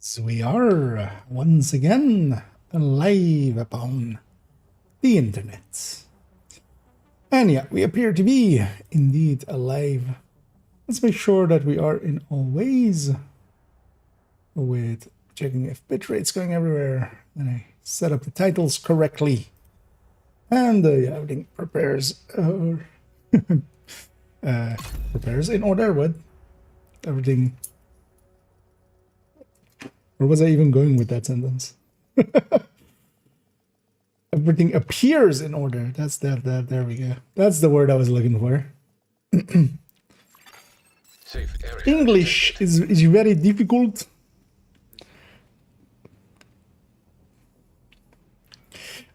So we are once again live upon the internet. And yeah, we appear to be indeed alive. Let's make sure that we are in all ways with checking if bitrate's going everywhere. And I set up the titles correctly. And yeah, everything prepares prepares in order with everything. Or was I even going with that sentence? Everything appears in order. That's that. There we go. That's the word I was looking for. English is very difficult.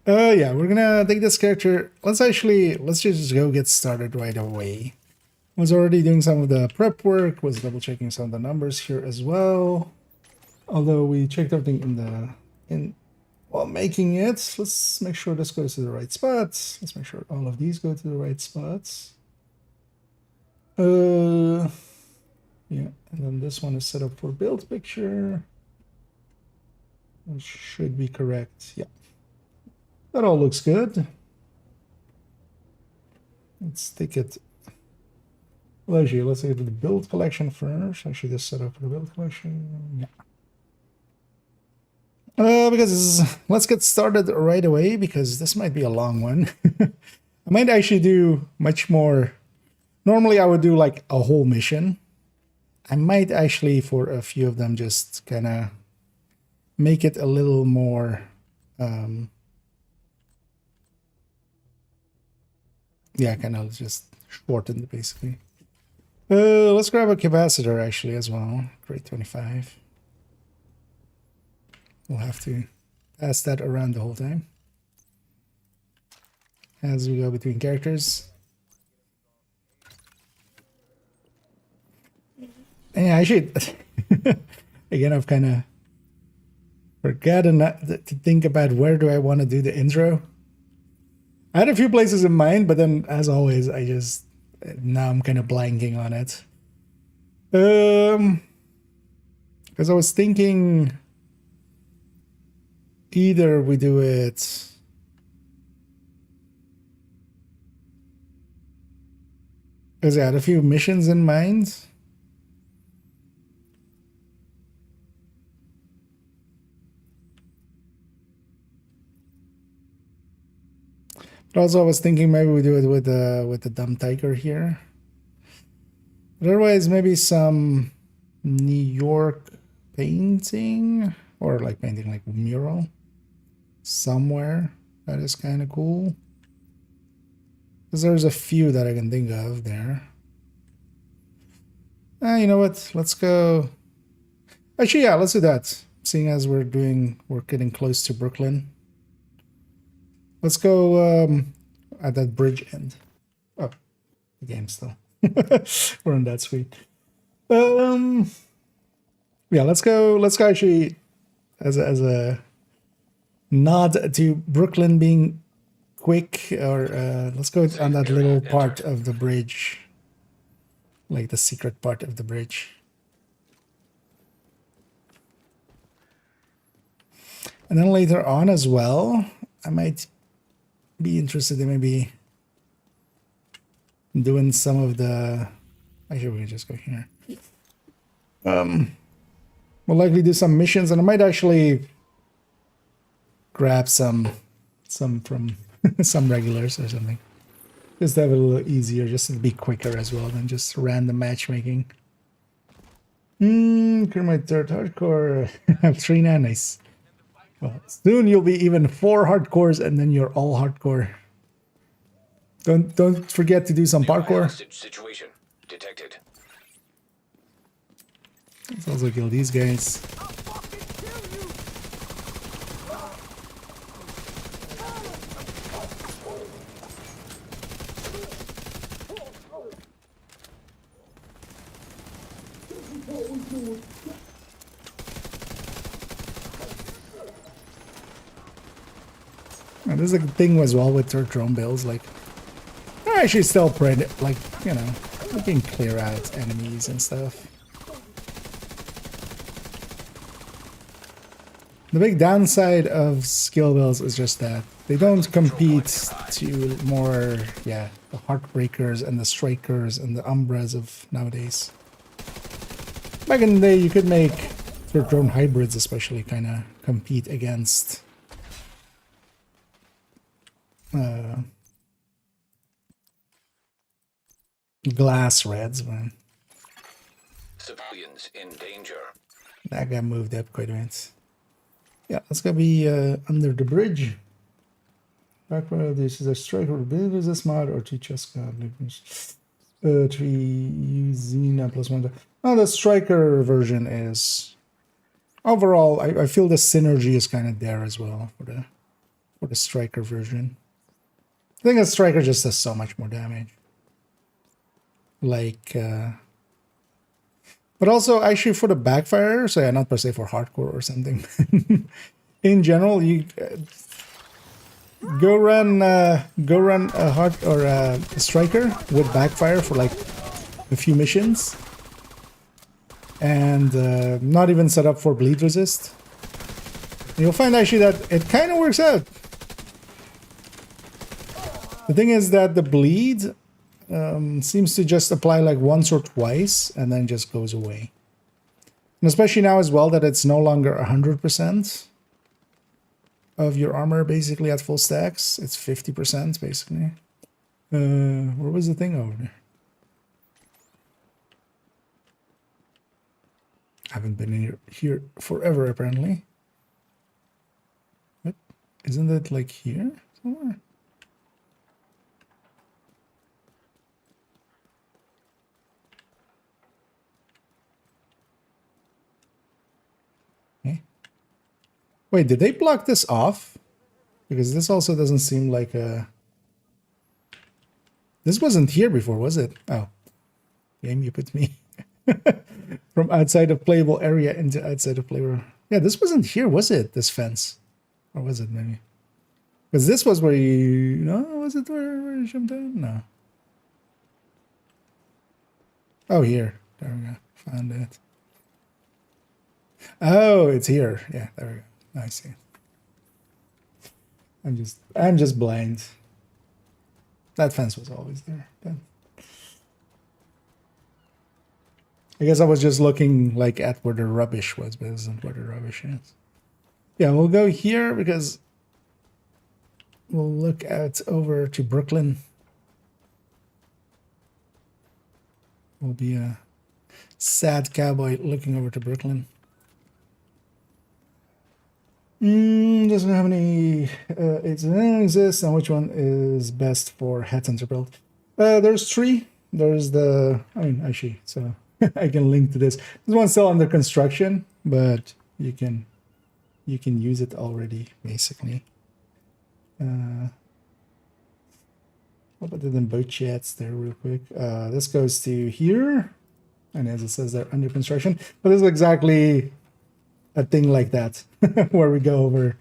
Yeah, we're gonna take this character. Let's just go get started right away. I was already doing some of the prep work. Was double checking some of the numbers here as well. Although we checked everything while making it. Let's make sure this goes to the right spots. Let's make sure all of these go to the right spots. Yeah, and then this one is set up for build picture, which should be correct. Yeah, that all looks good. Let's take it. Well, actually, let's take it to the build collection first. Actually, this set up for the build collection. Yeah. Let's get started right away because this might be a long one. I might actually do much more. Normally I would do like a whole mission. I might actually, for a few of them, just kind of make it a little more yeah, kind of just shortened basically. Let's grab a capacitor actually as well. Grade 25. We'll have to pass that around the whole time as we go between characters. And yeah, I should again, I've kind of forgotten to think about where do I want to do the intro. I had a few places in mind, but then as always, now I'm kind of blanking on it. Because I was thinking either we do it because I had a few missions in mind. But also I was thinking maybe we do it with the dumb tiger here. But otherwise maybe some New York painting or like painting like mural somewhere. That is kind of cool. Because there's a few that I can think of there. You know what? Let's go. Actually, yeah, let's do that. Seeing as we're getting close to Brooklyn. Let's go at that bridge end. Oh, the game still. We're on that suite. Yeah, let's go. Let's go actually as a nod to Brooklyn being quick, or let's go on that little part of the bridge, like the secret part of the bridge. And then later on as well, I might be interested in maybe doing some of the. Actually, we can just go here. We'll likely do some missions, and I might actually grab some from some regulars or something. Just to have it a little easier, just to be quicker as well than just random matchmaking. Clear my third hardcore. I have 3 now, nice. Well, soon you'll be even 4 hardcores, and then you're all hardcore. Don't forget to do some parkour. Situation detected. Let's also kill these guys. And this is the thing as well with their drone builds, like they're actually still pretty, like, you know, we can clear out enemies and stuff. The big downside of skill builds is just that they don't compete to more, yeah, the heartbreakers and the strikers and the umbras of nowadays. Back in the day, you could make sort of drone hybrids, especially, kind of compete against glass reds, man. Civilians in danger. That got moved up quite a bit. Yeah, that's gonna be under the bridge. Background, this is a striker with this mod or two chest guard. 3 Xena plus 1. Oh, the striker version is overall. I feel the synergy is kind of there as well for the striker version. I think a striker just does so much more damage. Like, but also actually for the backfire. So yeah, not per se for hardcore or something. In general, you go run a hard or a striker with backfire for like a few missions, and not even set up for bleed resist. You'll find actually that it kind of works out. The thing is that the bleed seems to just apply like once or twice and then just goes away. And especially now as well that it's no longer 100% of your armor basically at full stacks. It's 50% basically. Where was the thing over there? Haven't been here forever apparently. What? Isn't it like here somewhere? Wait, did they block this off? Because this also doesn't seem like a... This wasn't here before, was it? Oh. Game, you put me from outside of playable area into outside of playable... Yeah, this wasn't here, was it? This fence. Or was it maybe? Because this was where you... No, was it where you jumped in? No. Oh, here. There we go. Found it. Oh, it's here. Yeah, there we go. I see. I'm just blind. That fence was always there. Then. I guess I was just looking like at where the rubbish was, but it isn't where the rubbish is. Yeah, we'll go here because we'll look out over to Brooklyn. We'll be a sad cowboy looking over to Brooklyn. Doesn't have any it exists, and which one is best for headhunter build? There's 3. There's the, I mean, actually, so I can link to this. This one's still under construction, but you can use it already, basically. I'll put it in both chats there real quick. This goes to here, and as it says, they're under construction. But this is exactly a thing like that, where we go over.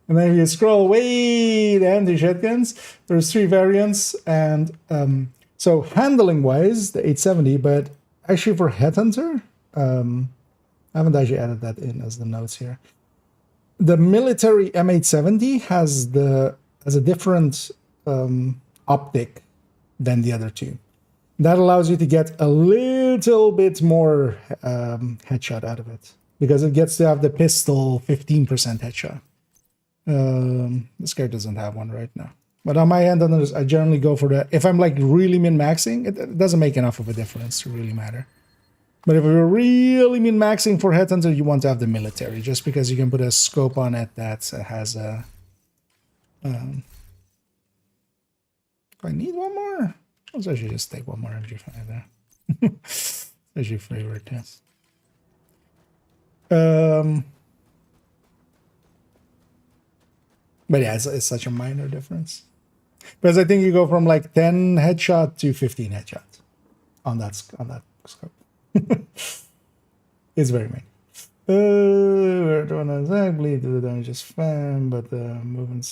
And then if you scroll way down to shotguns, there's 3 variants. And so handling-wise, the 870, but actually for Headhunter, I haven't actually added that in as the notes here. The military M870 has a different optic than the other 2. That allows you to get a little bit more headshot out of it, because it gets to have the pistol 15% headshot. This guy doesn't have one right now. But on my end, I generally go for the... If I'm like really min-maxing, it doesn't make enough of a difference to really matter. But if you're really min-maxing for Headhunter, you want to have the military, just because you can put a scope on it that has a... do I need one more? Let's actually just take one more MG5 there. That's your favorite test. But yeah, it's such a minor difference. Because I think you go from like 10 headshot to 15 headshot on that scope. It's very minor. We're doing exactly the damage is fine, but the movement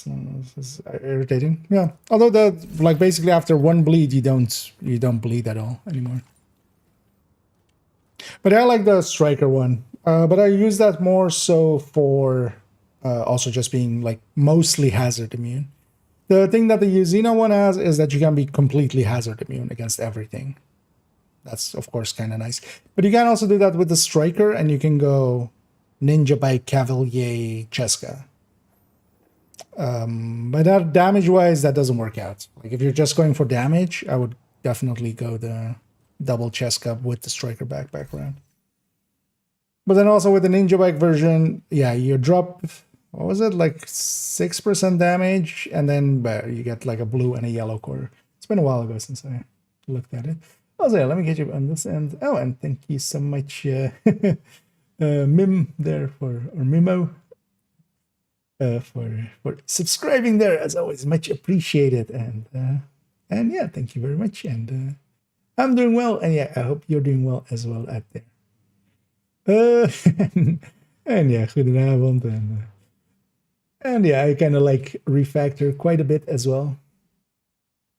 is irritating. Yeah, although like basically after one bleed, you don't bleed at all anymore. But I like the striker one. But I use that more so for Also just being like mostly hazard immune. The thing that the Xeno one has is that you can be completely hazard immune against everything. That's of course kind of nice. But you can also do that with the Striker, and you can go Ninja by Cavalier Cheska. But that damage-wise, that doesn't work out. Like if you're just going for damage, I would definitely go the double Cheska with the Striker backpack round. But then also with the Ninja Bike version, yeah, you drop, what was it, like 6% damage, and then you get like a blue and a yellow quarter. It's been a while ago since I looked at it. Also, yeah, let me get you on this end. Oh, and thank you so much, Mim there or Mimo, for subscribing there, as always, much appreciated. And yeah, thank you very much. And I'm doing well, and yeah, I hope you're doing well as well out there. And yeah, goedenavond. And yeah, I kind of like Refactor quite a bit as well.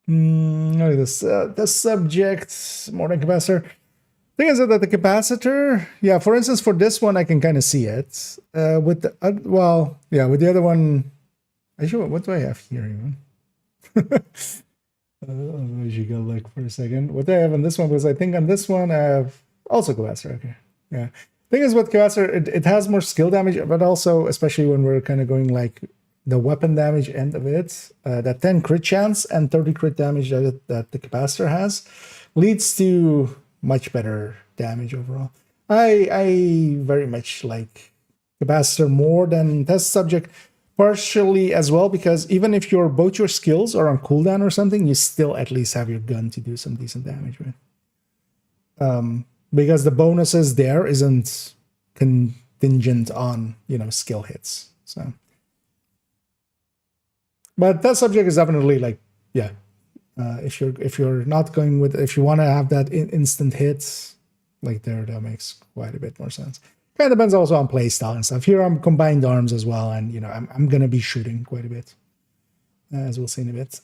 Look at this. The subject, more than capacitor. Thing is that the capacitor, yeah, for instance, for this one, I can kind of see it. With the, well, yeah, with the other one, actually, what do I have here even? I should go look for a second. What do I have on this one? Because I think on this one, I have also capacitor. Okay, yeah. Thing is with capacitor, it has more skill damage, but also, especially when we're kind of going like the weapon damage end of it, that 10 crit chance and 30 crit damage that the capacitor has leads to much better damage overall. I very much like capacitor more than test subject, partially as well because even if both your skills are on cooldown or something, you still at least have your gun to do some decent damage with. Because the bonuses there isn't contingent on, skill hits. So, but that subject is definitely like, yeah. If you're not going with, if you want to have that instant hits, like that makes quite a bit more sense. Kind of depends also on playstyle and stuff. Here I'm combined arms as well, and I'm gonna be shooting quite a bit, as we'll see in a bit.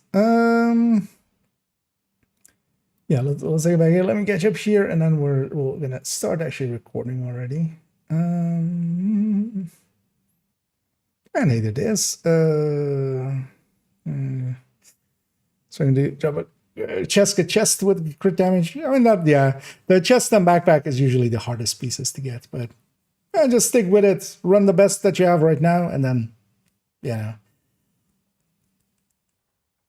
Yeah, let's take it back here. Let me catch up here, and then we're gonna start actually recording already. And it is. So I'm gonna drop a chest with crit damage. I mean that, yeah. The chest and backpack is usually the hardest pieces to get, but just stick with it. Run the best that you have right now, and then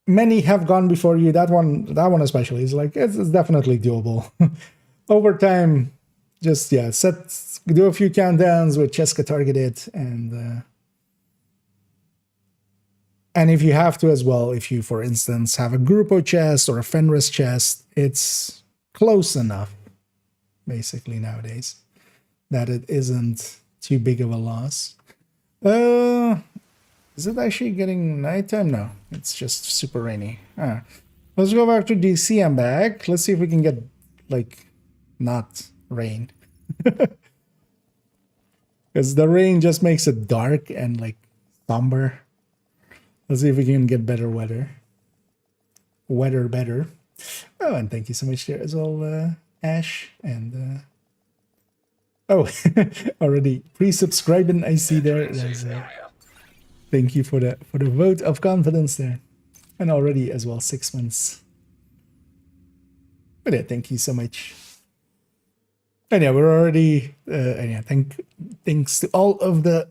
many have gone before you. That one especially is like it's definitely doable. Over time, just do a few countdowns with Cheska targeted, and if you have to as well, if you, for instance, have a Grupo chest or a Fenris chest, it's close enough, basically nowadays, that it isn't too big of a loss. Is it actually getting nighttime? No, it's just super rainy. Let's go back to DC and back. Let's see if we can get, like, not rain. Because the rain just makes it dark and, like, somber. Let's see if we can get better weather. Better. Oh, and thank you so much there as well, Ash. And, already pre-subscribing, I see there. Thank you for the vote of confidence there. And already as well 6 months. But yeah, thank you so much. And yeah, we're already thanks to all of the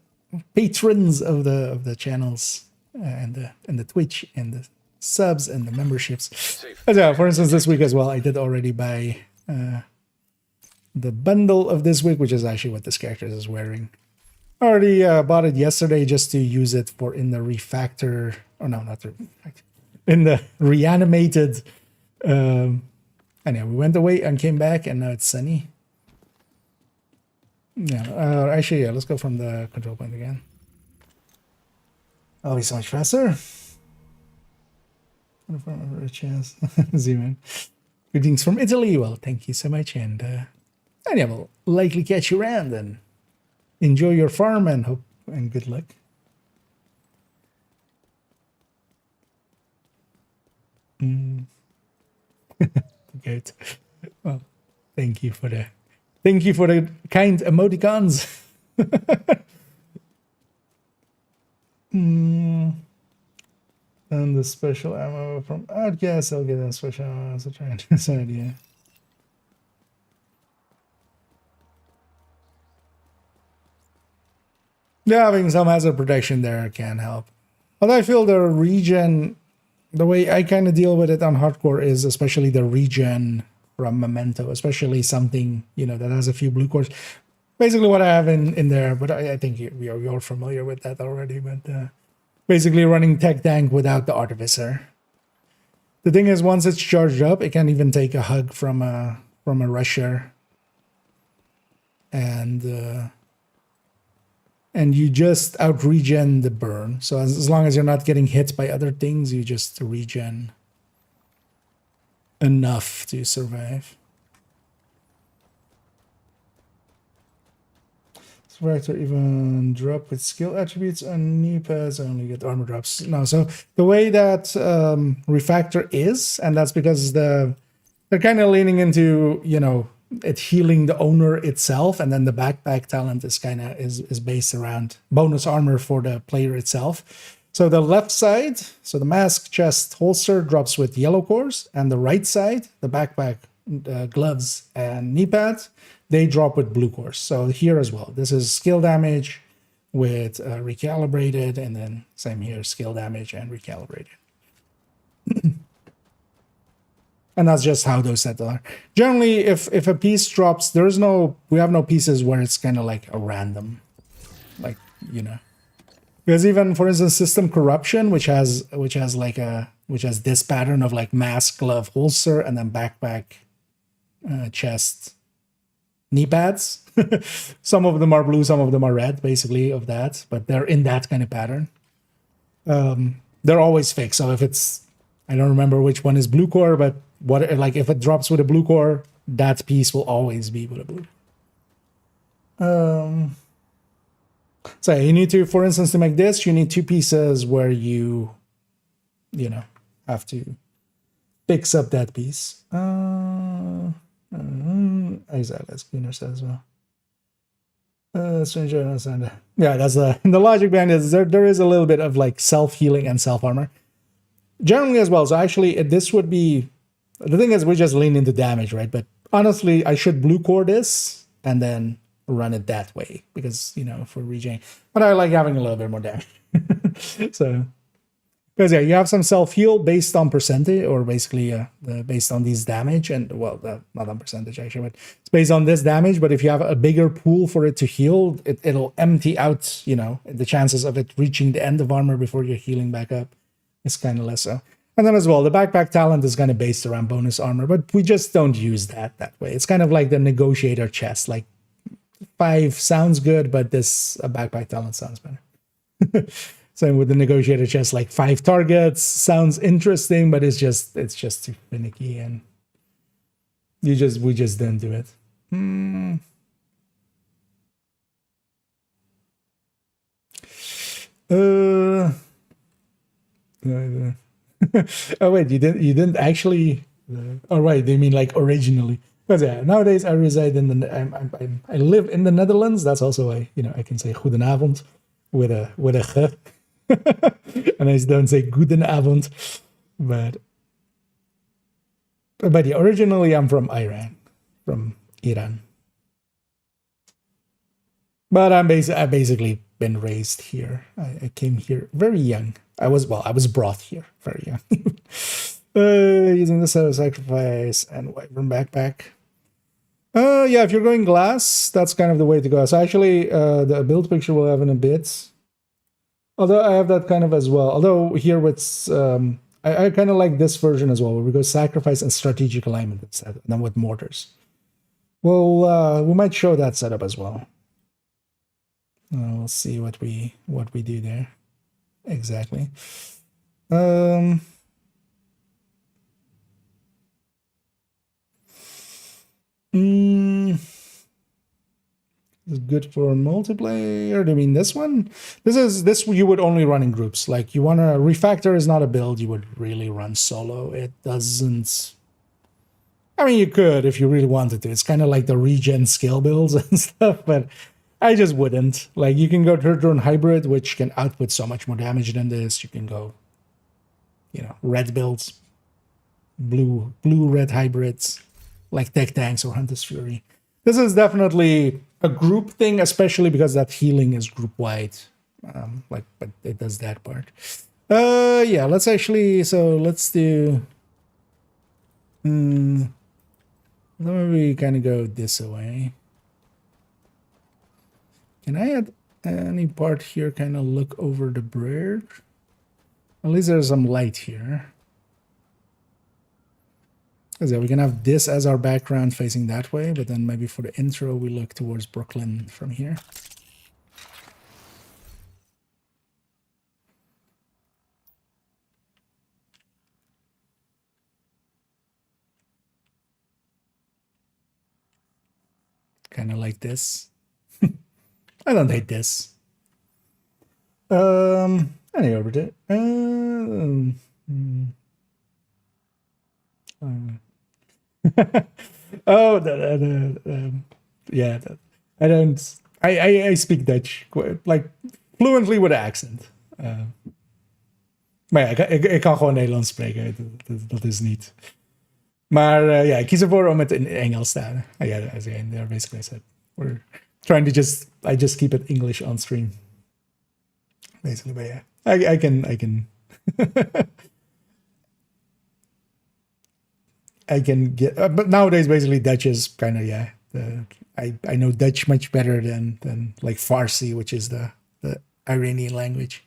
patrons of the channels and the Twitch and the subs and the memberships. As yeah, for instance, this week as well, I did already buy the bundle of this week, which is actually what this character is wearing. I already bought it yesterday just to use it for in the refactor. Oh no, not the refactor. In the reanimated. And yeah, we went away and came back, and now it's sunny. Yeah, actually, yeah, let's go from the control point again. That'll be so much faster. A chance. Zoom in. Greetings from Italy. Well, thank you so much, and yeah, we'll likely catch you around and enjoy your farm and hope and good luck. Good. Well, thank you for the kind emoticons. And the special ammo from Outcast, I'll get that special ammo as a try and this idea. Yeah, having some hazard protection there can help. Although I feel the regen, the way I kind of deal with it on hardcore is especially the regen from Memento, especially something, you know, that has a few blue cores. Basically what I have in there, but I think you're familiar with that already, but basically running tech tank without the artificer. The thing is, once it's charged up, it can even take a hug from a rusher. And you just out-regen the burn. So as long as you're not getting hit by other things, you just regen enough to survive. Refactor even drop with skill attributes on knee pads, I only get armor drops. No, so the way that Refactor is, and that's because they're kind of leaning into, you know, it healing the owner itself, and then the backpack talent is kind of is based around bonus armor for the player itself. So the left side, so the mask, chest, holster drops with yellow cores, and the right side, the backpack, gloves, and knee pads, they drop with blue cores. So here as well, this is skill damage with recalibrated, and then same here, skill damage and recalibrated. And that's just how those sets are. Generally, if a piece drops, we have no pieces where it's kind of like a random, like, you know. Because even, for instance, system corruption, which has this pattern of like mask, glove, holster, and then backpack, chest, knee pads. Some of them are blue, some of them are red, basically, of that, but they're in that kind of pattern. They're always fixed. So if it's, I don't remember which one is blue core, but like if it drops with a blue core, that piece will always be with a blue. So you need to, for instance, to make this, you need two pieces where you know, have to fix up that piece. Exactly, as Cleaner said as well. Stranger understand. Yeah, that's the logic behind it. There is a little bit of like self-healing and self-armor. Generally as well. So actually, this would be, the thing is, we just lean into damage, right? But honestly, I should blue core this and then run it that way because, you know, for regen. But I like having a little bit more damage. So, because yeah, you have some self-heal based on percentage, or basically based on these damage, and well, not on percentage actually, but it's based on this damage. But if you have a bigger pool for it to heal, it'll empty out, you know, the chances of it reaching the end of armor before you're healing back up is kind of less so. And then as well, the backpack talent is kind of based around bonus armor, but we just don't use that way. It's kind of like the negotiator chest, like 5 sounds good, but this backpack talent sounds better. Same with the negotiator chest, like 5 targets sounds interesting, but it's just too finicky, and we just don't do it. Oh wait, you didn't actually. Oh right, they mean like originally. But yeah, nowadays I reside in the I live in the Netherlands. That's also I can say goedenavond with a g. And I don't say goedenavond, but yeah, originally I'm from Iran, but I've basically been raised here. I came here very young. I was brought here very young. Using the set of sacrifice and wyvern backpack. Yeah, if you're going glass, that's kind of the way to go. So actually, the build picture we'll have in a bit. Although I have that kind of as well. Although here it's, I kind of like this version as well, where we go sacrifice and strategic alignment instead, and then with mortars. Well, we might show that setup as well. We'll see what we do there. Exactly. Is good for multiplayer. Do you mean this one? This you would only run in groups. Like, you want to refactor is not a build you would really run solo. It doesn't. I mean, you could if you really wanted to. It's kind of like the regen skill builds and stuff, but I just wouldn't. Like, you can go third drone hybrid, which can output so much more damage than this. You can go, red builds, blue-red hybrids, like Tech Tanks or Hunter's Fury. This is definitely a group thing, especially because that healing is group-wide. But it does that part. Yeah, let's do... maybe kind of go this way. Can I add any part here, kind of look over the bridge? At least there's some light here. Because yeah, we can have this as our background facing that way, but then maybe for the intro, we look towards Brooklyn from here. Kind of like this. I don't hate this. Any over there. Oh, yeah. I don't. I speak Dutch like fluently with an accent. Maar ja, ik kan gewoon Nederlands spreken. Dat is niet. Maar ja, ik kies ervoor om het in Engels te houden. Yeah, as again, there basically said we're trying to I just keep it English on stream. Basically, but yeah, I can I can get, but nowadays basically Dutch is kind of I know Dutch much better than like Farsi, which is the Iranian language.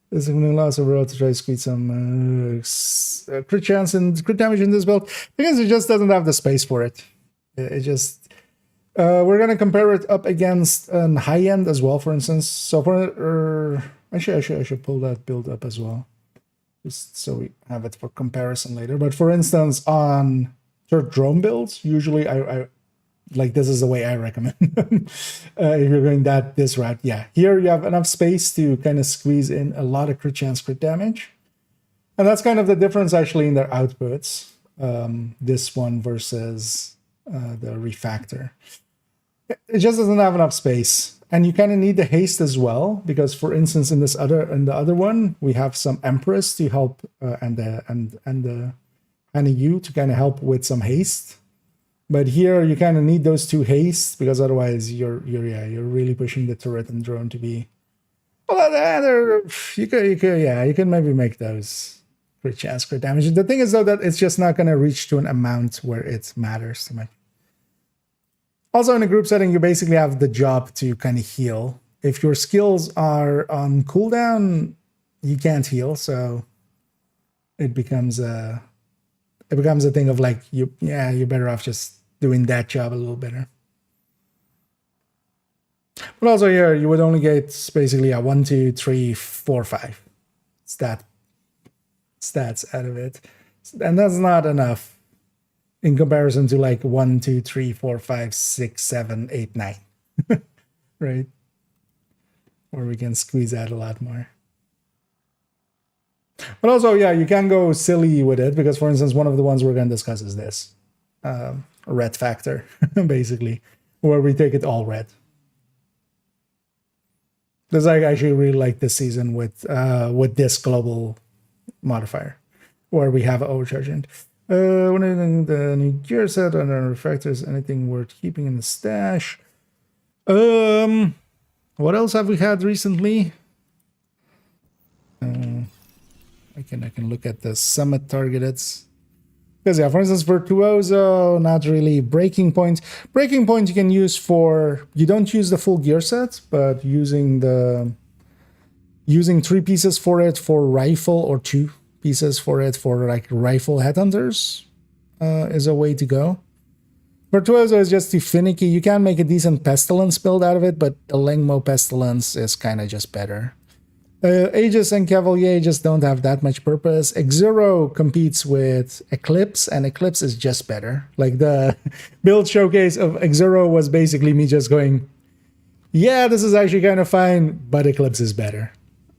There's a loss overall to try to squeeze some crit chance and crit damage in this build. Because it just doesn't have the space for it. It just we're gonna compare it up against an high end as well, for instance. So for actually I should pull that build up as well, just so we have it for comparison later. But for instance, on third drone builds, usually I like this is the way I recommend if you're going this route. Yeah, here you have enough space to kind of squeeze in a lot of crit chance, crit damage, and that's kind of the difference actually in their outputs. This one versus the refactor. It just doesn't have enough space, and you kind of need the haste as well, because for instance in the other one we have some Empress to help and the Hana-U to kind of help with some haste. But here you kind of need those two haste, because otherwise you're really pushing the turret and drone to be. Well, you could maybe make those crit chance, crit damage. The thing is though that it's just not going to reach to an amount where it matters too much. Also, in a group setting, you basically have the job to kind of heal. If your skills are on cooldown, you can't heal, so it becomes a thing of like you're better off just doing that job a little better. But also here you would only get basically a 1, 2, 3, 4, 5 stats out of it, and that's not enough in comparison to like 1, 2, 3, 4, 5, 6, 7, 8, 9, right? Where we can squeeze out a lot more. But also, yeah, you can go silly with it, because for instance, one of the ones we're going to discuss is this red factor, basically, where we take it all red. This I actually really like this season with this global modifier, where we have overcharging. When the new gear set and our refactors, anything worth keeping in the stash. What else have we had recently? I can look at the summit targeted. Because yeah, for instance, Virtuoso, not really. Breaking Point. Breaking Point you can use for, you don't use the full gear set, but using 3 pieces for it for rifle, or 2 pieces for it for like rifle headhunters is a way to go. Virtuoso is just too finicky. You can make a decent Pestilence build out of it, but the Lengmo Pestilence is kind of just better. Aegis and Cavalier just don't have that much purpose. X0 competes with Eclipse, and Eclipse is just better. Like the build showcase of X0 was basically me just going, yeah, this is actually kind of fine, but Eclipse is better.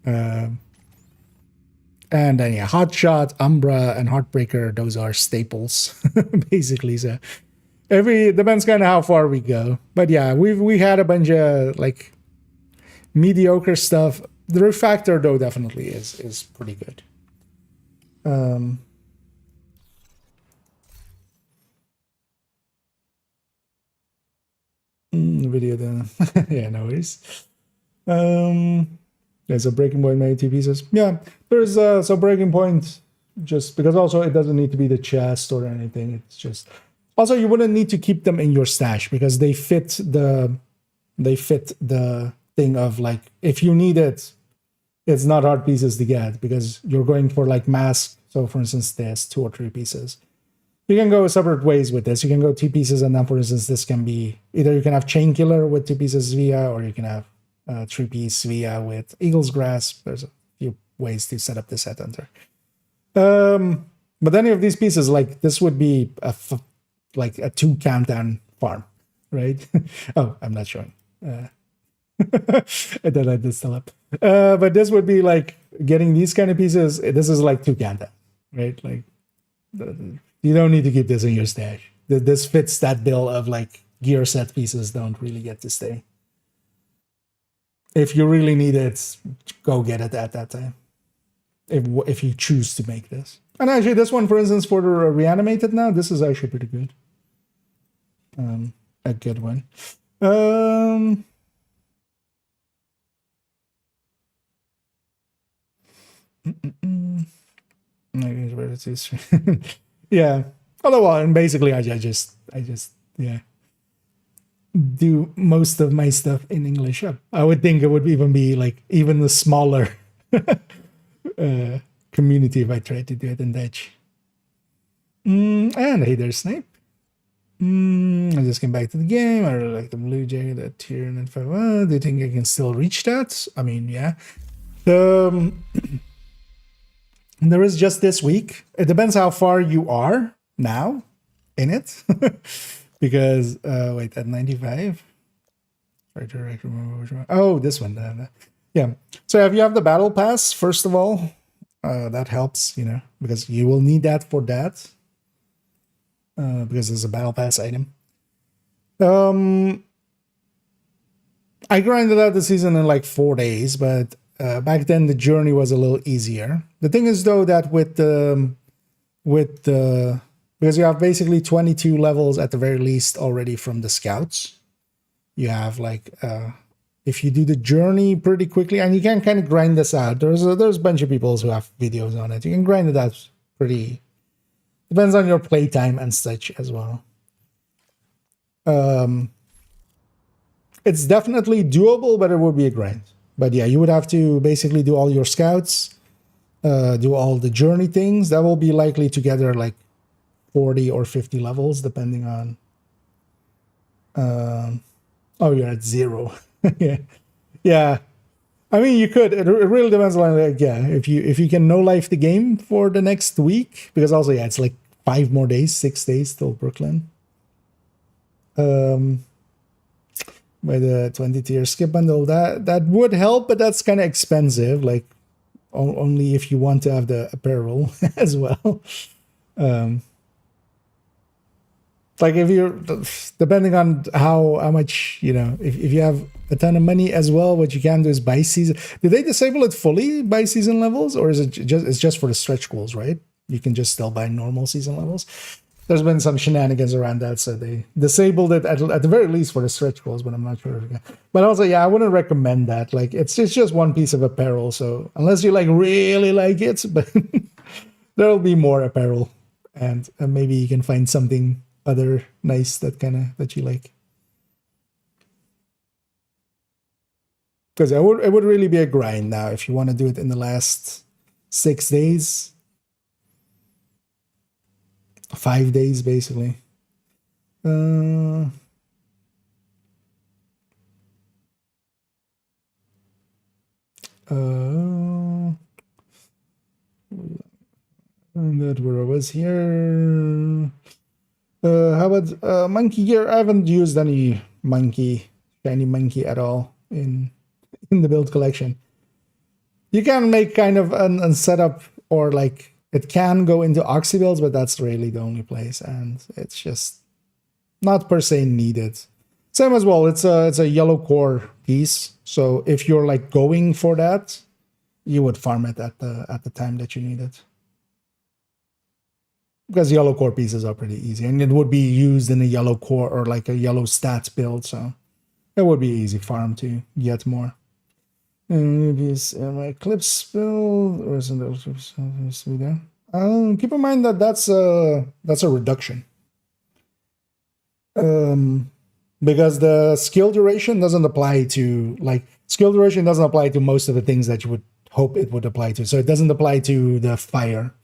And then yeah, Hotshot, Umbra, and Heartbreaker, those are staples, basically. So depends kind of how far we go. But yeah, we had a bunch of like mediocre stuff. The refactor though definitely is pretty good. Video then. Yeah, no worries. There's a breaking point made 2 pieces. Yeah, there's so breaking point just because also it doesn't need to be the chest or anything. It's just also you wouldn't need to keep them in your stash because they fit the thing of like if you need it, it's not hard pieces to get because you're going for like mask. So for instance, there's 2 or 3 pieces. You can go separate ways with this. You can go 2 pieces, and then, for instance, this can be either you can have Chain Killer with 2 pieces Via, or you can have 3-piece Via with Eagle's Grasp. There's a few ways to set up this headhunter. But any of these pieces, like this, would be like a 2 countdown farm, right? Oh, I'm not showing. I thought I did still up. But this would be like getting these kind of pieces. This is like 2 countdown, right? Like. You don't need to keep this in your stash. This fits that bill of like gear set pieces don't really get to stay. If you really need it, go get it at that time. If you choose to make this. And actually this one, for instance, for the reanimated now, this is actually pretty good. A good one. Yeah. Otherwise, and basically, I just yeah do most of my stuff in English. I would think it would even be like even the smaller community if I tried to do it in Dutch. And hey, there's Snape. I just came back to the game. I really like the blue jacket, that tier and 5. Do you think I can still reach that? I mean, yeah. There is just this week. It depends how far you are now in it. Because, wait, at 95? Oh, this one. Yeah. So if you have the battle pass, first of all, that helps, because you will need that for that. Because it's a battle pass item. I grinded out the season in like 4 days, but back then the journey was a little easier. The thing is though that with the because you have basically 22 levels at the very least already from the scouts. You have like if you do the journey pretty quickly, and you can kind of grind this out. There's a bunch of people who have videos on it. You can grind it out pretty. Depends on your playtime and such as well. It's definitely doable, but it would be a grind. But yeah, you would have to basically do all your scouts, do all the journey things. That will be likely together like 40 or 50 levels, depending on. Oh, you're at 0. Yeah. I mean, you could. It really depends on like, yeah. If you can no life the game for the next week, because also yeah, it's like 5 more days, 6 days till Brooklyn. By the 20 tier skip bundle, that would help, but that's kind of expensive. Like only if you want to have the apparel as well. Like if you're depending on how much if you have a ton of money as well, what you can do is buy season. Did they disable it fully by season levels, or is it just for the stretch goals? Right, you can just still buy normal season levels. There's been some shenanigans around that, so they disabled it at the very least for the stretch goals, but I'm not sure. But also, yeah, I wouldn't recommend that. Like, it's just one piece of apparel, so unless you like really like it, but there'll be more apparel, and maybe you can find something other nice that you like. Because it would really be a grind now if you want to do it in the last 6 days. 5 days basically. That where I was here. How about monkey gear? I haven't used any shiny monkey at all in the build collection. You can make kind of a setup, or like it can go into Oxy builds, but that's really the only place, and it's just not per se needed. Same as well. It's a yellow core piece. So if you're like going for that, you would farm it at the time that you need it. Because yellow core pieces are pretty easy, and it would be used in a yellow core or like a yellow stats build, so it would be easy farm to get more. And maybe it's my Eclipse build, or isn't there? Keep in mind that that's a reduction. Because the skill duration doesn't apply to most of the things that you would hope it would apply to. So it doesn't apply to the fire,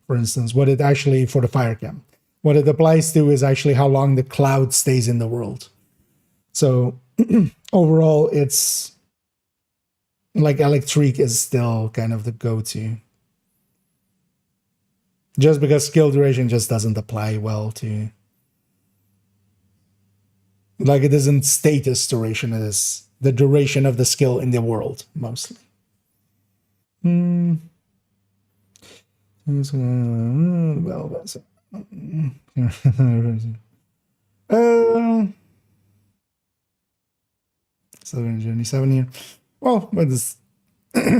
for instance. For the fire cam, what it applies to is actually how long the cloud stays in the world. So overall, it's like electric is still kind of the go-to. Just because skill duration just doesn't apply well to, like, it isn't status duration, it is the duration of the skill in the world mostly. Well, that's it. Still in Journey 7 here. Well, but this,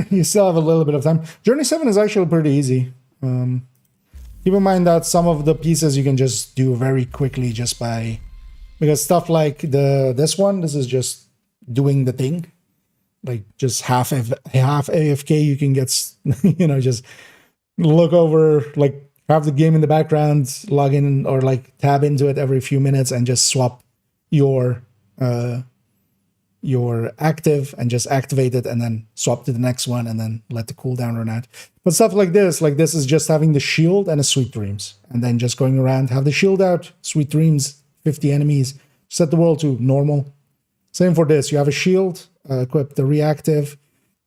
you still have a little bit of time. Journey 7 is actually pretty easy. Keep in mind that some of the pieces you can just do very quickly just by, because stuff like this is just doing the thing, like just half AFK. You can get just look over, like have the game in the background, log in or like tab into it every few minutes and just swap your active and just activate it and then swap to the next one and then let the cooldown run out. But stuff like this is just having the shield and a Sweet Dreams and then just going around, have the shield out, Sweet Dreams, 50 enemies, set the world to normal. Same for this. You have a shield, equip the reactive.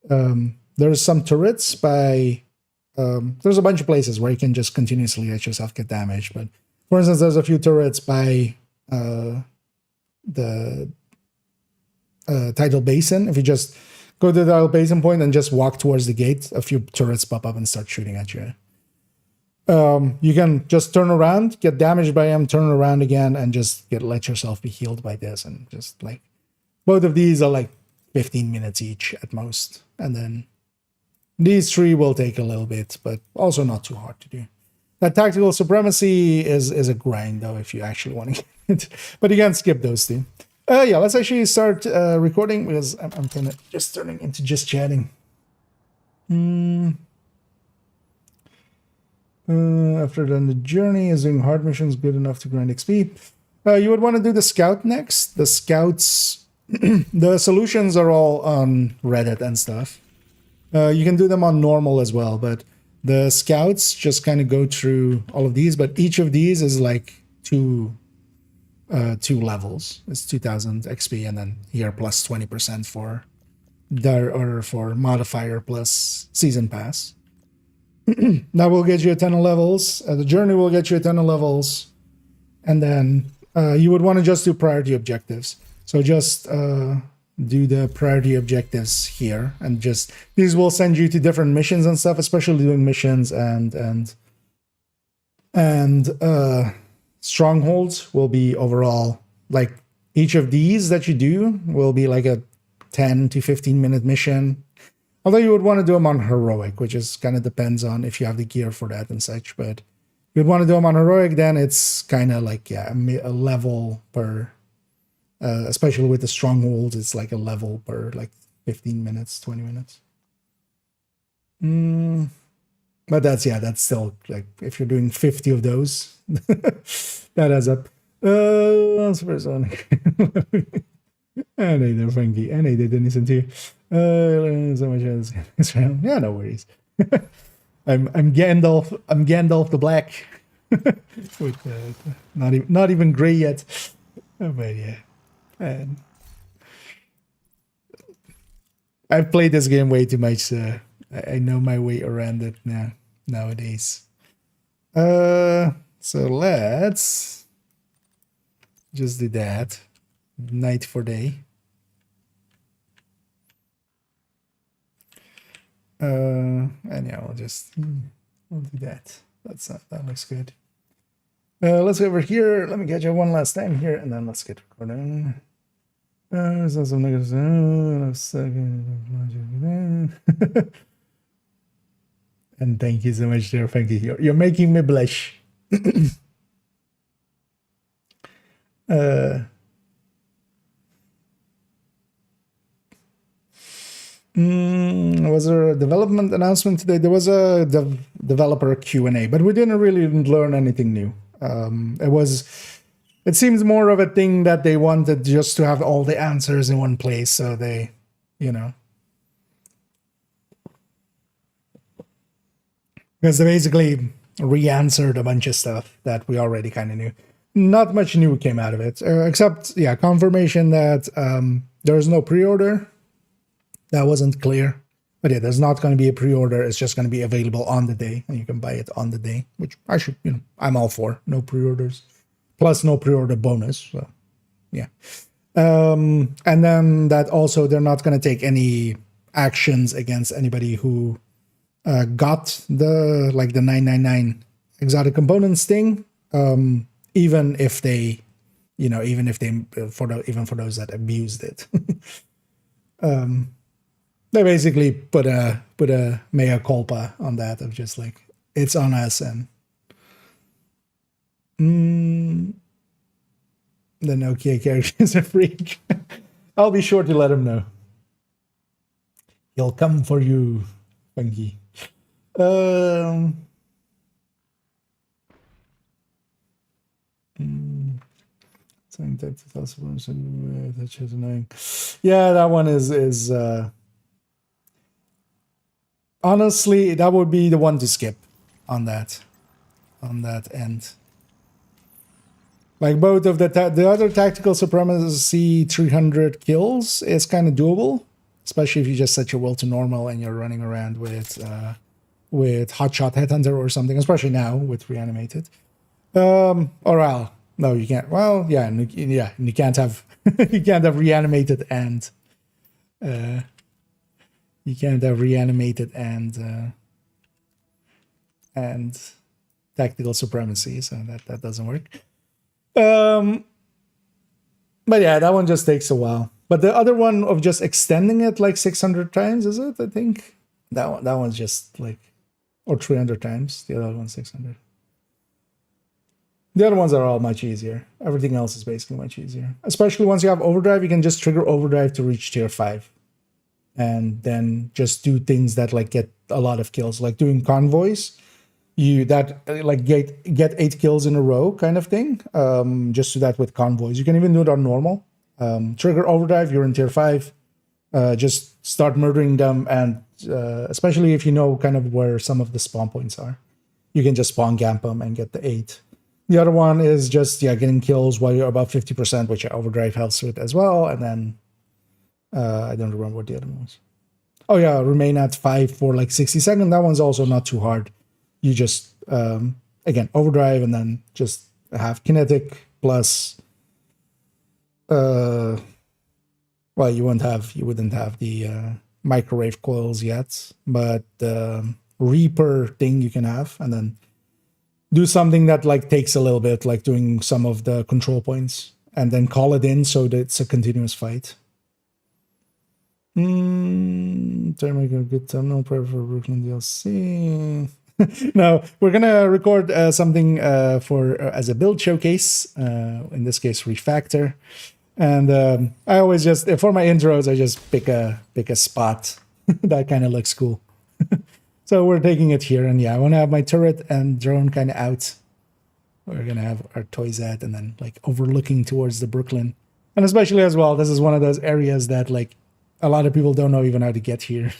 There's some turrets by, there's a bunch of places where you can just continuously let yourself get damaged. But for instance, there's a few turrets by the tidal basin. If you just go to the tidal basin point and just walk towards the gate, a few turrets pop up and start shooting at you. You can just turn around, get damaged by them, turn around again, and just let yourself be healed by this. And just like both of these are like 15 minutes each at most. And then these three will take a little bit, but also not too hard to do. That tactical supremacy is a grind though, if you actually want to get it. But you can skip those two. Yeah, let's actually start recording because I'm kind of just turning into just chatting. After done the journey, is doing hard missions good enough to grind XP? You would want to do the scout next. The scouts, the solutions are all on Reddit and stuff. You can do them on normal as well, but the scouts just kind of go through all of these, but each of these is like two levels. It's 2000 XP, and then here plus 20% for modifier plus season pass. That will get you a ton of levels. The journey will get you a ton of levels, and then you would want to just do priority objectives. So just do the priority objectives here, and just these will send you to different missions and stuff, especially doing missions and strongholds will be overall, like each of these that you do will be like a 10 to 15 minute mission. Although you would want to do them on heroic, which is kind of depends on if you have the gear for that and such. But you'd want to do them on heroic, then it's kind of like, yeah, a level per, especially with the strongholds, it's like a level per like 15 minutes, 20 minutes. But that's still like, if you're doing 50 of those, that adds up. Supersonic. And they're funky. And they didn't listen to you. So much as yeah, no worries. I'm Gandalf. I'm Gandalf the Black. With not even gray yet. But yeah. And I've played this game way too much, so I know my way around it nowadays. So let's just do that. Night for day. And yeah, we'll do that. That looks good. Let's go over here. Let me catch you one last time here, and then let's get recording. And thank you so much, dear Frankie. You're making me blush. Was there a development announcement today? There was a developer Q&A, but we didn't really learn anything new. It seems more of a thing that they wanted just to have all the answers in one place, so they, because they basically re-answered a bunch of stuff that we already kind of knew. Not much new came out of it, except, confirmation that there's no pre-order. That wasn't clear. But yeah, there's not going to be a pre-order. It's just going to be available on the day, and you can buy it on the day, which I should, I'm all for. No pre-orders. Plus no pre-order bonus. So, yeah. And then that also, they're not going to take any actions against anybody who got the 999 exotic components thing, even if they, for those that abused it. They basically put a mea culpa on that of just like, it's on us, and the Nokia character is a freak. I'll be sure to let him know. He'll come for you, Funky. Something that's annoying. Yeah, that one is honestly, that would be the one to skip on that end. Like both of the other tactical supremacy 300 kills is kind of doable, especially if you just set your will to normal and you're running around with Hotshot Headhunter or something, especially now with reanimated. Or no, you can't. Well, yeah, you can't have you can't have reanimated and and tactical supremacy, so that doesn't work. But yeah, that one just takes a while. But the other one of just extending it like 600 times, is it? I think that one's just like, or 300 times. The other one's 600. The other ones are all much easier. Everything else is basically much easier. Especially once you have overdrive, you can just trigger overdrive to reach tier 5. And then just do things that like get a lot of kills, like doing convoys. You get 8 kills in a row kind of thing. Just do that with convoys. You can even do it on normal. Trigger overdrive, you're in tier 5. Just start murdering them, and especially if you know kind of where some of the spawn points are, you can just spawn gamp them and get the 8. The other one is just getting kills while you're above 50%, which overdrive helps with as well. And then I don't remember what the other one was. Oh yeah, remain at 5 for like 60 seconds. That one's also not too hard. You just again overdrive and then just have kinetic plus well, you wouldn't have the microwave coils yet, but the Reaper thing you can have, and then do something that like takes a little bit, like doing some of the control points, and then call it in so that it's a continuous fight. Try to make a good thumbnail for Brooklyn DLC. No, we're gonna record something for as a build showcase. In this case, Refactor. And I always just, for my intros, I just pick a spot that kind of looks cool. So we're taking it here, and I want to have my turret and drone kind of out. We're gonna have our toys at, and then like overlooking towards the Brooklyn, and especially as well, this is one of those areas that like a lot of people don't know even how to get here.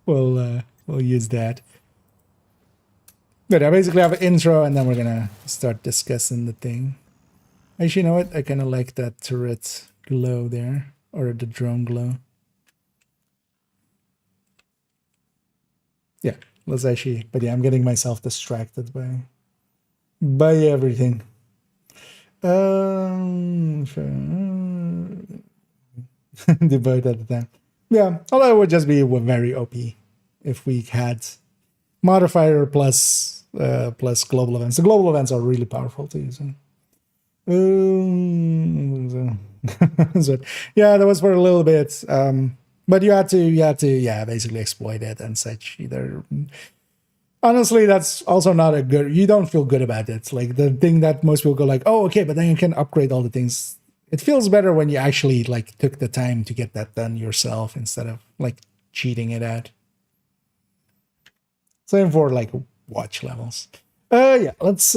We'll use that. But I basically have an intro, and then we're gonna start discussing the thing. Actually, you know what? I kind of like that turret glow there, or the drone glow. Yeah, let's actually. But yeah, I'm getting myself distracted by everything. The boat at the time. Yeah, although it would just be very OP if we had modifier plus plus global events. The global events are really powerful to use. So, yeah, that was for a little bit. But you had to, yeah, basically exploit it and such. Either honestly, that's also not a good. You don't feel good about it. Like the thing that most people go like, oh, okay, but then you can upgrade all the things. It feels better when you actually like took the time to get that done yourself instead of like cheating it out. Same for like watch levels. Yeah, let's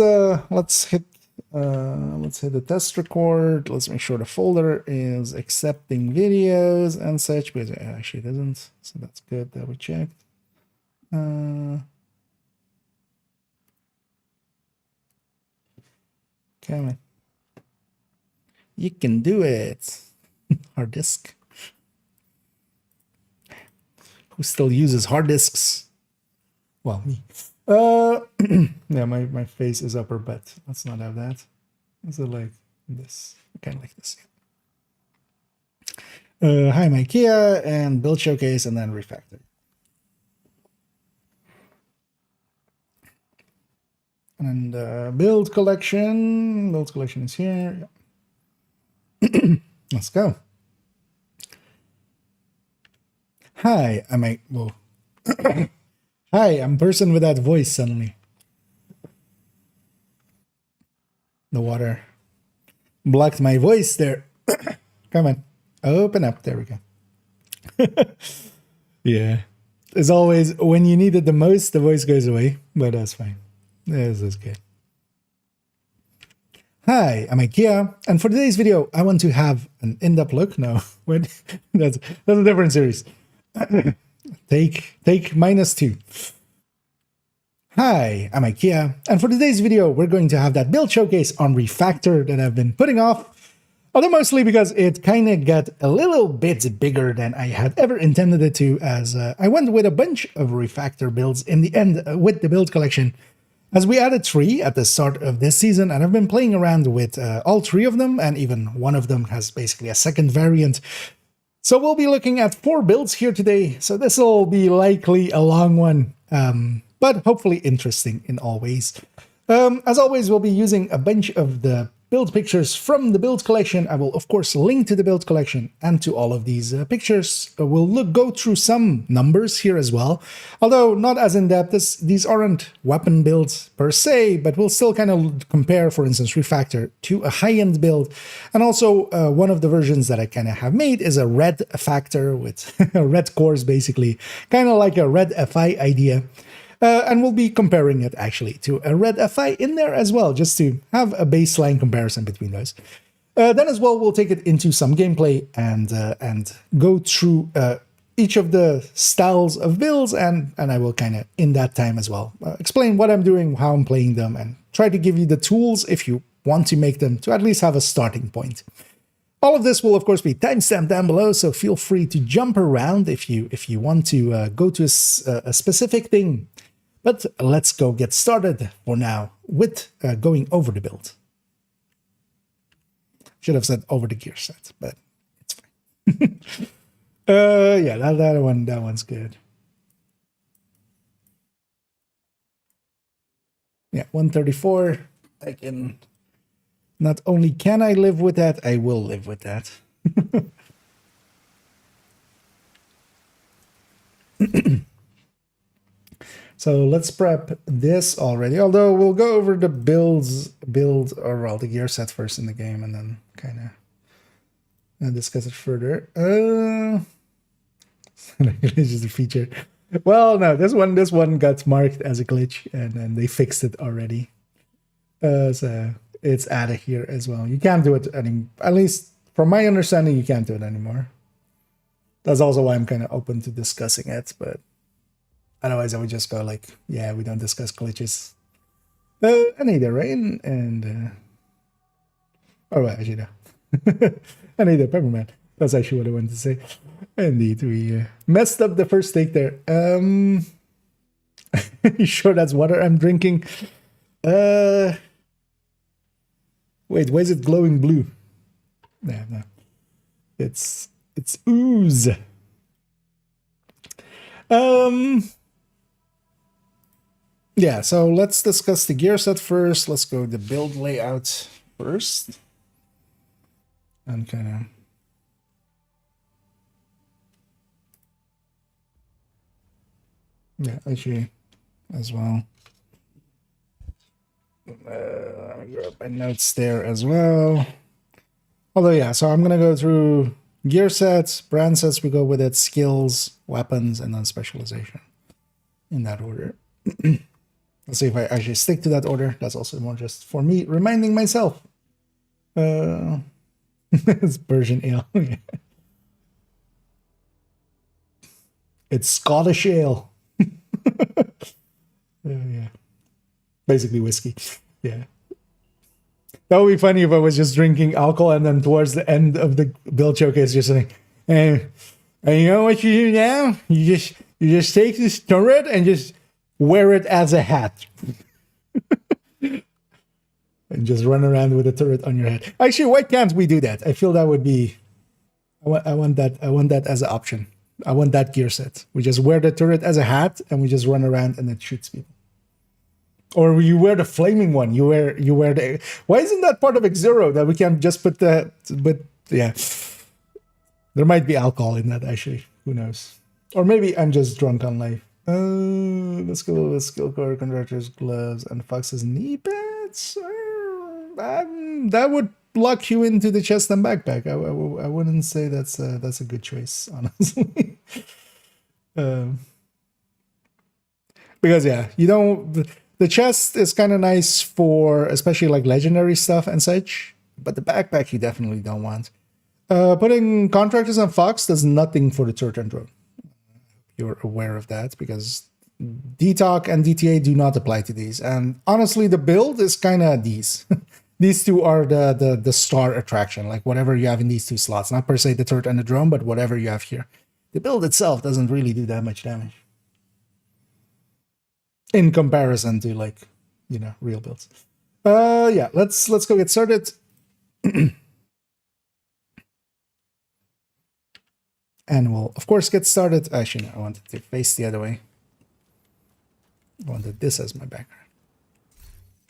hit the test record. Let's make sure the folder is accepting videos and such, because it actually doesn't. So that's good that we checked. Come on. You can do it. Hard disk. Who still uses hard disks? Well, me. Yeah, my face is upper, but let's not have that. Is it like this? Kind of like this. Hi, my Kia, and Build Showcase, and then Refactor. And build collection. Build collection is here. Let's go. Hi, Hi, I'm person with that voice suddenly. The water blocked my voice there. Come on. Open up. There we go. Yeah. As always, when you need it the most, the voice goes away, but that's fine. This is good. Hi, I'm IKEA, and for today's video, I want to have an in-depth look. No, wait, that's a different series. Take -2. Hi, I'm IKEA, and for today's video, we're going to have that build showcase on Refactor that I've been putting off, although mostly because it kind of got a little bit bigger than I had ever intended it to, as I went with a bunch of Refactor builds in the end with the build collection, as we added 3 at the start of this season, and I've been playing around with all 3 of them, and even one of them has basically a second variant. So we'll be looking at 4 builds here today, so this will be likely a long one, but hopefully interesting in all ways. As always, we'll be using a bunch of the build pictures from the build collection. I will, of course, link to the build collection and to all of these pictures. We'll go through some numbers here as well, although not as in-depth. These aren't weapon builds per se, but we'll still kind of compare, for instance, Refactor to a high-end build. And also, one of the versions that I kind of have made is a red factor with red cores, basically, kind of like a red FI idea. And we'll be comparing it actually to a red FI in there as well, just to have a baseline comparison between those. Then as well, we'll take it into some gameplay and go through each of the styles of builds, and I will kind of, in that time as well, explain what I'm doing, how I'm playing them, and try to give you the tools if you want to make them, to at least have a starting point. All of this will, of course, be timestamped down below, so feel free to jump around if you want to go to a specific thing. But let's go get started for now with going over the build. Should have said over the gear set, but it's fine. Yeah, that one's good. Yeah, 134. I can, not only can I live with that, I will live with that. So let's prep this already, although we'll go over the build, or well, the gear set first in the game, and then kind of discuss it further. It's just a feature. Well, no, this one got marked as a glitch, and then they fixed it already. So it's added here as well. You can't do it anymore. At least from my understanding, you can't do it anymore. That's also why I'm kind of open to discussing it, but otherwise, I would just go like, yeah, we don't discuss glitches. And either rain and oh, right, actually no. And either Pepperman. That's actually what I wanted to say. Indeed, we messed up the first take there. You sure that's water I'm drinking? Wait, why is it glowing blue? No. It's ooze. Yeah, so let's discuss the gear set first. Let's go the build layout first. And kind of... Yeah, actually, as well. Let me grab my notes there as well. Although, yeah, so I'm going to go through gear sets, brand sets, we go with it, skills, weapons, and then specialization in that order. Let's see if I actually stick to that order. That's also more just for me reminding myself. It's Persian ale. It's Scottish ale. Yeah. Basically whiskey. Yeah. That would be funny if I was just drinking alcohol and then towards the end of the build showcase just saying, and you know what you do now? You just take this turret and just wear it as a hat. And just run around with a turret on your head. Actually, why can't we do that? I feel that would be... I want that as an option. I want that gear set. We just wear the turret as a hat and we just run around and it shoots people. Or you wear the flaming one. You wear the... Why isn't that part of X0 that we can just put the... But yeah. There might be alcohol in that, actually. Who knows? Or maybe I'm just drunk on life. Let's go with skill core, contractors, gloves, and Fox's knee pads. That would lock you into the chest and backpack. I wouldn't say that's a good choice, honestly. Because yeah, you don't... The chest is kind of nice for especially like legendary stuff and such, but the backpack you definitely don't want. Putting contractors on Fox does nothing for the turret and drone. You're aware of that because DTOC and DTA do not apply to these. And honestly, the build is kind of these. These two are the star attraction, like whatever you have in these two slots. Not per se the turret and the drone, but whatever you have here. The build itself doesn't really do that much damage. In comparison to like, you know, real builds. Yeah, let's go get started. And we'll of course get started. Actually, no, I wanted to face the other way. I wanted this as my background.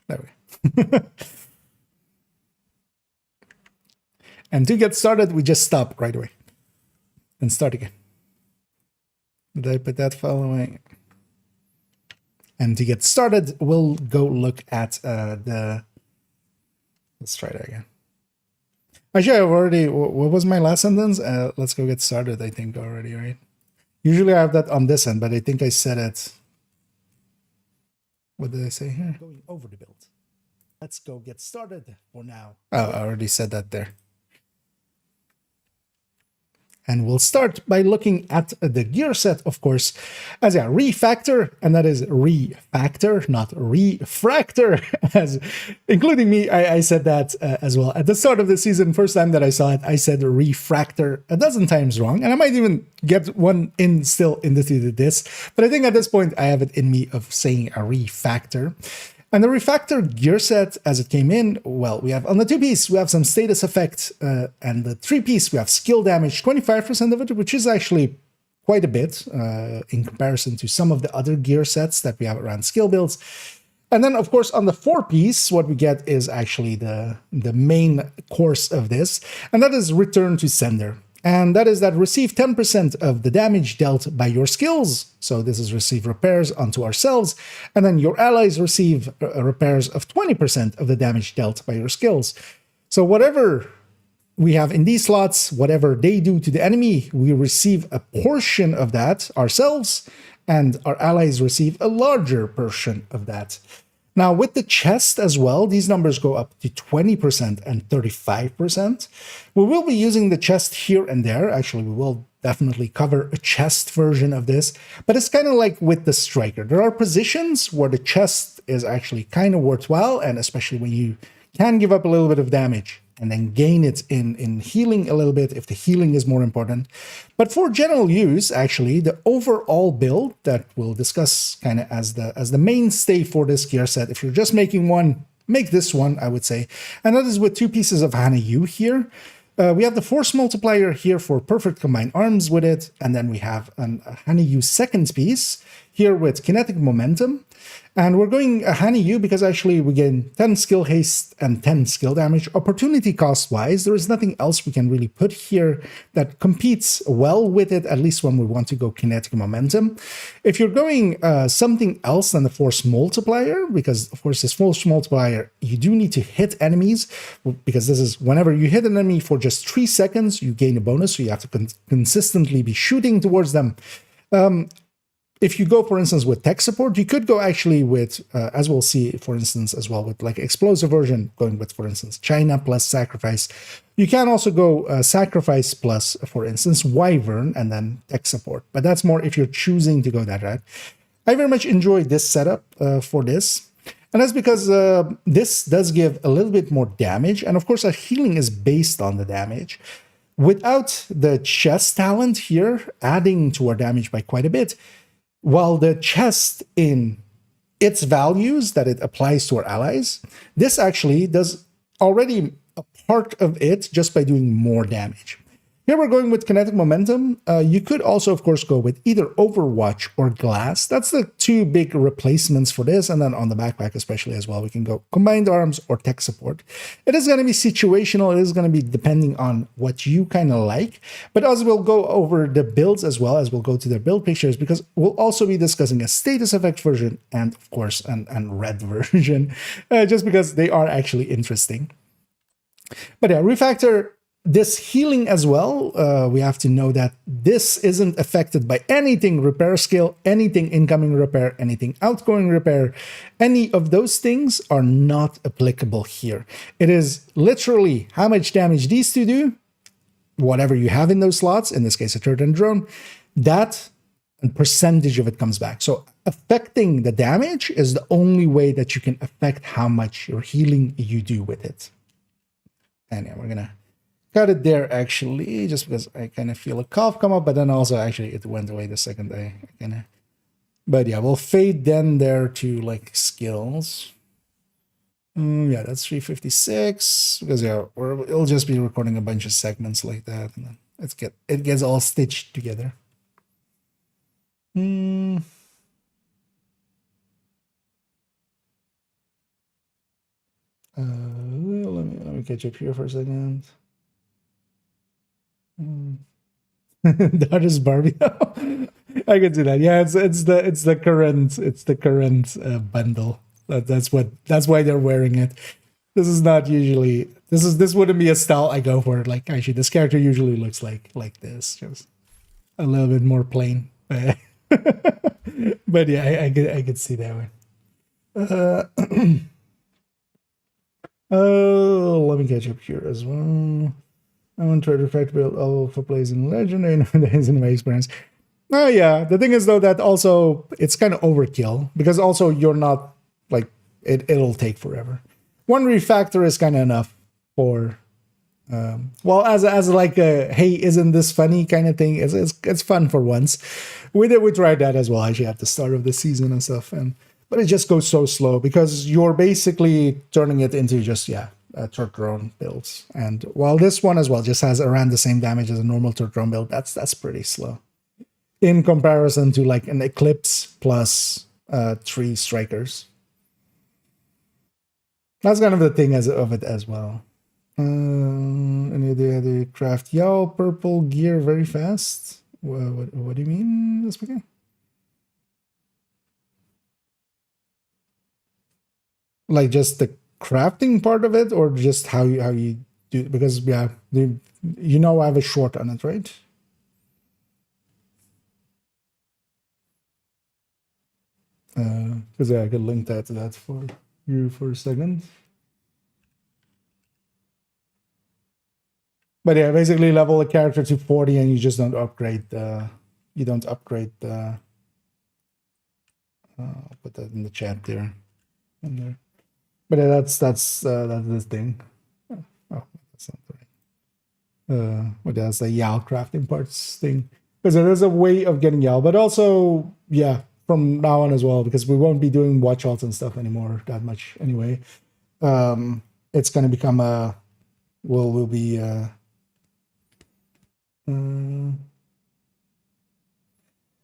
There we go. And to get started, we just stop right away and start again. Did I put that file away? And to get started, we'll go look at let's try that again. Actually, I've already, what was my last sentence? Let's go get started, I think already, right? Usually I have that on this end, but I think I said it. What did I say here? Going over the build. Let's go get started for now. Oh, I already said that there. And we'll start by looking at the gear set, of course, as a refactor, and that is refactor, not refractor, as including me, I said that as well. At the start of the season, first time that I saw it, I said refractor a dozen times wrong, and I might even get one in still into this, but I think at this point I have it in me of saying a refactor. And the refactor gear set, as it came in, well, we have on the 2-piece, we have some status effect, and the 3-piece, we have skill damage, 25% of it, which is actually quite a bit in comparison to some of the other gear sets that we have around skill builds. And then, of course, on the 4-piece, what we get is actually the main course of this, and that is return to sender. And that is that receive 10% of the damage dealt by your skills. So this is receive repairs onto ourselves. And then your allies receive repairs of 20% of the damage dealt by your skills. So whatever we have in these slots, whatever they do to the enemy, we receive a portion of that ourselves, and our allies receive a larger portion of that. Now, with the chest as well, these numbers go up to 20% and 35%. We will be using the chest here and there. Actually, we will definitely cover a chest version of this, but it's kind of like with the striker. There are positions where the chest is actually kind of worthwhile, and especially when you can give up a little bit of damage and then gain it in healing a little bit if the healing is more important. But for general use, actually, the overall build that we'll discuss kind of as the mainstay for this gear set, if you're just making one, make this one, I would say. And that is with 2 pieces of Hana-U here. We have the force multiplier here for perfect combined arms with it, and then we have a Hana-U second piece here with kinetic momentum. And we're going a Hana-U because actually we gain 10 skill haste and 10 skill damage. Opportunity cost wise, there is nothing else we can really put here that competes well with it, at least when we want to go kinetic momentum. If you're going something else than the force multiplier, because of course this force multiplier, you do need to hit enemies, because this is whenever you hit an enemy for just 3 seconds, you gain a bonus, so you have to consistently be shooting towards them. If you go, for instance, with tech support, you could go actually with, as we'll see, for instance, as well, with like explosive version, going with, for instance, China plus sacrifice. You can also go sacrifice plus, for instance, wyvern and then tech support. But that's more if you're choosing to go that route. I very much enjoy this setup for this. And that's because this does give a little bit more damage. And of course, our healing is based on the damage. Without the chest talent here, adding to our damage by quite a bit, while the chest in its values that it applies to our allies, this actually does already a part of it just by doing more damage. Here we're going with kinetic momentum. You could also, of course, go with either Overwatch or Glass. That's the two big replacements for this. And then on the backpack especially as well, we can go combined arms or tech support. It is going to be situational. It is going to be depending on what you kind of like. But as we'll go over the builds as well, as we'll go to the build pictures, because we'll also be discussing a status effect version and, of course, an red version, just because they are actually interesting. But yeah, Refactor, this healing as well, we have to know that this isn't affected by anything repair skill, anything incoming repair, anything outgoing repair. Any of those things are not applicable here. It is literally how much damage these two do, whatever you have in those slots, in this case a turret and drone, that and percentage of it comes back. So affecting the damage is the only way that you can affect how much your healing you do with it. And yeah, we're gonna cut it there actually, just because I kind of feel a cough come up, but then also actually it went away the second I kind of. But yeah, we'll fade then there to like skills. Yeah, that's 356 because yeah, it'll just be recording a bunch of segments like that, and then it gets all stitched together. Let me catch up here for a second. That is Barbie. I can see that. Yeah, it's the current bundle. That's why they're wearing it. This is not usually this wouldn't be a style I go for. Like actually, this character usually looks like this, just a little bit more plain. But yeah, I could see that one. Oh, let me catch up here as well. I want to try to Refactor Build Alpha plays in Legendary nowadays in my experience. Oh yeah, the thing is though that also it's kind of overkill because also you're not like it'll take forever. One refactor is kind of enough for well as like a hey isn't this funny kind of thing. It's fun for once. We tried that as well actually at the start of the season and stuff, but it just goes so slow because you're basically turning it into just turret drone builds. And while this one as well just has around the same damage as a normal turret drone build, that's pretty slow in comparison to like an Eclipse plus 3 strikers. That's kind of the thing of it as well. Any idea how to craft yellow purple gear very fast? What do you mean this weekend? Like just the crafting part of it, or just how you do? Because yeah, you know I have a short on it, right? Because I could link that to that for you for a second. But yeah, basically level a character to 40 and you just don't upgrade the I'll put that in the chat there. But yeah, that's this thing. Oh, that's not right. But that's the YAL crafting parts thing. Because there is a way of getting YAL, but also, yeah, from now on as well, because we won't be doing watch alts and stuff anymore that much anyway. It's going to become we'll be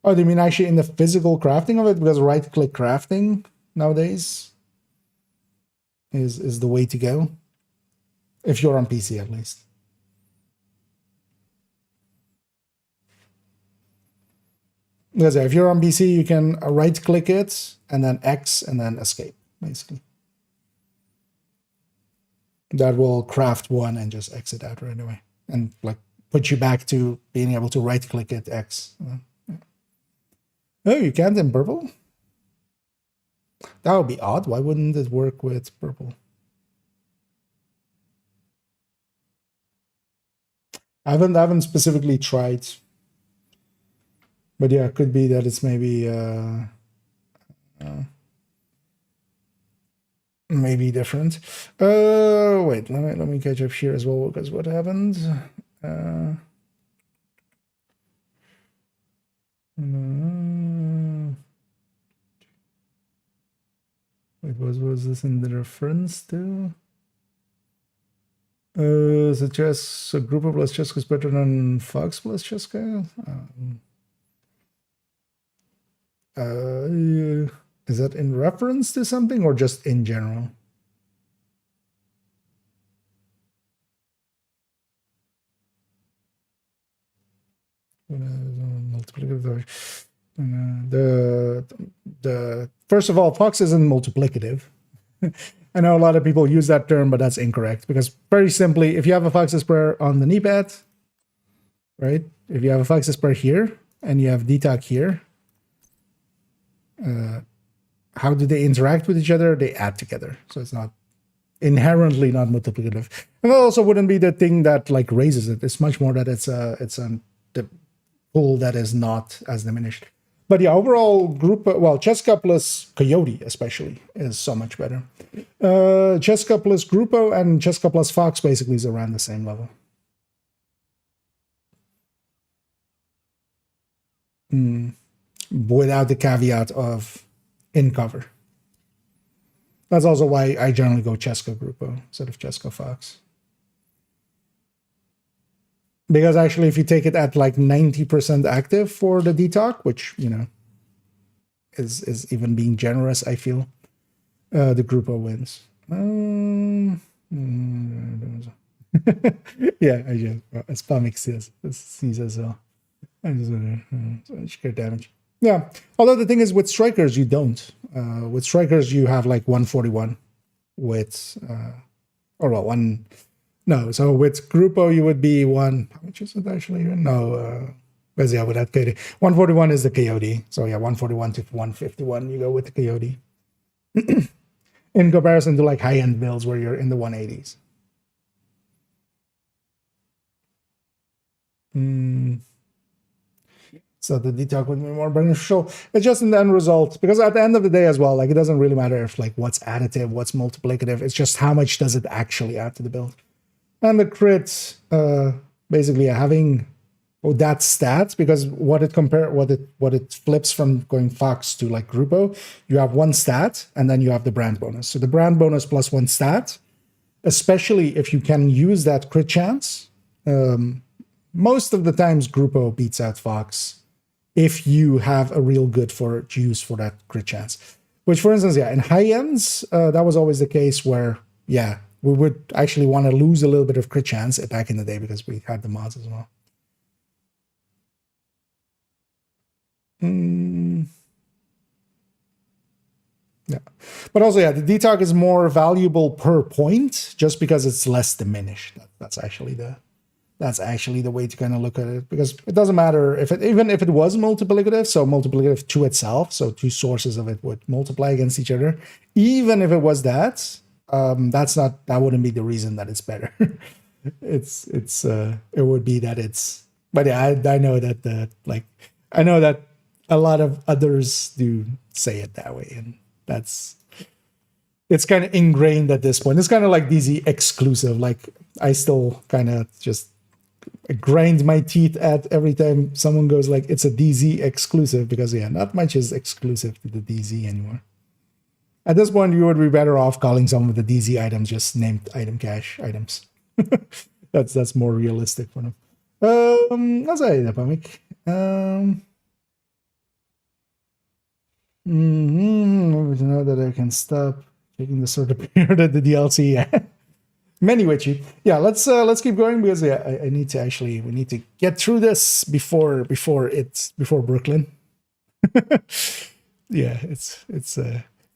oh Oh, do you mean actually in the physical crafting of it? Because right-click crafting nowadays is the way to go. If you're on PC, at least. Because if you're on PC, you can right-click it and then X and then escape, basically. That will craft one and just exit out right away, and like put you back to being able to right-click it X. Yeah. Oh, you can't in purple? That would be odd. Why wouldn't it work with purple? I haven't specifically tried. But yeah, it could be that it's maybe maybe different. Wait, let me catch up here as well, because what happened? Wait, was this in the reference to? So Grupo plus Cheska is better than Fox plus Cheska? Is that in reference to something or just in general? The first of all, Fox isn't multiplicative. I know a lot of people use that term, but that's incorrect, because very simply, if you have a Fox's prayer on the knee pad, right? If you have a Fox's prayer here and you have DTOC here, how do they interact with each other? They add together. So it's not inherently not multiplicative. And that also wouldn't be the thing that like raises it. It's much more that it's the pool that is not as diminished. But the overall group, well, Cheska plus Coyote especially is so much better. Cheska plus Grupo and Cheska plus Fox basically is around the same level. Without the caveat of in cover. That's also why I generally go Cheska Grupo instead of Cheska Fox. Because actually, if you take it at like 90% active for the DTOC, which, you know, is even being generous, I feel, the Grupo wins. Yeah, I just, as Pamik sees as well. I just get damage. Yeah, although the thing is, with strikers, you don't. With strikers, you have like 141 with, or well, one. No, so with Grupo, you would be one. How much is it actually? No, but yeah, with that Coyote. 141 is the Coyote. So yeah, 141 to 151, you go with the Coyote. In comparison to like high-end builds where you're in the 180s. So the DTOC would be more beneficial. It's just in the end result, because at the end of the day as well, like it doesn't really matter if like what's additive, what's multiplicative. It's just how much does it actually add to the build. And the crits, basically having that stat, because what it flips from going Fox to like Grupo, you have one stat and then you have the brand bonus. So the brand bonus plus one stat, especially if you can use that crit chance, most of the times Grupo beats out Fox if you have a real good use for that crit chance. Which, for instance, yeah, in high ends, that was always the case where, yeah, we would actually want to lose a little bit of crit chance back in the day because we had the mods as well. Yeah, but also, yeah, the DTOC is more valuable per point just because it's less diminished. That's actually the way to kind of look at it, because it doesn't matter even if it was multiplicative, so multiplicative to itself, so two sources of it would multiply against each other. Even if it was that, that wouldn't be the reason that it's better. It would be that it's. But yeah, I know that I know that a lot of others do say it that way, and it's kind of ingrained at this point. It's kind of like DZ exclusive. Like I still kind of just grind my teeth at every time someone goes like it's a DZ exclusive, because yeah, not much is exclusive to the DZ anymore. At this point, you would be better off calling some of the DZ items just named item cache items. That's more realistic for them. That's it, Pamik. To know that I can stop taking the sort of period of the DLC. Many witchy. Yeah, let's keep going because I need to actually we need to get through this before Brooklyn. Yeah, it's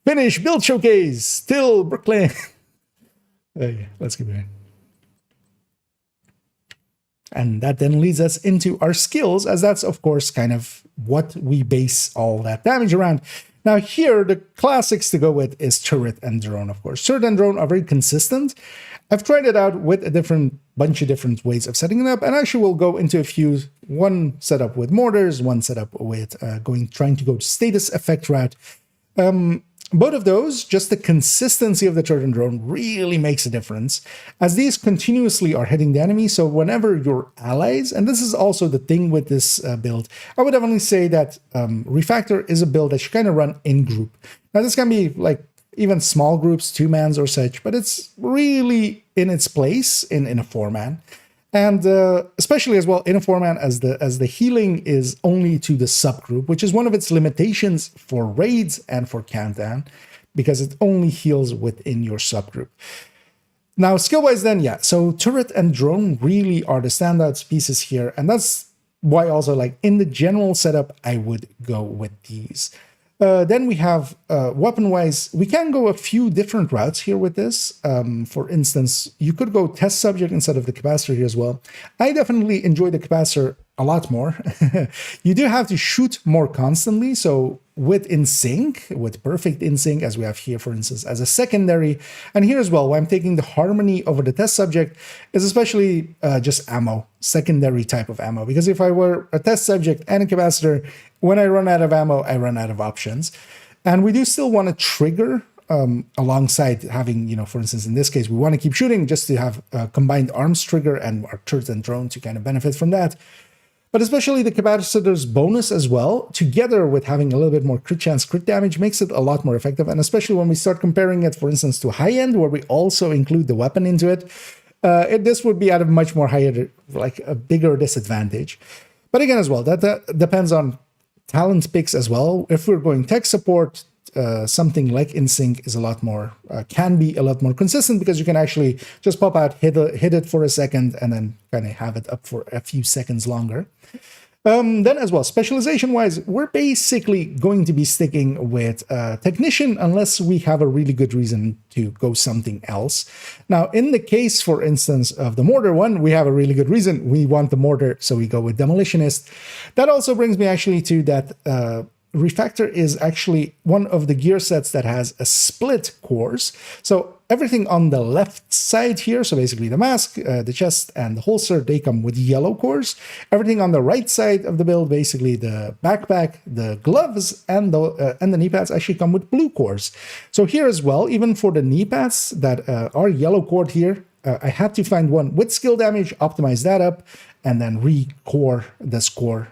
finish build showcase still Brooklyn. Okay, let's keep going. And that then leads us into our skills, as that's, of course, kind of what we base all that damage around. Now here, the classics to go with is turret and drone, of course. Turret and drone are very consistent. I've tried it out with a bunch of different ways of setting it up, and actually we'll go into a few. One setup with mortars, one setup with trying to go status effect route. Both of those, just the consistency of the turret and drone really makes a difference, as these continuously are hitting the enemy. So whenever your allies, and this is also the thing with this build, I would definitely say that Refactor is a build that you kind of run in group. Now this can be like even small groups, 2-mans or such, but it's really in its place in a 4-man. And especially as well in a 4-man, as the healing is only to the subgroup, which is one of its limitations for raids and for countdown, because it only heals within your subgroup. Now, skill-wise then, yeah, so turret and drone really are the standout pieces here, and that's why also, like, in the general setup, I would go with these. Then we have, weapon-wise, we can go a few different routes here with this. For instance, you could go test subject instead of the capacitor here as well. I definitely enjoy the capacitor a lot more. You do have to shoot more constantly, so with in sync, with perfect in sync, as we have here, for instance, as a secondary. And here as well, why I'm taking the harmony over the test subject is especially just ammo, secondary type of ammo. Because if I were a test subject and a capacitor, when I run out of ammo, I run out of options. And we do still want to trigger alongside having, you know, for instance, in this case, we want to keep shooting just to have a combined arms trigger and our turret and drone to kind of benefit from that. But especially the capacitor's bonus as well, together with having a little bit more crit chance, crit damage, makes it a lot more effective. And especially when we start comparing it, for instance, to high end, where we also include the weapon into it, this would be at a much more higher, like a bigger disadvantage. But again, as well, that depends on talent picks as well. If we're going tech support, something like InSync is a lot more, can be a lot more consistent, because you can actually just pop out, hit it for a second, and then kind of have it up for a few seconds longer. Then as well, specialization-wise, we're basically going to be sticking with Technician unless we have a really good reason to go something else. Now, in the case, for instance, of the Mortar one, we have a really good reason. We want the Mortar, so we go with Demolitionist. That also brings me actually to that Refactor is actually one of the gear sets that has a split cores. So everything on the left side here, so basically the mask, the chest, and the holster, they come with yellow cores. Everything on the right side of the build, basically the backpack, the gloves, and the knee pads actually come with blue cores. So here as well, even for the knee pads that are yellow cored here, I had to find one with skill damage, optimize that up, and then re-core the score,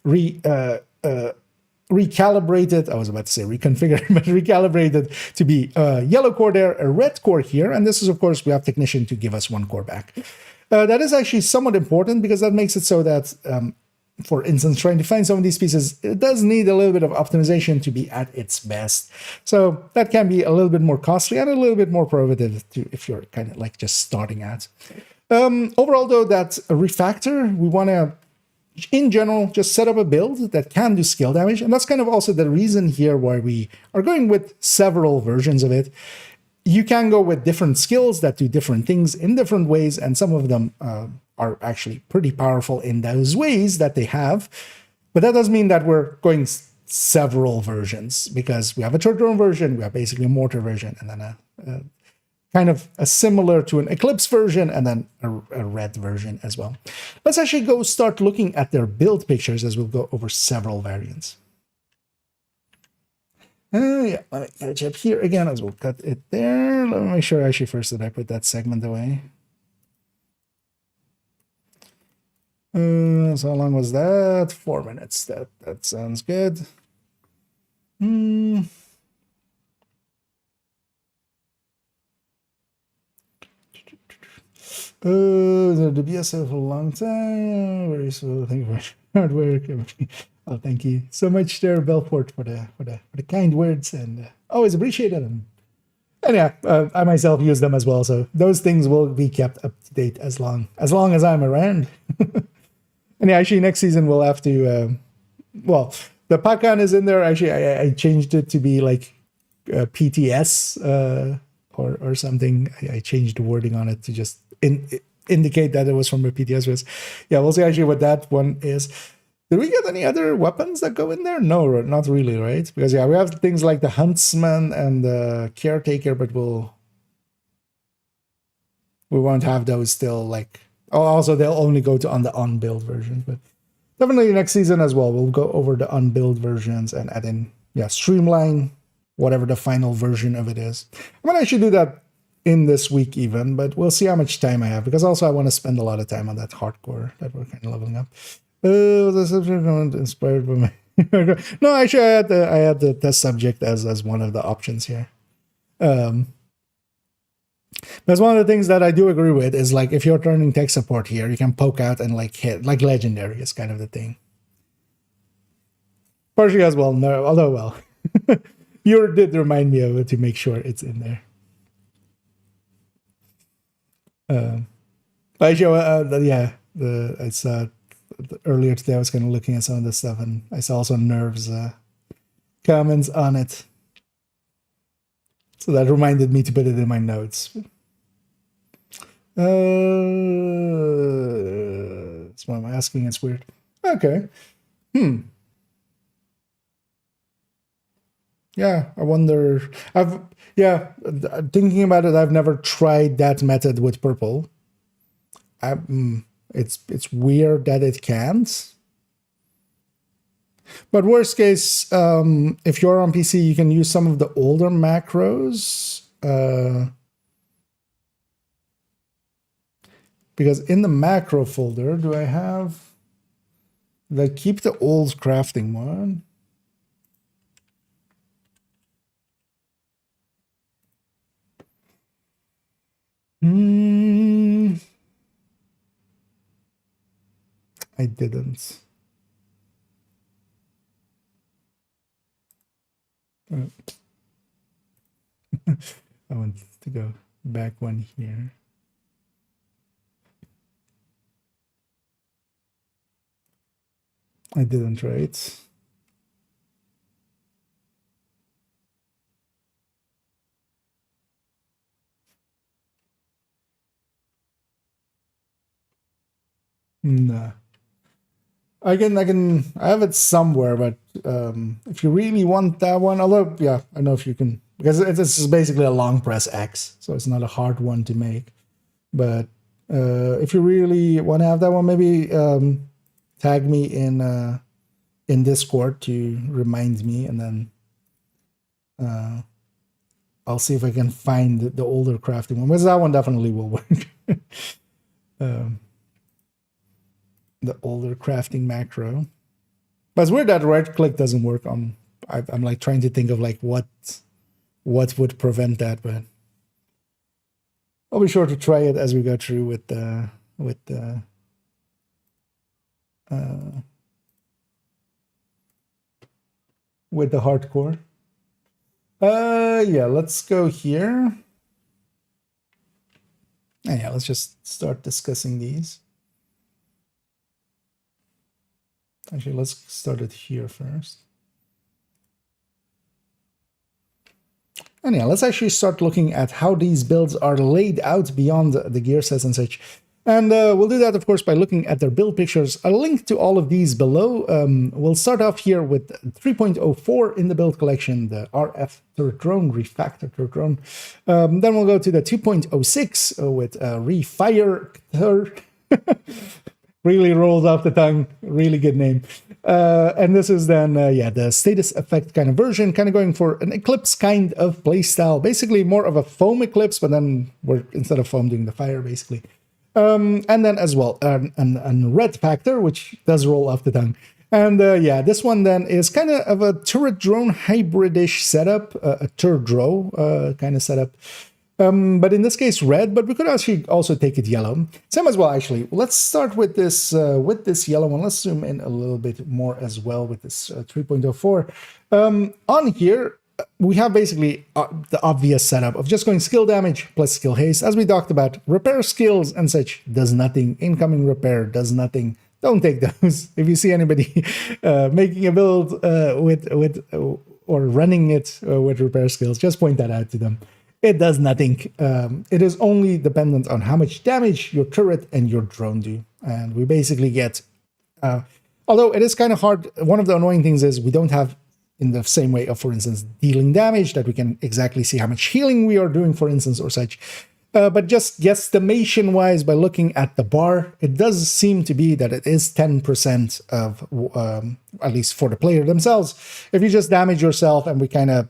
recalibrated. I was about to say reconfigured, but recalibrated to be a yellow core there, a red core here, and this is, of course, we have Technician to give us one core back. That is actually somewhat important, because that makes it so that, for instance, trying to find some of these pieces, it does need a little bit of optimization to be at its best. So that can be a little bit more costly and a little bit more prohibitive if you're kind of like just starting out. Overall, though, that Refactor, we want to, in general, just set up a build that can do skill damage. And that's kind of also the reason here why we are going with several versions of it. You can go with different skills that do different things in different ways, and some of them are actually pretty powerful in those ways that they have. But that does mean that we're going several versions, because we have a turret drone version, we have basically a mortar version, and then a kind of a similar to an Eclipse version, and then a red version as well. Let's actually go start looking at their build pictures, as we'll go over several variants. Yeah, let me catch up here again, as we'll cut it there. Let me make sure actually first that I put that segment away. So how long was that? 4 minutes. That sounds good. The BSF for a long time. Very slow. Thank you for hard work. Oh, thank you so much, there, Belfort, for the kind words, and always appreciate it. And yeah, I myself use them as well, so those things will be kept up to date as long as I'm around. And yeah, actually, next season we'll have to. Well, the Pakan is in there. Actually, I changed it to be like PTS or something. I changed the wording on it to just indicate that it was from a PTS list. Yeah, we'll see actually what that one is. Did we get any other weapons that go in there? No, not really, right? Because yeah, we have things like the Huntsman and the Caretaker, but we won't have those still. Like, oh, also they'll only go to on the unbuild version, but definitely next season as well. We'll go over the unbuild versions and add in, yeah, streamline whatever the final version of it is. I might actually do that in this week even, but we'll see how much time I have, because also I want to spend a lot of time on that hardcore that we're kind of leveling up. The subject inspired by my no, actually I had the test subject as one of the options here. That's one of the things that I do agree with is like if you're turning tech support here, you can poke out and like hit like legendary is kind of the thing. Partially as well, no, although well, you did remind me of it to make sure it's in there. Actually, yeah, it's earlier today I was kind of looking at some of this stuff, and I saw also Nerve's comments on it. So that reminded me to put it in my notes. That's why I'm asking. It's weird. Okay. Yeah, I wonder. Thinking about it, I've never tried that method with purple. It's weird that it can't. But worst case, if you're on PC, you can use some of the older macros. Because in the macro folder, do I have... Did I keep the old crafting one? I didn't. I want to go back one here. I didn't, right? Nah. I have it somewhere, but if you really want that one, although, yeah, I know if you can, because it's basically a long press X, so it's not a hard one to make. But if you really want to have that one, maybe tag me in Discord to remind me, and then I'll see if I can find the older crafting one, because that one definitely will work. The older crafting macro. But it's weird that right click doesn't work on... I'm like trying to think of like what would prevent that, but I'll be sure to try it as we go through with the hardcore. Yeah, let's go here. And yeah, let's just start discussing these. Actually, let's start it here first. And yeah, let's actually start looking at how these builds are laid out beyond the gear sets and such. And we'll do that, of course, by looking at their build pictures. A link to all of these below. We'll start off here with 3.04 in the build collection, the RF third drone, Refactor third drone. Then we'll go to the 2.06 with Refactor. Really rolls off the tongue. Really good name. And this is then, the status effect kind of version, kind of going for an Eclipse kind of playstyle. Basically more of a foam Eclipse, but then we're, instead of foam, doing the fire, basically. And then as well, an red factor, which does roll off the tongue. And this one then is kind of a turret drone hybridish setup, a turdro kind of setup. But in this case, red, but we could actually also take it yellow. Same as well, actually. Let's start with this yellow one. Let's zoom in a little bit more as well with this 3.04. On here, we have basically the obvious setup of just going skill damage plus skill haste. As we talked about, repair skills and such does nothing. Incoming repair does nothing. Don't take those. If you see anybody making a build or running it with repair skills, just point that out to them. It does nothing. It is only dependent on how much damage your turret and your drone do. And we basically get, although it is kind of hard, one of the annoying things is we don't have in the same way of, for instance, dealing damage that we can exactly see how much healing we are doing, for instance, or such. But just guesstimation-wise, by looking at the bar, it does seem to be that it is 10% of, at least for the player themselves. If you just damage yourself and we kind of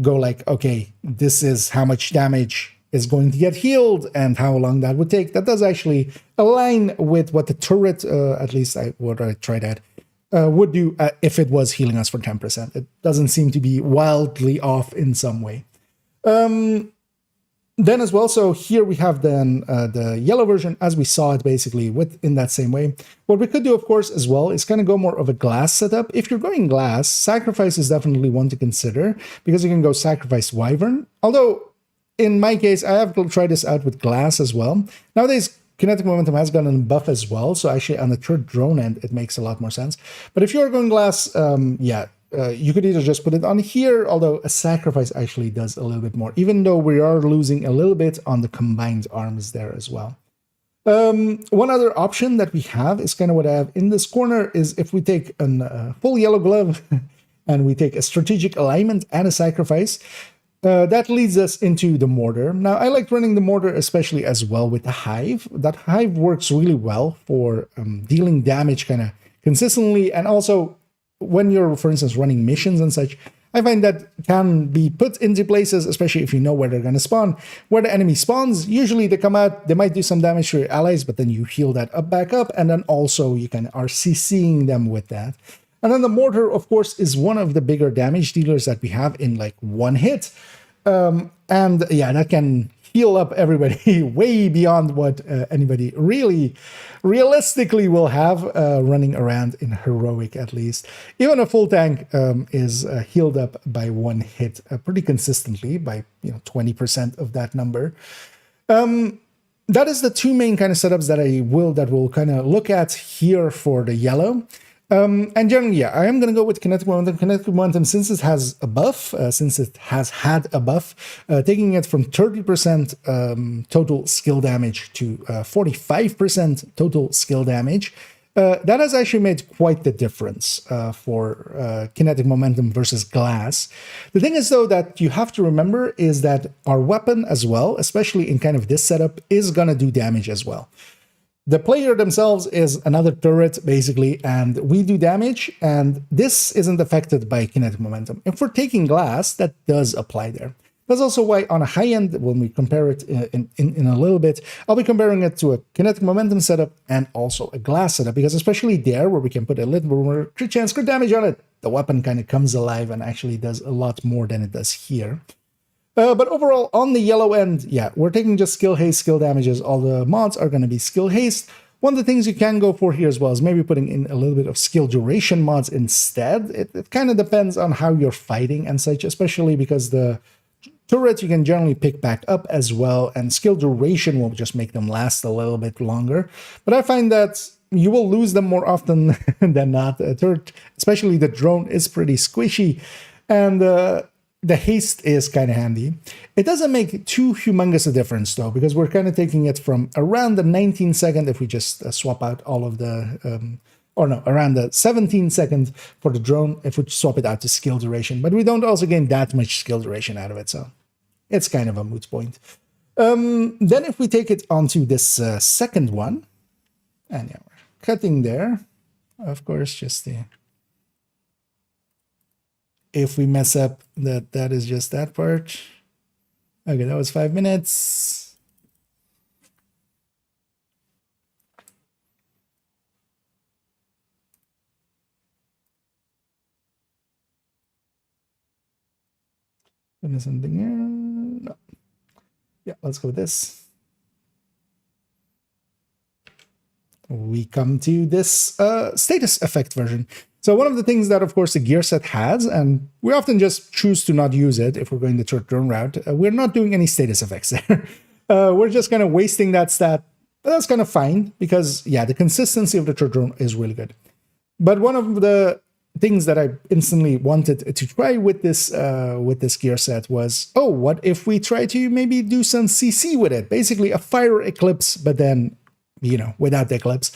go like, okay, this is how much damage is going to get healed and how long that would take. That does actually align with what the turret, at least what I tried at, would do if it was healing us for 10%. It doesn't seem to be wildly off in some way. Then as well, so here we have then the yellow version as we saw it basically in that same way. What we could do, of course, as well is kind of go more of a glass setup. If you're going glass, sacrifice is definitely one to consider because you can go sacrifice wyvern. Although in my case, I have to try this out with glass as well. Nowadays, kinetic momentum has gotten a buff as well. So actually on the third drone end, it makes a lot more sense. But if you're going glass, you could either just put it on here, although a sacrifice actually does a little bit more, even though we are losing a little bit on the combined arms there as well. One other option that we have is kind of what I have in this corner is if we take a full yellow glove and we take a strategic alignment and a sacrifice, that leads us into the mortar. Now, I like running the mortar especially as well with the hive. That hive works really well for dealing damage kind of consistently, and also when you're, for instance, running missions and such, I find that can be put into places, especially if you know where they're going to spawn. Where the enemy spawns, usually they come out, they might do some damage to your allies, but then you heal that back up, and then also you can are CCing them with that. And then the mortar, of course, is one of the bigger damage dealers that we have in like one hit. And yeah, that can heal up everybody way beyond what anybody really realistically will have running around in heroic, at least. Even a full tank is healed up by one hit pretty consistently by 20% of that number. That is the two main kind of setups that we'll kind of look at here for the yellow. And generally, yeah, I am going to go with kinetic momentum. Kinetic momentum, since it has a buff, since it has had a buff, taking it from 30% total skill damage to 45% total skill damage, that has actually made quite the difference for kinetic momentum versus glass. The thing is, though, that you have to remember is that our weapon as well, especially in kind of this setup, is going to do damage as well. The player themselves is another turret, basically, and we do damage, and this isn't affected by kinetic momentum. If we're taking glass, that does apply there. That's also why on a high end, when we compare it in a little bit, I'll be comparing it to a kinetic momentum setup and also a glass setup, because especially there, where we can put a little more crit chance, crit damage on it, the weapon kind of comes alive and actually does a lot more than it does here. But overall, on the yellow end, yeah, we're taking just skill haste, skill damages. All the mods are going to be skill haste. One of the things you can go for here as well is maybe putting in a little bit of skill duration mods instead. It kind of depends on how you're fighting and such, especially because the turrets you can generally pick back up as well, and skill duration will just make them last a little bit longer. But I find that you will lose them more often than not. A turret, especially the drone, is pretty squishy, and the haste is kind of handy. It doesn't make too humongous a difference, though, because we're kind of taking it from around the 19 second if we just swap out all of the, around the 17 second for the drone if we swap it out to skill duration. But we don't also gain that much skill duration out of it, so it's kind of a moot point. Then if we take it onto this second one, and yeah, we're cutting there, of course, just the... If we mess up, that is just that part. Okay, that was 5 minutes. Something here. No. Yeah, let's go with this. We come to this status effect version. So one of the things that, of course, the gear set has, and we often just choose to not use it if we're going the turret drone route, we're not doing any status effects there. We're just kind of wasting that stat. But that's kind of fine because, yeah, the consistency of the turret drone is really good. But one of the things that I instantly wanted to try with this gear set was, oh, what if we try to maybe do some CC with it? Basically a fire eclipse, but then, you know, without the eclipse.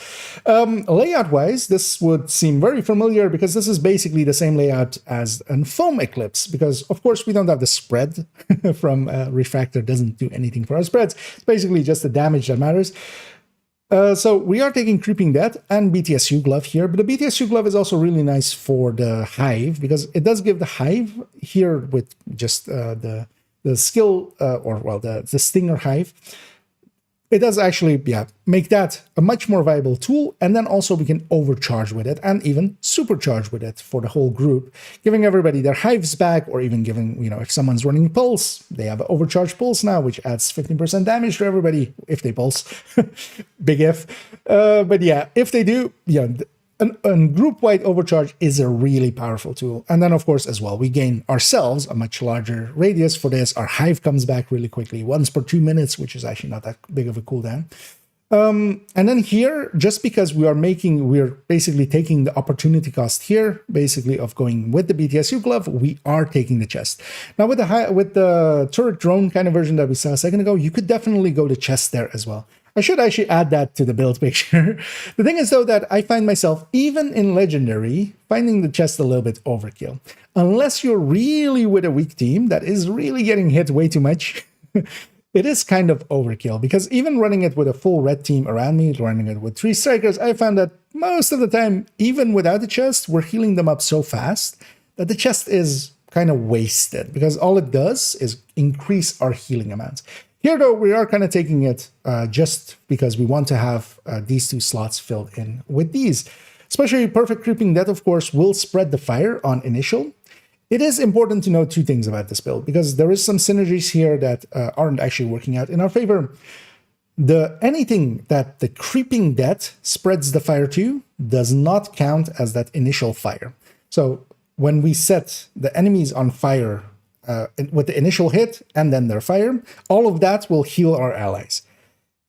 Layout-wise, this would seem very familiar because this is basically the same layout as a foam eclipse, because, of course, we don't have the spread from Refactor, doesn't do anything for our spreads. It's basically just the damage that matters. So we are taking Creeping Death and BTSU Glove here, but the BTSU Glove is also really nice for the Hive because it does give the Hive here with just the skill, the Stinger Hive. It does actually, yeah, make that a much more viable tool, and then also we can overcharge with it and even supercharge with it for the whole group, giving everybody their hives back, or even giving, you know, if someone's running pulse, they have an overcharged pulse now, which adds 15% damage to everybody if they pulse. Big if. But yeah, if they do, yeah, a group-wide overcharge is a really powerful tool. And then, of course, as well, we gain ourselves a much larger radius for this. Our hive comes back really quickly, once per 2 minutes, which is actually not that big of a cooldown. And then here, just because we're basically taking the opportunity cost here, basically of going with the BTSU Glove, we are taking the chest. Now, with the turret drone kind of version that we saw a second ago, you could definitely go to chest there as well. I should actually add that to the build picture. The thing is, though, that I find myself, even in Legendary, finding the chest a little bit overkill. Unless you're really with a weak team that is really getting hit way too much, it is kind of overkill. Because even running it with a full red team around me, running it with 3 strikers, I found that most of the time, even without the chest, we're healing them up so fast that the chest is kind of wasted. Because all it does is increase our healing amounts. Here, though, we are kind of taking it just because we want to have these 2 slots filled in with these. Especially Perfect Creeping Death, of course, will spread the fire on initial. It is important to know 2 things about this build, because there is some synergies here that aren't actually working out in our favor. Anything that the Creeping Death spreads the fire to does not count as that initial fire. So when we set the enemies on fire with the initial hit and then their fire, all of that will heal our allies.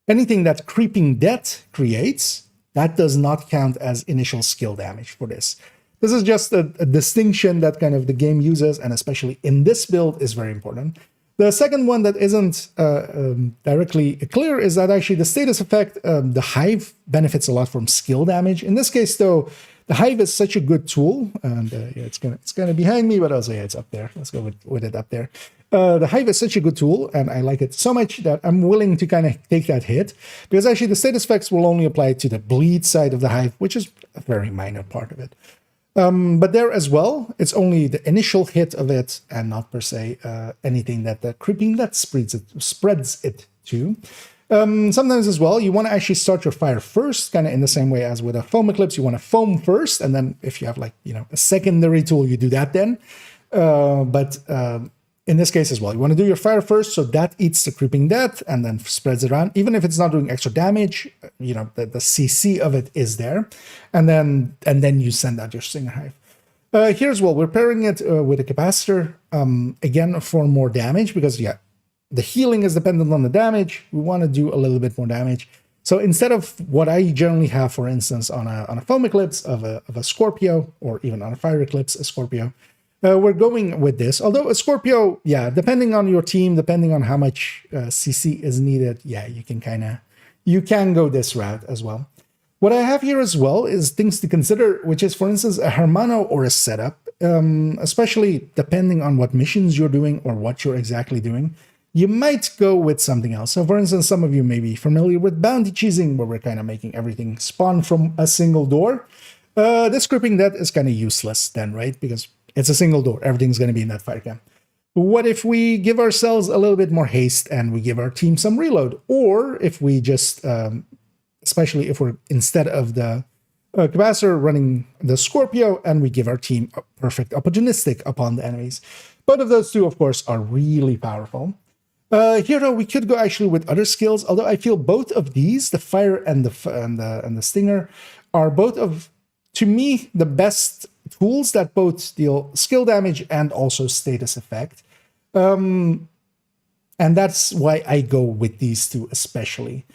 Anything that Creeping Death creates, that does not count as initial skill damage for this. This is just a distinction that kind of the game uses, and especially in this build is very important. The second one that isn't directly clear is that actually the status effect, the Hive benefits a lot from skill damage. In this case, though, the Hive is such a good tool, and yeah, it's gonna behind me, but also, yeah, it's up there. Let's go with it up there. The Hive is such a good tool, and I like it so much that I'm willing to kind of take that hit, because actually the status effects will only apply to the bleed side of the Hive, which is a very minor part of it. But there as well, it's only the initial hit of it, and not per se anything that the Creeping Death spreads it to. Sometimes as well, you want to actually start your fire first, kind of in the same way as with a foam eclipse. You want to foam first, and then if you have, like, you know, a secondary tool, you do that then. But in this case as well, you want to do your fire first, so that eats the Creeping Death and then spreads it around. Even if it's not doing extra damage, you know, the CC of it is there, and then you send out your Stinger Hive. Here as well, we're pairing it with a Capacitor, again for more damage, because yeah, the healing is dependent on the damage. We want to do a little bit more damage. So instead of what I generally have, for instance, on a foam eclipse of a Scorpio, or even on a fire eclipse, a Scorpio, we're going with this. Although a Scorpio, yeah, depending on your team, depending on how much CC is needed, yeah, you can go this route as well. What I have here as well is things to consider, which is, for instance, a Hermano or a setup, especially depending on what missions you're doing or what you're exactly doing. You might go with something else. So, for instance, some of you may be familiar with bounty cheesing, where we're kind of making everything spawn from a single door. This Creeping Death is kind of useless then, right? Because it's a single door. Everything's going to be in that fire camp. What if we give ourselves a little bit more haste and we give our team some reload? Or if we just, especially if we're, instead of the Capacitor, running the Scorpio, and we give our team a perfect opportunistic upon the enemies. Both of those 2, of course, are really powerful. Here though, we could go actually with other skills. Although I feel both of these, the fire and the stinger, are both of, to me, the best tools that both deal skill damage and also status effect. And that's why I go with these two especially.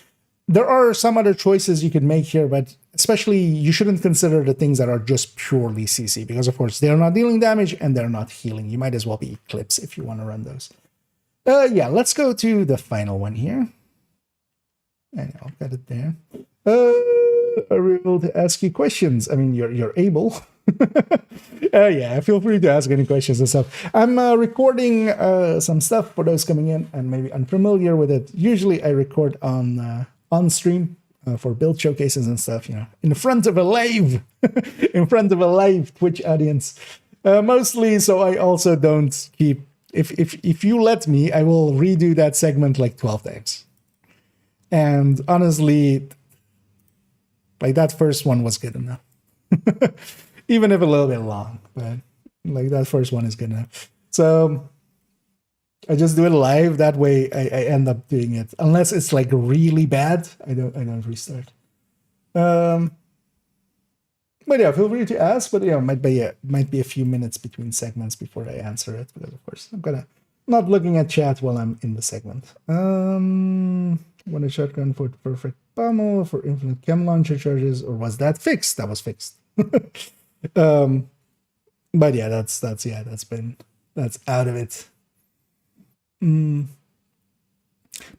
There are some other choices you can make here, but especially you shouldn't consider the things that are just purely CC, because of course they're not dealing damage and they're not healing. You might as well be Eclipse if you want to run those. Yeah, let's go to the final one here. And I've got it there. Are we able to ask you questions? I mean, you're able. Yeah, feel free to ask any questions and stuff. I'm recording some stuff for those coming in and maybe unfamiliar with it. Usually I record on stream for build showcases and stuff, you know, in front of a live, in front of a live Twitch audience. Mostly, so I also don't keep. If you let me, I will redo that segment like 12 times. And honestly, like that first one was good enough. Even if a little bit long, but like that first one is good enough. So I just do it live. That way I end up doing it. Unless it's like really bad, I don't restart. But yeah, feel free to ask. But yeah, might be a few minutes between segments before I answer it, because of course I'm not looking at chat while I'm in the segment. Want a shotgun for the perfect pommel for infinite chem launcher charges, or was that fixed? That was fixed. But yeah, that's out of it.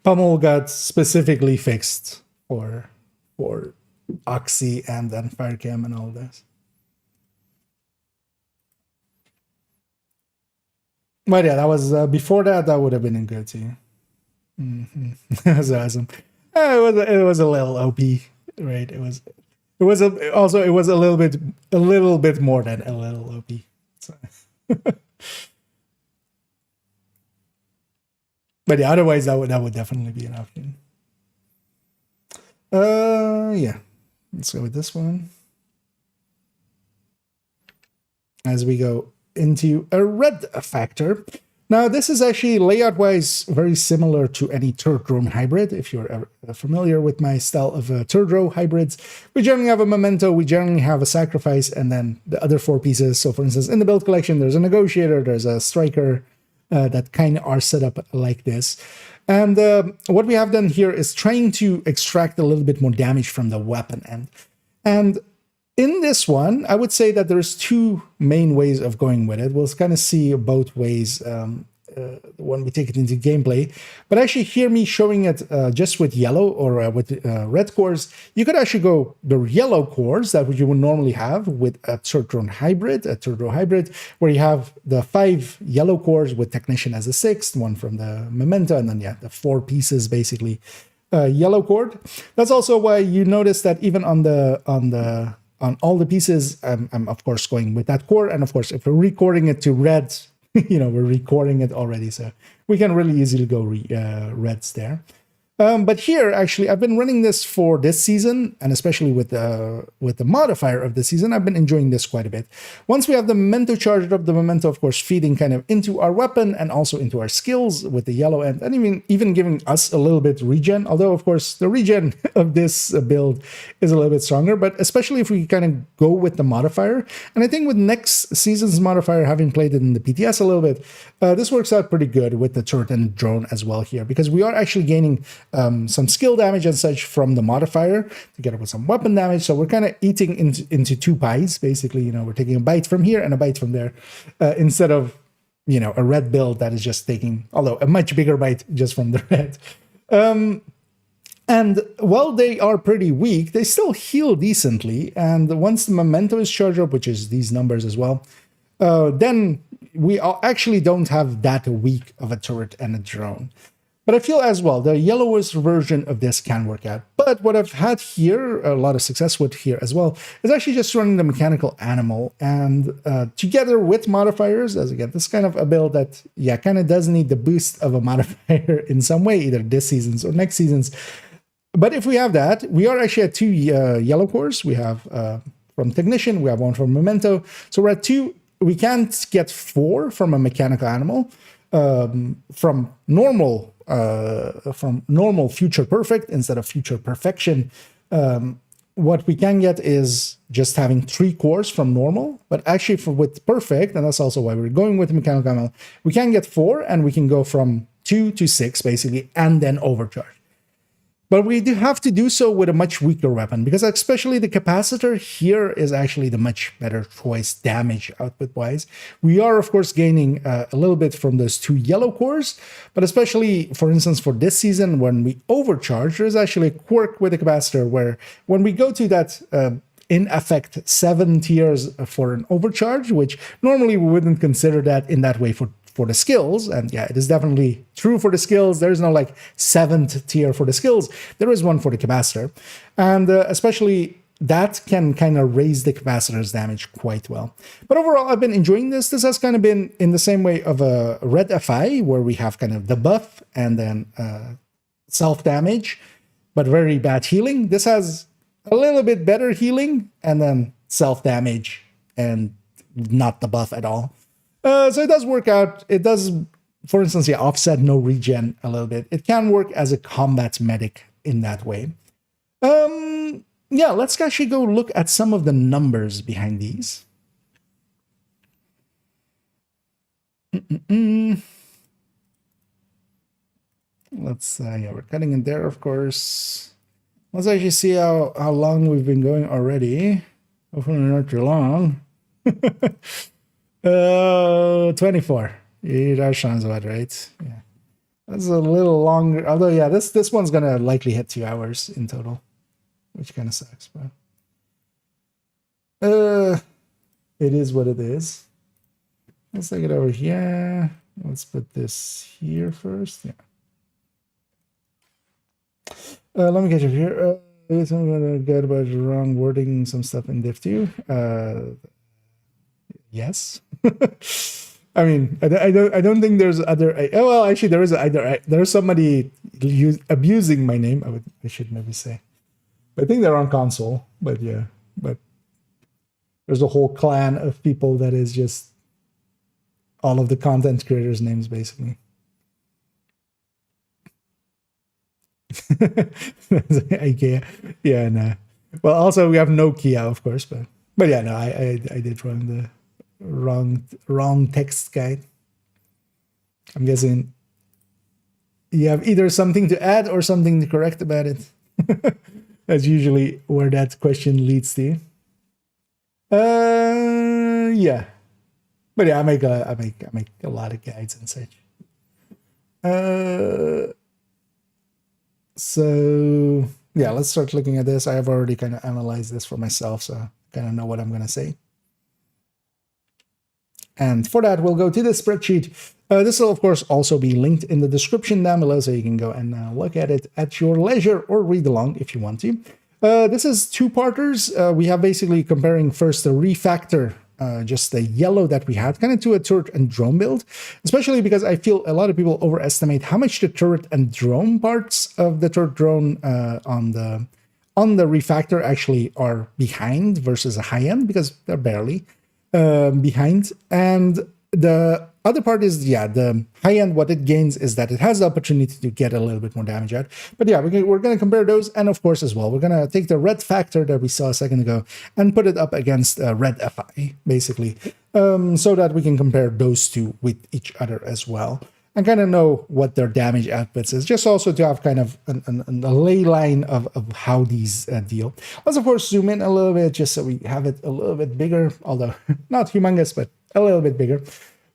Pommel got specifically fixed for Oxy and then Firecam and all this. But yeah, that was before that would have been good too. That's awesome. It was a little OP, right? It was a little bit more than a little OP. So. But yeah, otherwise that would definitely be an option. Yeah. Let's go with this one. As we go into a Refactor. Now, this is actually layout-wise very similar to any turret drone hybrid. If you're familiar with my style of turret drone hybrids, we generally have a memento, we generally have a sacrifice, and then the other four pieces. So, for instance, in the build collection, there's a negotiator, there's a striker that kind of are set up like this. And what we have done here is trying to extract a little bit more damage from the weapon end. And in this one, I would say that there's two main ways of going with it. We'll kind of see both ways when we take it into gameplay. But actually, hear me showing it just with yellow or with red cores. You could actually go the yellow cores that you would normally have with a turret drone hybrid, where you have the 5 yellow cores with technician as a 6th, one from the memento, and then yeah, the 4 pieces basically yellow cord. That's also why you notice that even on all the pieces, I'm of course going with that core. And of course, if we're recording it to red, you know, we're recording it already, so we can really easily go reds there. But here, actually, I've been running this for this season, and especially with the modifier of the season, I've been enjoying this quite a bit. Once we have the memento charged up, the memento, of course, feeding kind of into our weapon and also into our skills with the yellow end, and even giving us a little bit regen. Although, of course, the regen of this build is a little bit stronger, but especially if we kind of go with the modifier. And I think with next season's modifier, having played it in the PTS a little bit, this works out pretty good with the turret and drone as well here, because we are actually gaining some skill damage and such from the modifier together with some weapon damage. So we're kind of eating into 2 pies, basically. You know, we're taking a bite from here and a bite from there, instead of, you know, a red build that is just taking, although a much bigger bite just from the red. And while they are pretty weak, they still heal decently. And once the memento is charged up, which is these numbers as well, then we actually don't have that weak of a turret and a drone. But I feel as well, the yellowest version of this can work out. But what I've had here, a lot of success with here as well, is actually just running the mechanical animal. And together with modifiers, as again, this kind of a build that, yeah, kind of does need the boost of a modifier in some way, either this season's or next season's. But if we have that, we are actually at 2 yellow cores. We have from Technician, we have 1 from Memento. So we're at 2. We can't get 4 from a mechanical animal. From normal normal future perfect instead of future perfection, what we can get is just having 3 cores from normal, but actually with perfect, and that's also why we're going with mechanical ammo, we can get 4, and we can go from 2 to 6 basically, and then overcharge. But we do have to do so with a much weaker weapon, because especially the capacitor here is actually the much better choice damage output wise. We are of course gaining a little bit from those 2 yellow cores, but especially for instance for this season when we overcharge, there's actually a quirk with the capacitor where when we go to that in effect 7 tiers for an overcharge, which normally we wouldn't consider that in that way for the skills, and yeah, it is definitely true for the skills. There's no like 7th tier for the skills. There is one for the capacitor, and especially that can kind of raise the capacitor's damage quite well. But overall, I've been enjoying this. This has kind of been in the same way of a red FI, where we have kind of the buff and then self damage, but very bad healing. This has a little bit better healing and then self damage and not the buff at all. So it does work out. It does, for instance, yeah, offset no regen a little bit. It can work as a combat medic in that way. Yeah, let's actually go look at some of the numbers behind these. Let's, yeah, we're cutting in there, of course. Let's actually see how long we've been going already. Hopefully not too long. 24. Yeah, that sounds about right. Yeah, that's a little longer. Although, yeah, this one's gonna likely hit 2 hours in total, which kind of sucks. But it is what it is. Let's take it over here. Let's put this here first. Yeah. Let me get you here. I'm gonna get about wrong wording some stuff in div 2. Yes. I mean, I don't think there's other. Well, actually, there is either. There's somebody abusing my name. I should maybe say. I think they're on console, but yeah, but there's a whole clan of people that is just all of the content creators' names, basically. IKEA. Yeah, no. Well, also we have no Kia, of course, but yeah, no, I did wrong text guide. I'm guessing you have either something to add or something to correct about it. That's usually where that question leads to. Yeah, but yeah, I make a lot of guides and such. So yeah, let's start looking at this. I have already kind of analyzed this for myself, so I kind of know what I'm going to say. And for that, we'll go to the spreadsheet. This will, of course, also be linked in the description down below, so you can go and look at it at your leisure or read along if you want to. This is 2-parters. We have basically comparing first the refactor, just the yellow that we had, kind of to a turret and drone build, especially because I feel a lot of people overestimate how much the turret and drone parts of the turret drone on the refactor actually are behind versus a high end, because they're barely behind. And the other part is, yeah, the high end, what it gains is that it has the opportunity to get a little bit more damage out. But yeah, we're going to compare those, and of course as well, we're going to take the red factor that we saw a second ago and put it up against red FI, basically, so that we can compare those two with each other as well, and kind of know what their damage outputs is, just also to have kind of a ley line of how these deal. Let's, of course, zoom in a little bit just so we have it a little bit bigger, although not humongous, but a little bit bigger.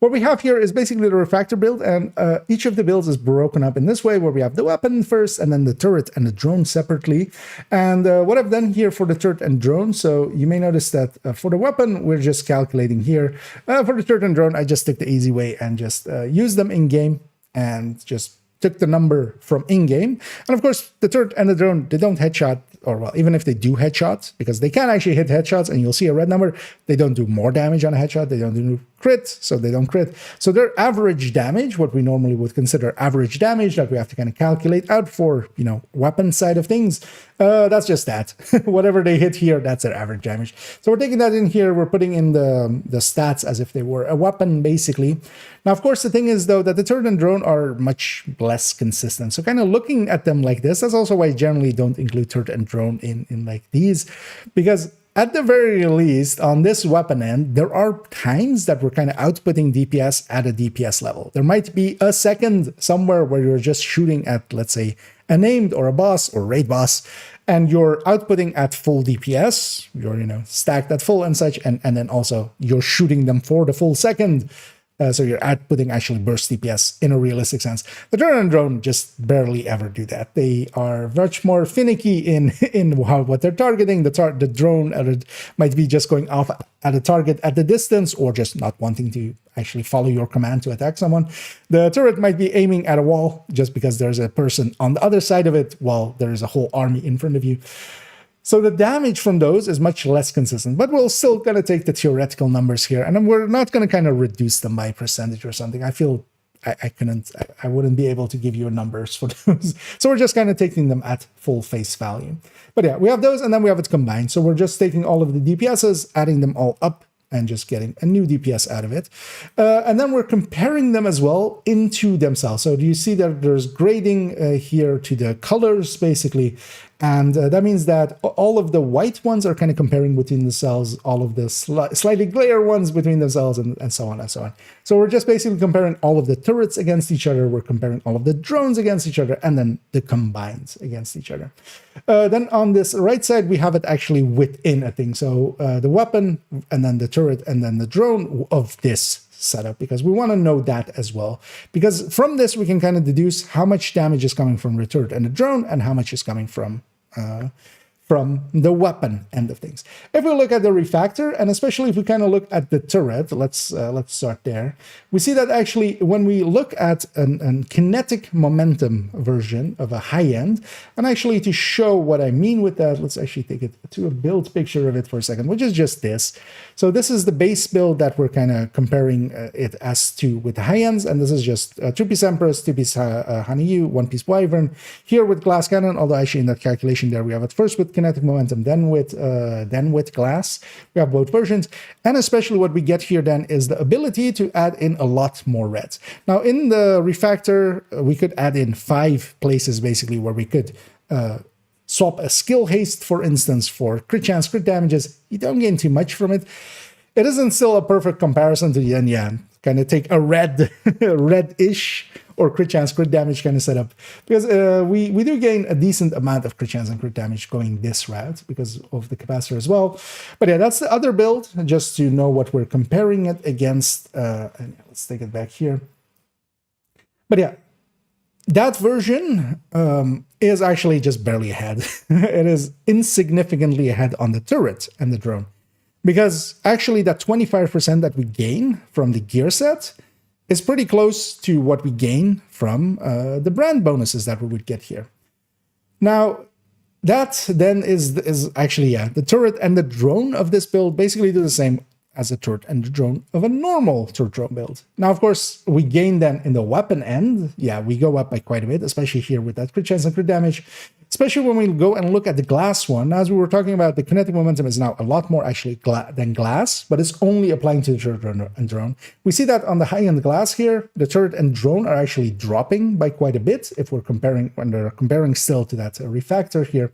What we have here is basically the refactor build, and each of the builds is broken up in this way, where we have the weapon first, and then the turret and the drone separately. And what I've done here for the turret and drone, so you may notice that for the weapon, we're just calculating here. For the turret and drone, I just took the easy way and just used them in-game and just took the number from in-game. And of course, the turret and the drone, they don't headshot or well, even if they do headshots, because they can actually hit headshots and you'll see a red number, they don't do more damage on a headshot, they don't do crit, so they don't crit. So their average damage, what we normally would consider average damage that we have to kind of calculate out for, you know, weapon side of things, that's just that. Whatever they hit here, that's their average damage. So we're taking that in here, we're putting in the stats as if they were a weapon, basically. Now, of course, the thing is, though, that the turret and drone are much less consistent. So kind of looking at them like this, that's also why I generally don't include turret and drone in like these, because at the very least, on this weapon end, there are times that we're kind of outputting DPS at a DPS level. There might be a second somewhere where you're just shooting at, let's say, a named or a boss or raid boss, and you're outputting at full DPS, you're, you know, stacked at full and such, and then also you're shooting them for the full second. So you're outputting actually burst DPS in a realistic sense. The turret and drone just barely ever do that. They are much more finicky in what they're targeting. The drone might be just going off at a target at the distance, or just not wanting to actually follow your command to attack someone. The turret might be aiming at a wall just because there's a person on the other side of it while there is a whole army in front of you. So the damage from those is much less consistent, but we're still going to take the theoretical numbers here, and we're not going to kind of reduce them by percentage or something. I feel I wouldn't be able to give you numbers for those. So we're just kind of taking them at full face value. But yeah, we have those, and then we have it combined. So we're just taking all of the DPSs, adding them all up, and just getting a new DPS out of it. And then we're comparing them as well into themselves. So do you see that there's grading here to the colors, basically? And that means that all of the white ones are kind of comparing between themselves, all of the slightly glare ones between themselves, and so on and so on. So we're just basically comparing all of the turrets against each other, we're comparing all of the drones against each other, and then the combines against each other. Then on this right side, we have it actually within a thing. So the weapon, and then the turret, and then the drone of this setup, because we want to know that as well, because from this we can kind of deduce how much damage is coming from the turret and the drone, and how much is coming from the weapon end of things. If we look at the refactor, and especially if we kind of look at the turret, let's start there. We see that actually when we look at a kinetic momentum version of a high end, and actually to show what I mean with that, let's actually take it to a build picture of it for a second, which is just this. So this is the base build that we're kind of comparing it as to with the high ends, and this is just 2-piece Empress, 2-piece Hana-U, 1-piece Wyvern, here with glass cannon, although actually in that calculation there we have it first with kinetic momentum, then with glass. We have both versions, and especially what we get here then is the ability to add in a lot more reds. Now in the refactor, we could add in 5 places basically where we could swap a skill haste, for instance, for crit chance, crit damages. You don't gain too much from it. It isn't still a perfect comparison to the end, yeah, kind of take a red-ish or crit chance, crit damage kind of setup, because we do gain a decent amount of crit chance and crit damage going this route because of the capacitor as well. But yeah, that's the other build, just to know what we're comparing it against. And let's take it back here. But yeah, that version is actually just barely ahead. It is insignificantly ahead on the turret and the drone, because actually that 25% that we gain from the gear set is pretty close to what we gain from the brand bonuses that we would get here. Now, that then is actually, yeah, the turret and the drone of this build basically do the same as the turret and the drone of a normal turret drone build. Now, of course, we gain then in the weapon end. Yeah, we go up by quite a bit, especially here with that crit chance and crit damage, especially when we go and look at the glass one. As we were talking about, the kinetic momentum is now a lot more actually than glass, but it's only applying to the turret and drone. We see that on the high-end glass here, the turret and drone are actually dropping by quite a bit if we're comparing, when they're comparing still to that refactor here.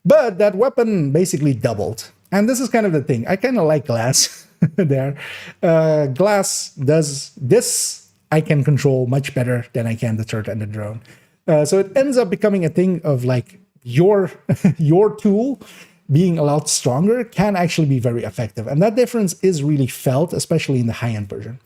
But that weapon basically doubled. And this is kind of the thing. I kind of like glass there. Glass does this, I can control much better than I can the turret and the drone. So it ends up becoming a thing of like your tool being a lot stronger can actually be very effective. And that difference is really felt, especially in the high-end version.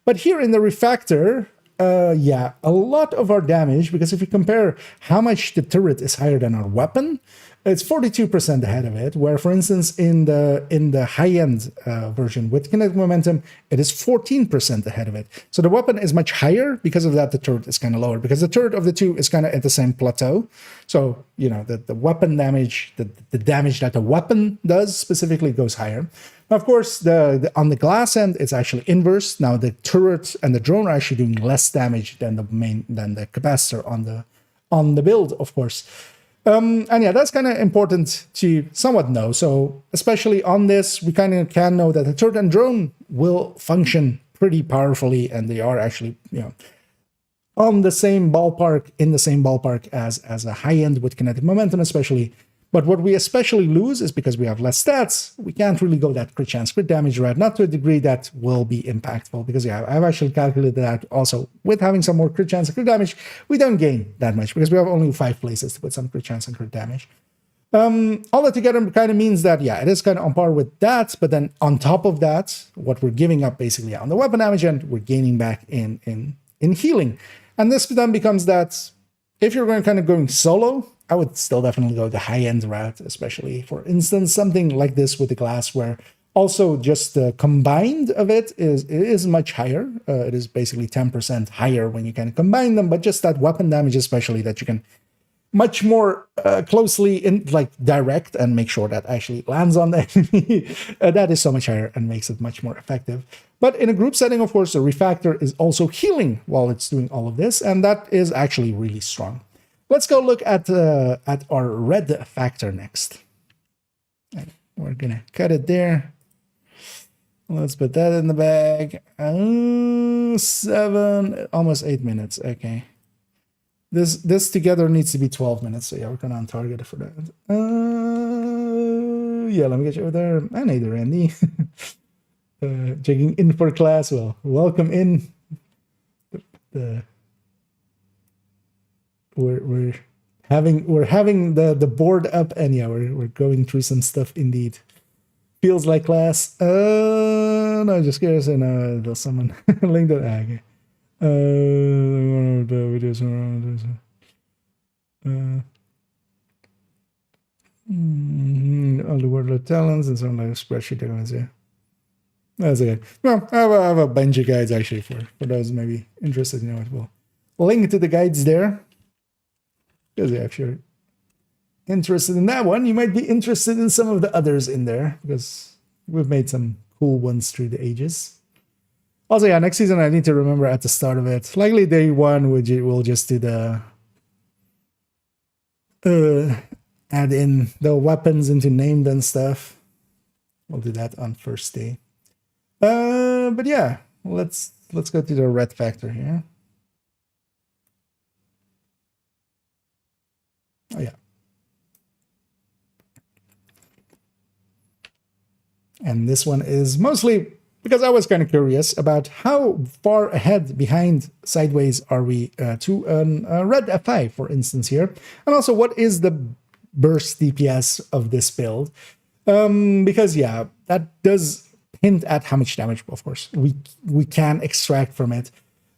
But here in the refactor, yeah, a lot of our damage, because if you compare how much the turret is higher than our weapon, It's 42% ahead of it, where, for instance, in the high-end version with kinetic momentum, it is 14% ahead of it. So the weapon is much higher. Because of that, the turret is kind of lower, because the turret of the two is kind of at the same plateau. So, you know, the weapon damage, the damage that the weapon does specifically goes higher. Now, of course, on the glass end, it's actually inverse. Now, the turret and the drone are actually doing less damage than the capacitor on the build, of course. And yeah, that's kind of important to somewhat know. So especially on this, we kind of can know that the turret and drone will function pretty powerfully, and they are actually, you know, on the same ballpark, in the same ballpark as a high end with kinetic momentum, especially. But what we especially lose is because we have less stats, we can't really go that crit chance, crit damage route, not to a degree that will be impactful, because yeah, I've actually calculated that also. With having some more crit chance and crit damage, we don't gain that much, because we have only 5 places to put some crit chance and crit damage. All that together kind of means that, yeah, it is kind of on par with that, but then on top of that, what we're giving up basically on the weapon damage end, we're gaining back in healing. And this then becomes that if you're going solo, I would still definitely go the high-end route, especially, for instance, something like this with the glass, where also just the combined of it is much higher. It is basically 10% higher when you can combine them, but just that weapon damage especially, that you can much more closely direct and make sure that actually lands on the enemy. That is so much higher and makes it much more effective. But in a group setting, of course, the refactor is also healing while it's doing all of this, and that is actually really strong. Let's go look at our red factor next. And we're gonna cut it there. Let's put that in the bag. 7, almost 8 minutes. Okay. This together needs to be 12 minutes. So yeah, we're gonna on target for that. Yeah, let me get you over there. I need the Randy. Checking in for class. Well, welcome in. We're having the board up, and yeah, we're going through some stuff indeed. Feels like class. No, just curious. And there's someone linked it. Okay. The videos all the word talents and some like spreadsheet elements. Yeah, that's okay. Well, I have a bunch of guides actually for those maybe interested. You know, we'll link to the guides there. Because yeah, if you're interested in that one, you might be interested in some of the others in there, because we've made some cool ones through the ages. Also, yeah, next season I need to remember at the start of it, likely day 1, we'll just do the add in the weapons into named and stuff. We'll do that on first day. But yeah, let's go to the red factor here. Oh yeah. And this one is mostly because I was kind of curious about how far ahead behind sideways are we to a red F5, for instance, here. And also, what is the burst DPS of this build? Because, yeah, that does hint at how much damage, of course, we can extract from it.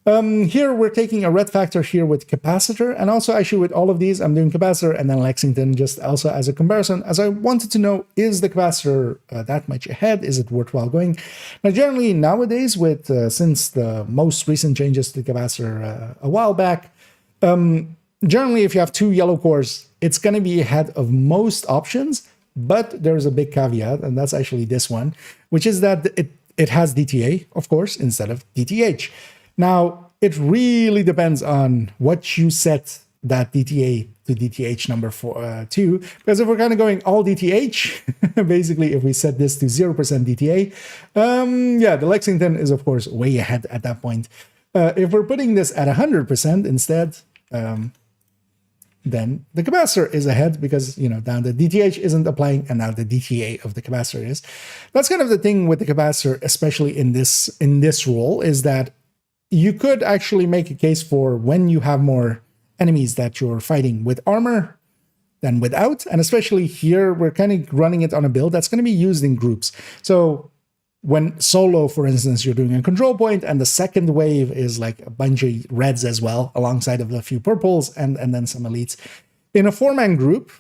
Here we're taking a red factor here with Capacitor, and also actually with all of these I'm doing Capacitor and then Lexington just also as a comparison, as I wanted to know, is the Capacitor that much ahead? Is it worthwhile going? Now generally nowadays with since the most recent changes to the Capacitor a while back, generally if you have 2 yellow cores, it's going to be ahead of most options, but there's a big caveat, and that's actually this one, which is that it has DTA, of course, instead of DTH. Now, it really depends on what you set that DTA to DTH number for to, because if we're kind of going all DTH, basically if we set this to 0% DTA, yeah, the Lexington is of course way ahead at that point. If we're putting this at 100% instead, then the capacitor is ahead, because, you know, now the DTH isn't applying and now the DTA of the capacitor is. That's kind of the thing with the capacitor, especially in this role, is that you could actually make a case for when you have more enemies that you're fighting with armor than without. And especially here, we're kind of running it on a build that's going to be used in groups. So when solo, for instance, you're doing a control point and the second wave is like a bunch of reds as well, alongside of a few purples and then some elites. In a 4-man group,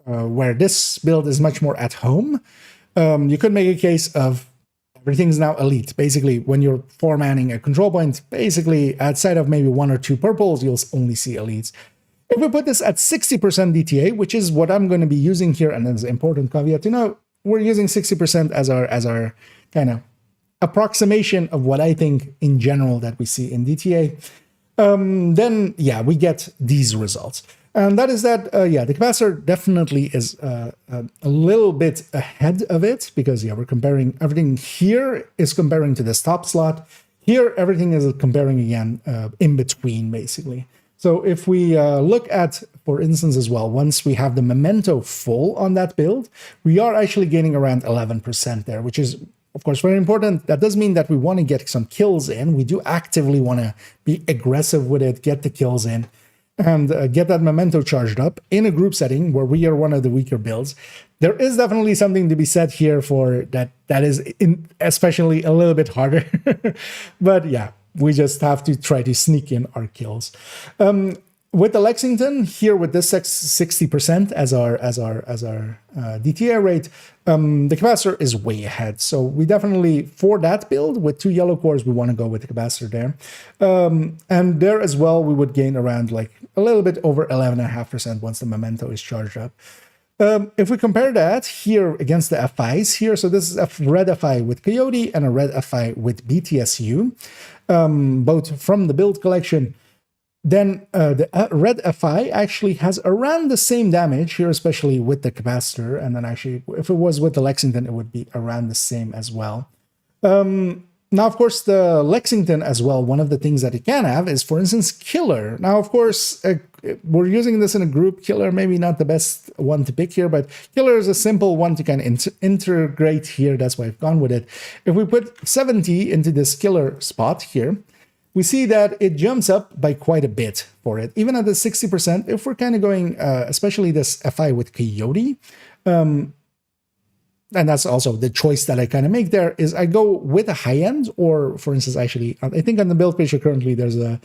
where this build is much more at home, you could make a case of everything's now elite. Basically, when you're formatting a control point, basically outside of maybe 1 or 2 purples, you'll only see elites. If we put this at 60% DTA, which is what I'm going to be using here, and there's an important caveat to know, we're using 60% as our kind of approximation of what I think in general that we see in DTA, then yeah, we get these results. And that is that, yeah, the capacitor definitely is a little bit ahead of it because, yeah, we're comparing everything here is comparing to this top slot. Here, everything is comparing again in between, basically. So if we look at, for instance, as well, once we have the memento full on that build, we are actually gaining around 11% there, which is, of course, very important. That does mean that we want to get some kills in. We do actively want to be aggressive with it, get the kills in, and get that memento charged up in a group setting where we are one of the weaker builds. There is definitely something to be said here for that is especially a little bit harder. But yeah, we just have to try to sneak in our kills. With the Lexington here, with this 60% as our DTA rate, the capacitor is way ahead. So we definitely, for that build with 2 yellow cores, we want to go with the capacitor there. And there as well, we would gain around like a little bit over 11.5% once the memento is charged up. If we compare that here against the FIs here, so this is a red FI with Coyote and a red FI with BTSU, both from the build collection. Then the red FI actually has around the same damage here, especially with the capacitor. And then actually, if it was with the Lexington, it would be around the same as well. Now, of course, the Lexington as well, one of the things that it can have is, for instance, Killer. Now, of course, we're using this in a group. Killer, maybe not the best one to pick here, but Killer is a simple one to kind of integrate here. That's why I've gone with it. If we put 70 into this Killer spot here, we see that it jumps up by quite a bit for it. Even at the 60%, if we're kind of going, especially this FI with Coyote, and that's also the choice that I kind of make there, is I go with a high end, or for instance, actually, I think on the build picture currently there's a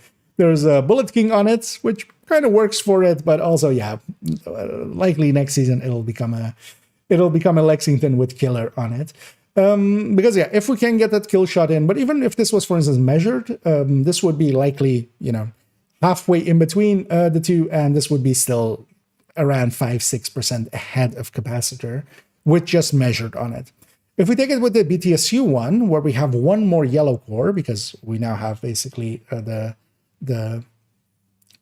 Bullet King on it, which kind of works for it, but also, yeah, likely next season it'll become a Lexington with Killer on it. Because yeah, if we can get that kill shot in, but even if this was, for instance, measured, this would be likely, you know, halfway in between the two, and this would be still around 5-6% ahead of Capacitor with just measured on it. If we take it with the BTSU one, where we have one more yellow core, because we now have basically the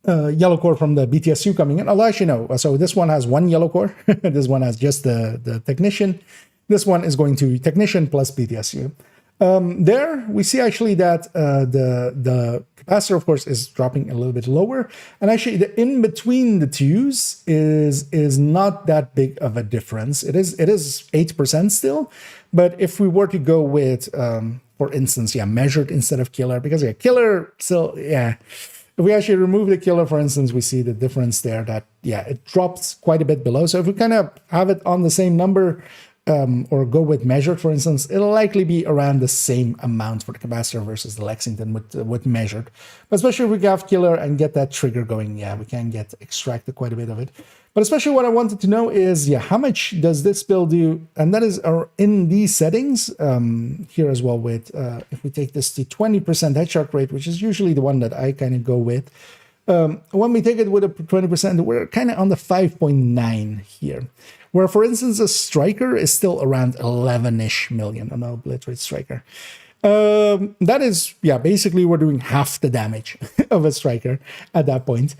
yellow core from the BTSU coming in. I'll actually know. So this one has one yellow core. This one has just the technician. This one is going to technician plus BTSU. There we see actually that the capacitor, of course, is dropping a little bit lower, and actually the in between the twos is not that big of a difference. It is 8% still, but if we were to go with, for instance, yeah, measured instead of Killer, because yeah, Killer still, yeah. If we actually remove the Killer, for instance, we see the difference there that, yeah, it drops quite a bit below. So if we kind of have it on the same number, or go with measured, for instance, it'll likely be around the same amount for the capacitor versus the Lexington with measured. But especially if we have Killer and get that trigger going, yeah, we can extract quite a bit of it. But especially what I wanted to know is, yeah, how much does this build do? And that is in these settings here as well with, if we take this to 20% headshot rate, which is usually the one that I kind of go with. When we take it with a 20%, we're kind of on the 5.9 here. Where, for instance, a striker is still around 11-ish million, an obliterate striker. That is, yeah, basically we're doing half the damage of a striker at that point.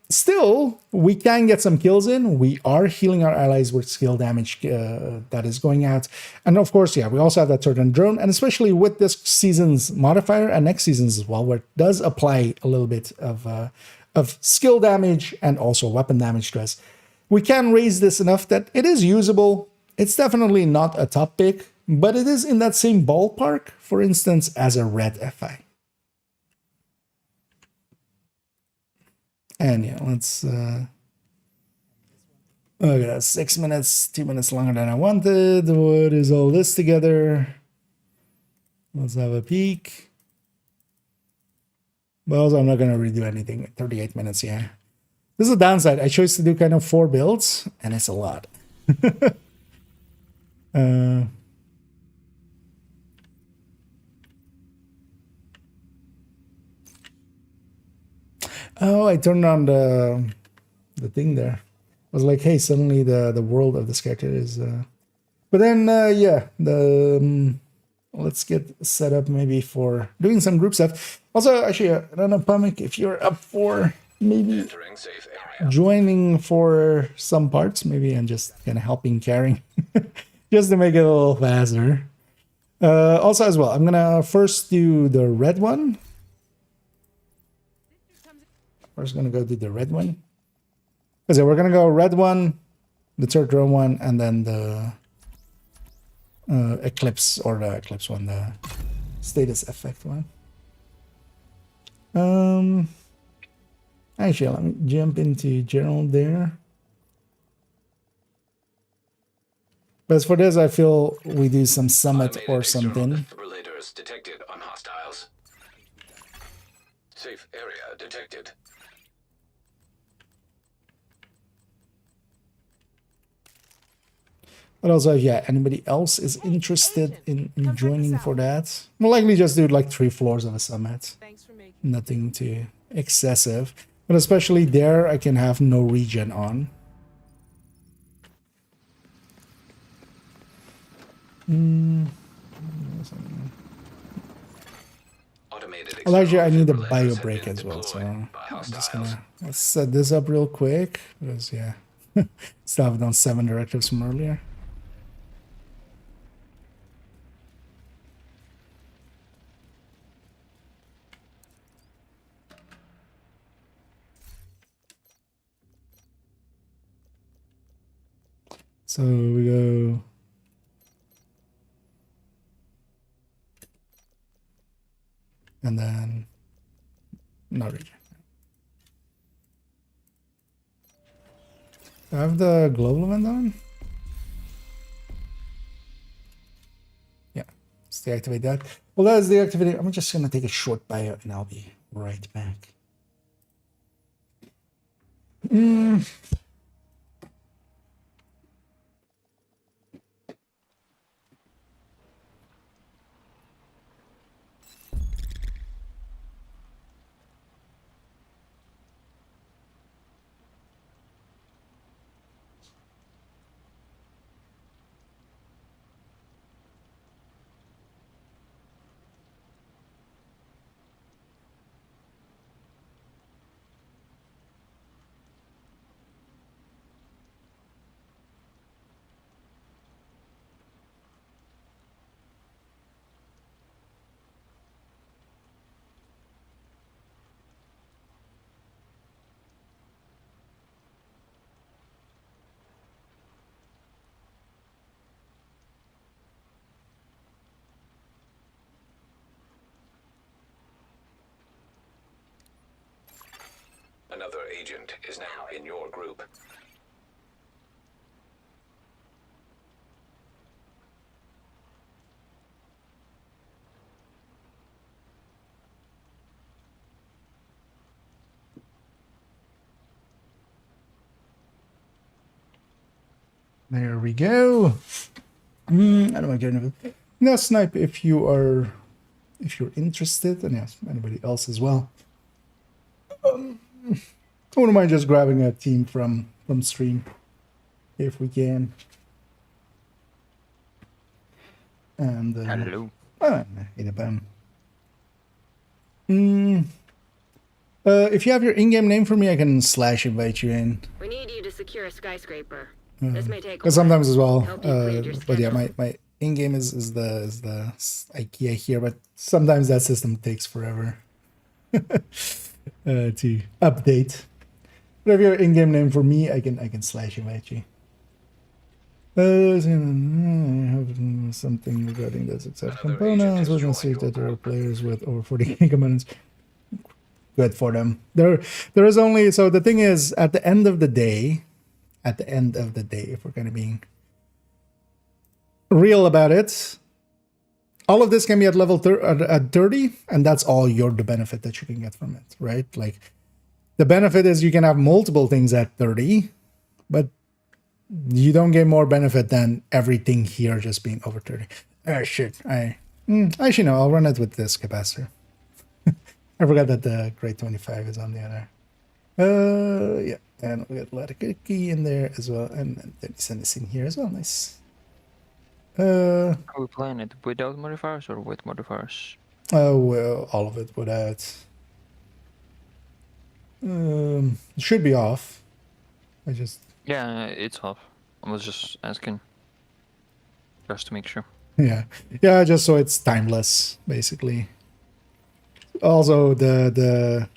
Still, we can get some kills in. We are healing our allies with skill damage that is going out. And of course, yeah, we also have that certain drone, and especially with this season's modifier and next season's as well, where it does apply a little bit of skill damage and also weapon damage stress. We can raise this enough that it is usable. It's definitely not a top pick, but it is in that same ballpark, for instance, as a red FI. And yeah, let's okay, that's 6 minutes, 2 minutes longer than I wanted. What is all this together? Let's have a peek. Well, I'm not going to redo anything. 38 minutes, yeah. This is a downside. I chose to do kind of 4 builds, and it's a lot. Oh, I turned on the thing there. I was like, hey, suddenly the world of this character is... But then, yeah, let's get set up maybe for doing some group stuff. Also, actually, I don't know, Pamik, if you're up for maybe joining for some parts, maybe, and just kind of helping carrying, just to make it a little faster. Also, as well, I'm gonna first do the red one. First, gonna go do the red one. So we're gonna go red one, the third row one, and then the eclipse, or the eclipse one, the status effect one. Actually, let me jump into general there. But as for this, I feel we do some summit or something. Defibrillators detected on hostiles. Safe area detected. But also, yeah, anybody else is interested in joining for that? We'll likely just do like 3 floors of a summit. Nothing too excessive. But especially there, I can have no regen on. Elijah, I need a bio break as well, so I'm just gonna let's set this up real quick because yeah, still have done 7 directives from earlier. So we go. And then no regen. Do I have the global event on? Yeah, let's deactivate that. Well, that is deactivated. I'm just gonna take a short bio and I'll be right back. Another agent is now in your group. There we go. I don't want to get it. Now, snipe if you're interested, and yes, anybody else as well. I wouldn't mind just grabbing a team from stream if we can. And hello. If you have your in-game name for me, I can slash invite you in. We need you to secure a skyscraper. This may take. Because sometimes as well. Help you clear your But yeah, schedule. my in-game is the IKEA here, but sometimes that system takes forever to update. But if your in-game name for me, I can slash invite you. I have something regarding the success components. We can see that there are players with over 40 components. Good for them. There is only, so the thing is, at the end of the day, if we're kind of being real about it, all of this can be at level at 30, and that's all the benefit that you can get from it, right? Like, The benefit is you can have multiple things at 30, but you don't get more benefit than everything here just being over 30. Oh shit, actually no, I'll run it with this capacitor. I forgot that the grade 25 is on the other. Yeah, and we got a lot of cookie in there as well, and then send this in here as well. Nice. Are we playing it without modifiers or with modifiers? Oh well, all of it without. It should be off. I just. Yeah, it's off. I was just asking, just to make sure. Yeah, just so it's timeless, basically. Also, it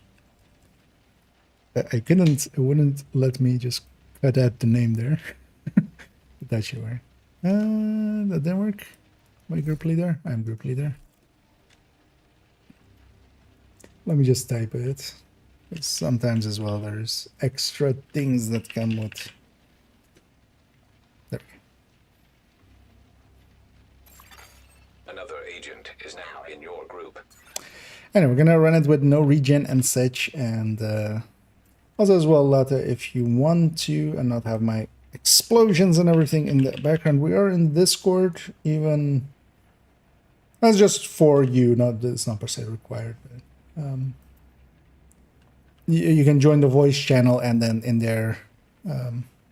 wouldn't let me just cut out the name there. That should work. That didn't work. My group leader. I'm group leader. Let me just type it. Sometimes as well, there's extra things that come with. There we go. Another agent is now in your group. Anyway, we're gonna run it with no regen and such, and also as well, Lata, if you want to and not have my explosions and everything in the background, we are in Discord. Even that's just for you, it's not per se required. But, you can join the voice channel, and then in there,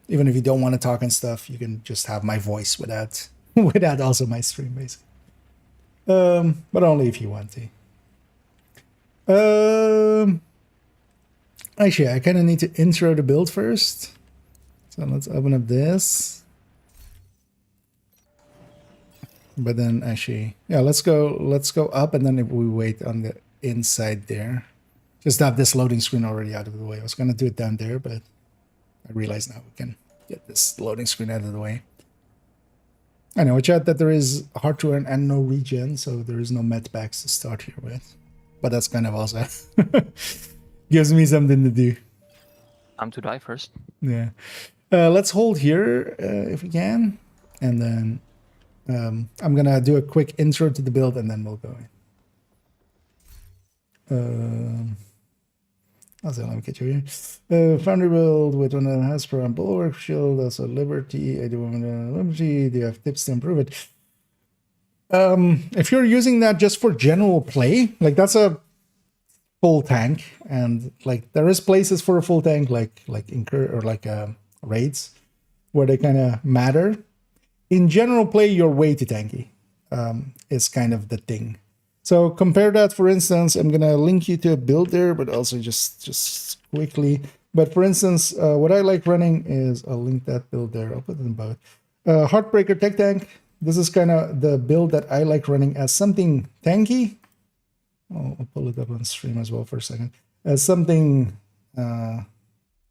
even if you don't want to talk and stuff, you can just have my voice without also my stream, basically. But only if you want to. Actually, I kind of need to intro the build first. So let's open up this. But then actually, yeah, let's go up, and then if we wait on the inside there. Just have this loading screen already out of the way. I was gonna do it down there, but I realize now we can get this loading screen out of the way. I know, chat, that there is hard to earn and no regen, so there is no med packs to start here with. But that's kind of also gives me something to do. I'm to die first. Yeah. Let's hold here if we can. And then I'm going to do a quick intro to the build, and then we'll go in. Also, let me get you here. Foundry build with 1.5 per bulwark shield, also Liberty. I do want Liberty. Do you have tips to improve it? If you're using that just for general play, like that's a full tank, and like there is places for a full tank, like Incur or like raids, where they kind of matter. In general play, you're way too tanky. Is kind of the thing. So compare that, for instance, I'm gonna link you to a build there, but also just quickly. But for instance, what I like running is, I'll link that build there. I'll put it in both. Heartbreaker Tech Tank. This is kind of the build that I like running as something tanky. I'll pull it up on stream as well for a second. As something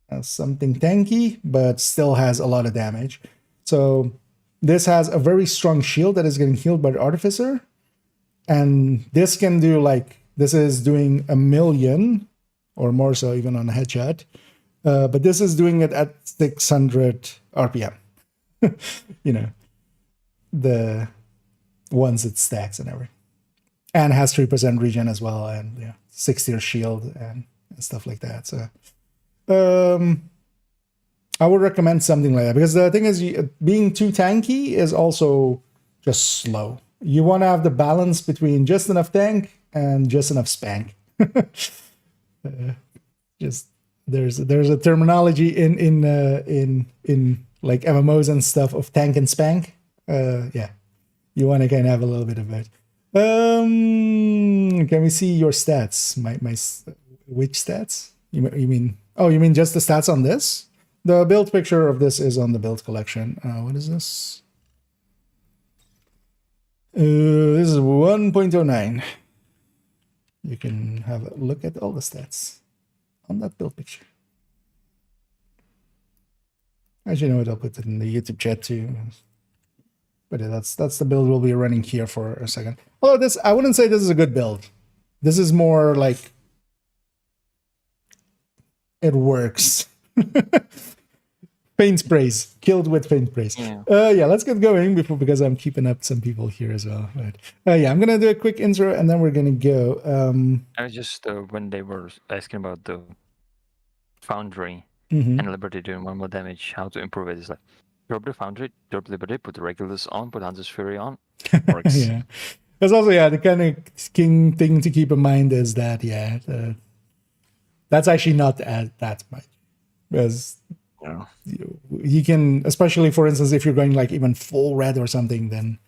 tanky, but still has a lot of damage. So this has a very strong shield that is getting healed by the Artificer. And this can do this is doing 1,000,000 or more so even on a headshot. But this is doing it at 600 RPM. The ones it stacks and everything. And has 3% regen as well, and 6-tier shield and stuff like that. So I would recommend something like that, because the thing is, being too tanky is also just slow. You want to have the balance between just enough tank and just enough spank. Just there's a terminology in like MMOs and stuff of tank and spank. You want to kind of have a little bit of it. Can we see your stats? My which stats? You mean? Oh, you mean just the stats on this? The build picture of this is on the build collection. What is this? This is 1.09. You can have a look at all the stats on that build picture. Actually, you know what? I'll put it in the YouTube chat too. But yeah, that's the build we'll be running here for a second. Although I wouldn't say this is a good build. This is more like it works. Paint sprays, killed with paint sprays. Yeah, let's get going because I'm keeping up some people here as well. But I'm gonna do a quick intro and then we're gonna go. I was just when they were asking about the Foundry Mm-hmm. and Liberty doing 1 more damage, how to improve it is like drop the Foundry, drop Liberty, put the Regulus on, put Hunter's Fury on. Works. Yeah. That's also, yeah, the kind of king thing to keep in mind is that, yeah, that's actually not that much. Because Yeah. you can, especially for instance, if you're going like even full red or something, then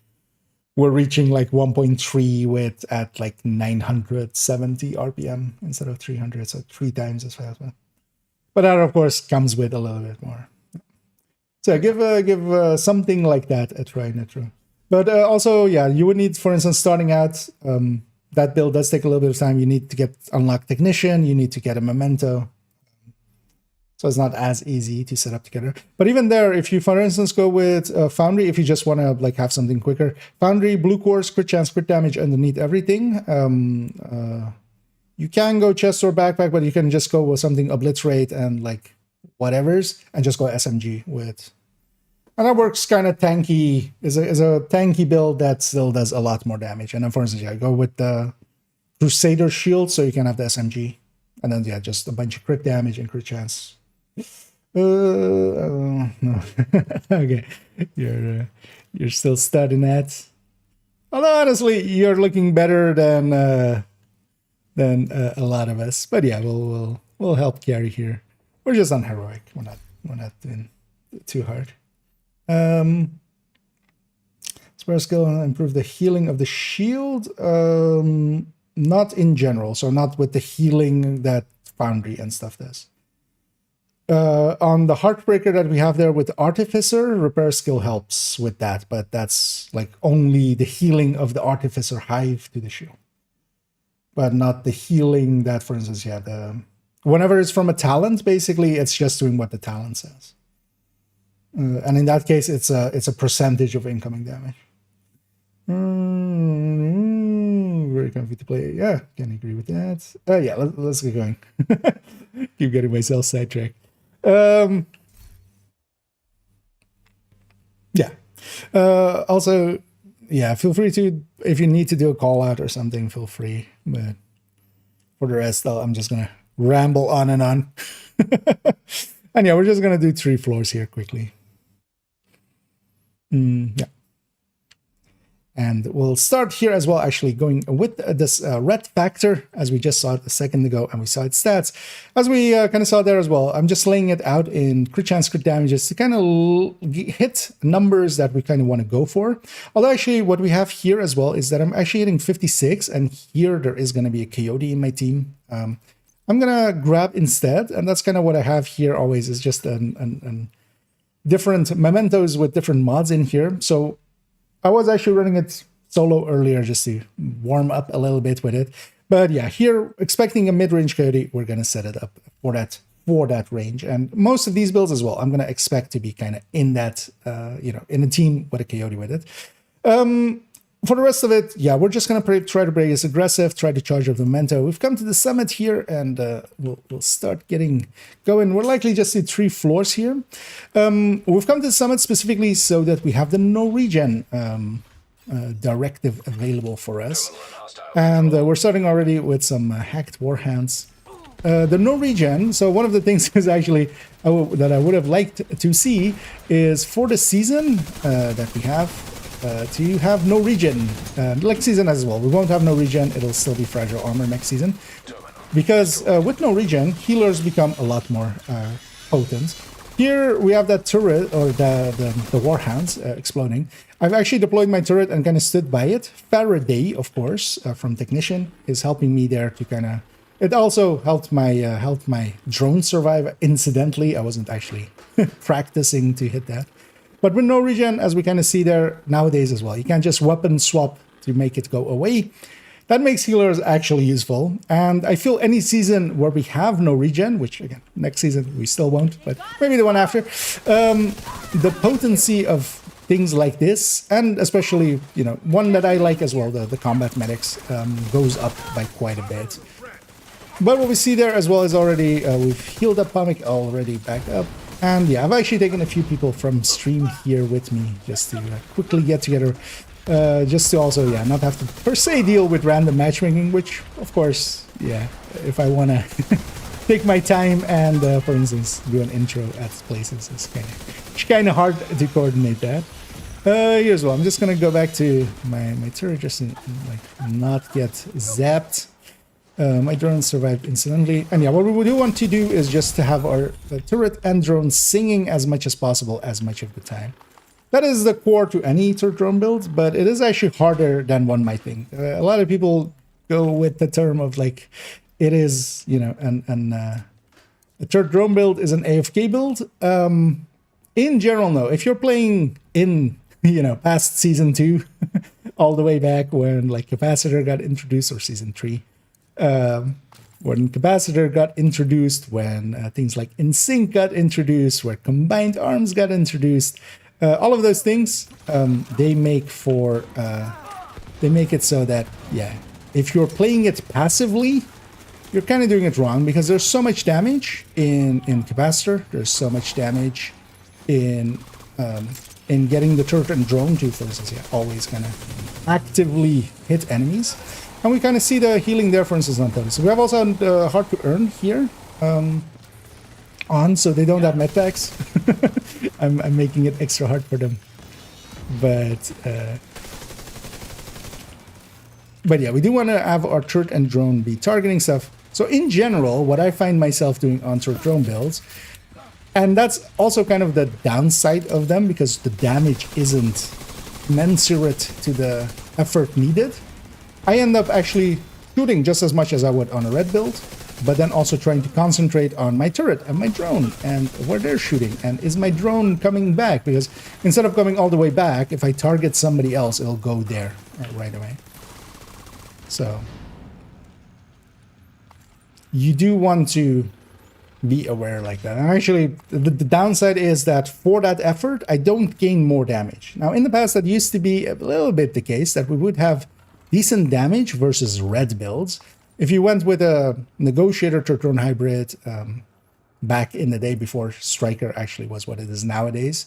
we're reaching like 1.3 with at like 970 RPM instead of 300, so 3 times as fast. But that of course comes with a little bit more. So give something like that a try, Nitro. But also, yeah, you would need, for instance, starting out, that build does take a little bit of time. You need to get unlock Technician, you need to get a Memento. So it's not as easy to set up together. But even there, if you, for instance, go with Foundry, if you just want to like have something quicker, Foundry, Blue Cores, crit chance, crit damage underneath everything. You can go chest or backpack, but you can just go with something obliterate and like whatever's, and just go SMG with. And that works kind of tanky, is a tanky build that still does a lot more damage. And then, for instance, yeah, go with the Crusader Shield so you can have the SMG. And then, yeah, just a bunch of crit damage and crit chance. No. Okay, you're still studying that. Although honestly, you're looking better than a lot of us. But yeah, we'll help carry here. We're just on heroic. We're not doing too hard. Spare skill and improve the healing of the shield. Not in general, so not with the healing that Foundry and stuff does. On the Heartbreaker that we have there with Artificer, repair skill helps with that, but that's like only the healing of the Artificer hive to the shield. But not the healing that, for instance, yeah, whenever it's from a talent, basically it's just doing what the talent says. And in that case, it's a percentage of incoming damage. Very comfy to play. Yeah, can agree with that. Yeah, let's get going. Keep getting myself sidetracked. Yeah. Also, yeah, feel free to, if you need to do a call out or something, feel free. But for the rest, I'm just gonna ramble on and on. And yeah, we're just gonna do 3 floors here quickly. Yeah. And we'll start here as well, actually going with this Refactor, as we just saw it a second ago, and we saw its stats. As we kind of saw there as well, I'm just laying it out in crit chance, crit damages to kind of hit numbers that we kind of want to go for. Although actually what we have here as well is that I'm actually hitting 56, and here there is going to be a Coyote in my team. I'm going to grab instead, and that's kind of what I have here always, is just different mementos with different mods in here. So I was actually running it solo earlier just to warm up a little bit with it. But yeah, here, expecting a mid-range Coyote, we're going to set it up for that range. And most of these builds as well, I'm going to expect to be kind of in that, in a team with a Coyote with it. For the rest of it, yeah, we're just going to try to play as aggressive, try to charge up the Memento. We've come to the summit here, and we'll start getting going. We're likely just to 3 floors here. We've come to the summit specifically so that we have the no regen directive available for us. And we're starting already with some hacked warhounds. The no regen, so one of the things is actually that I would have liked to see is for the season that we have, to have no regen. Next season as well, we won't have no regen, it'll still be fragile armor next season. Because with no regen, healers become a lot more potent. Here we have that turret, or the warhounds exploding. I've actually deployed my turret and kind of stood by it. Faraday, of course, from Technician, is helping me there to kind of... It also helped my drone survive incidentally. I wasn't actually practicing to hit that. But with no regen, as we kind of see there nowadays as well, you can't just weapon swap to make it go away. That makes healers actually useful. And I feel any season where we have no regen, which again, next season we still won't, but maybe the one after, the potency of things like this, and especially, one that I like as well, the combat medics, goes up by quite a bit. But what we see there as well is already, we've healed up Pomik already back up. And yeah, I've actually taken a few people from stream here with me just to quickly get together. Just to also, yeah, not have to per se deal with random matchmaking, which, of course, yeah, if I want to take my time and, for instance, do an intro at places. It's kind of hard to coordinate that. Here's what I'm just gonna go back to my turret, just like not get zapped. My drone survived incidentally, and yeah, what we do want to do is just to have our turret and drone singing as much as possible, as much of the time. That is the core to any turret drone build, but it is actually harder than one might think. A lot of people go with the term of like, it is, you know, a turret drone build is an AFK build. In general, no. If you're playing in, you know, past season 2, all the way back when like Capacitor got introduced, or season 3, when Capacitor got introduced, when things like InSync got introduced, where combined arms got introduced, all of those things, they make it so that, yeah, if you're playing it passively, you're kind of doing it wrong, because there's so much damage in Capacitor. There's so much damage in getting the turret and drone to, for instance, yeah, always kind of actively hit enemies. And we kind of see the healing there, for instance, on those. So we have also hard to earn here on, so they don't have med packs. I'm making it extra hard for them. But yeah, we do want to have our turret and drone be targeting stuff. So in general, what I find myself doing on turret drone builds, and that's also kind of the downside of them, because the damage isn't commensurate to the effort needed, I end up actually shooting just as much as I would on a red build, but then also trying to concentrate on my turret and my drone and where they're shooting. And is my drone coming back? Because instead of coming all the way back, if I target somebody else, it'll go there right away. So you do want to be aware like that. And actually, the downside is that for that effort, I don't gain more damage. Now, in the past, that used to be a little bit the case, that we would have decent damage versus red builds. If you went with a negotiator turret drone hybrid back in the day, before Striker actually was what it is nowadays,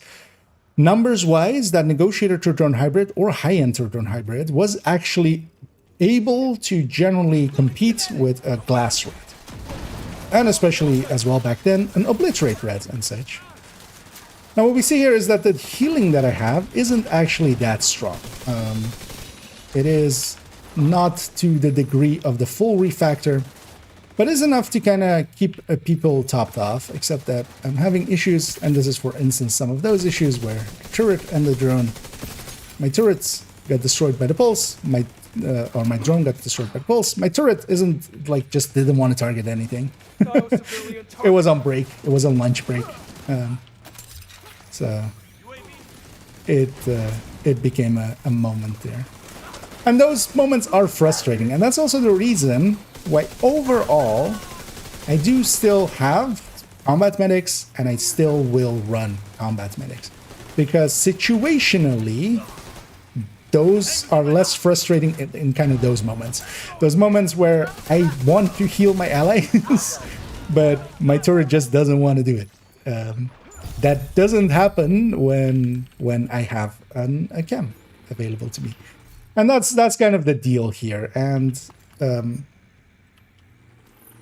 numbers wise, that negotiator turret drone hybrid or high-end turret drone hybrid was actually able to generally compete with a glass red, and especially as well back then an obliterate red and such. Now what we see here is that the healing that I have isn't actually that strong. It is not to the degree of the full refactor, but is enough to kind of keep people topped off, except that I'm having issues, and this is for instance some of those issues where the turret and the drone, my turrets got destroyed by the pulse, or my drone got destroyed by the pulse. My turret isn't like just didn't want to target anything. It was on break, it was on lunch break. So it became a moment there. And those moments are frustrating, and that's also the reason why overall I do still have combat medics, and I still will run combat medics, because situationally those are less frustrating in kind of those moments where I want to heal my allies but my turret just doesn't want to do it. That doesn't happen when I have a chem available to me. And that's kind of the deal here. And that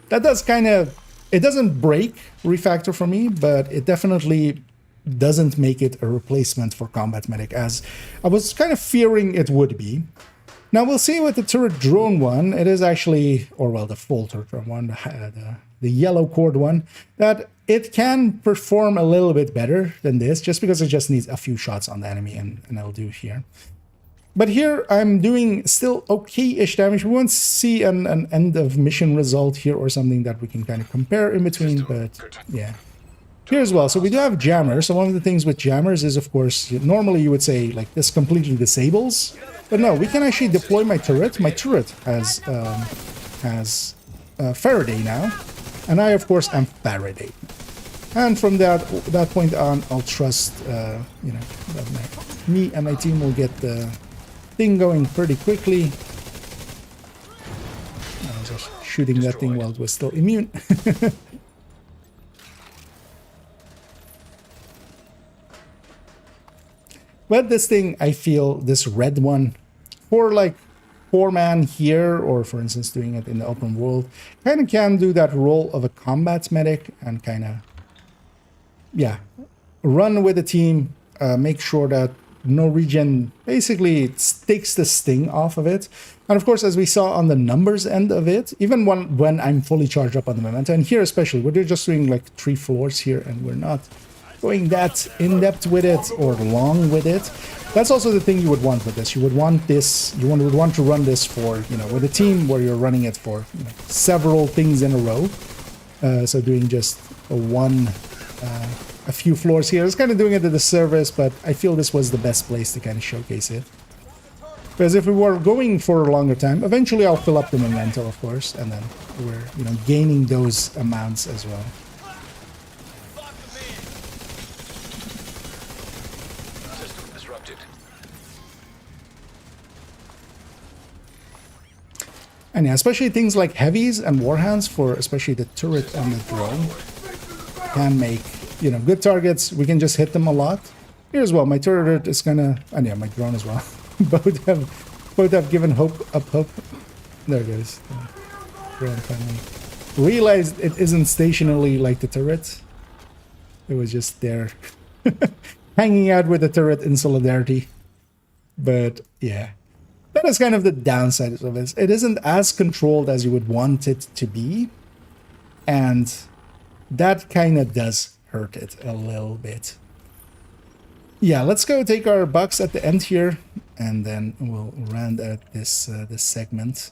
does kind of, it doesn't break Refactor for me, but it definitely doesn't make it a replacement for combat medic, as I was kind of fearing it would be. Now we'll see with the turret drone one, it is actually, or well, the full turret drone one, the yellow cord one, that it can perform a little bit better than this, just because it just needs a few shots on the enemy, and I'll do here. But here I'm doing still okay-ish damage. We won't see an end of mission result here or something that we can kind of compare in between, but yeah. Here as well, so we do have jammers. So one of the things with jammers is, of course, normally you would say like this completely disables, but no, we can actually deploy my turret. My turret has Faraday now, and I of course am Faraday. And from that point on, I'll trust you know, that me and my team will get the thing going pretty quickly. I was just shooting that thing while it was still immune. But this thing, I feel, this red one, for 4-man here, or for instance doing it in the open world, kind of can do that role of a combat medic and kind of, yeah, run with the team, make sure that no regen basically takes the sting off of it. And of course, as we saw on the numbers end of it, even when I'm fully charged up on the memento, and here especially, we're just doing like 3 floors here, and we're not going that in-depth with it or long with it. That's also the thing you would want with this. You would want this, you would want to run this for, you know, with a team where you're running it for, you know, several things in a row. So doing just a few floors here is kind of doing it a disservice, but I feel this was the best place to kind of showcase it. Because if we were going for a longer time, eventually I'll fill up the memento, of course, and then we're, you know, gaining those amounts as well. System disrupted. And yeah, especially things like heavies and warhounds, for especially the turret and the drone, can make, you know, good targets. We can just hit them a lot. Here as well, my turret is gonna, and yeah, my drone as well. both have given hope. There it goes. Drone finally realized it isn't stationary like the turret. It was just there, hanging out with the turret in solidarity. But yeah, that is kind of the downside of it. It isn't as controlled as you would want it to be, and that kind of does hurt it a little bit. Yeah, let's go take our bucks at the end here, and then we'll round out this this segment.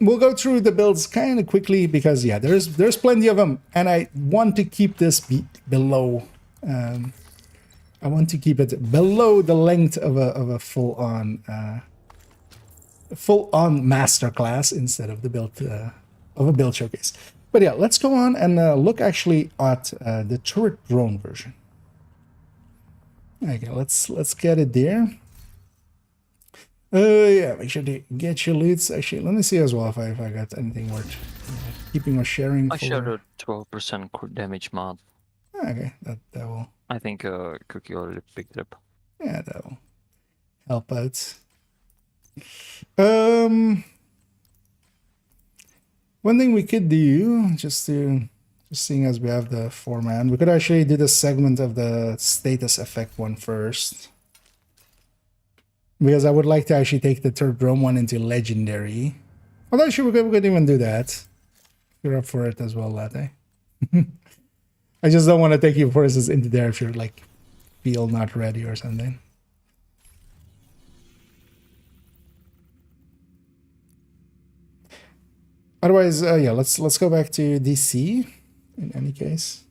We'll go through the builds kind of quickly because yeah, there's plenty of them, and I want to keep this below. I want to keep it below the length of a full on masterclass instead of the build of a build showcase. But yeah, let's go on and look actually at the turret drone version. Okay, let's get it there. Yeah, make sure to get your loots. Actually, let me see as well if I got anything worth keeping or sharing. I showed a 12% damage mod. Okay, that will. I think Cookie already picked it up. Yeah, that will help out. One thing we could do, just seeing as we have the 4-man, we could actually do the segment of the status effect one first. Because I would like to actually take the third drone one into legendary. Although actually we could even do that. If you're up for it as well, Latte. I just don't want to take you, for instance, into there if you're like feel not ready or something. Otherwise, yeah, let's go back to DC. In any case,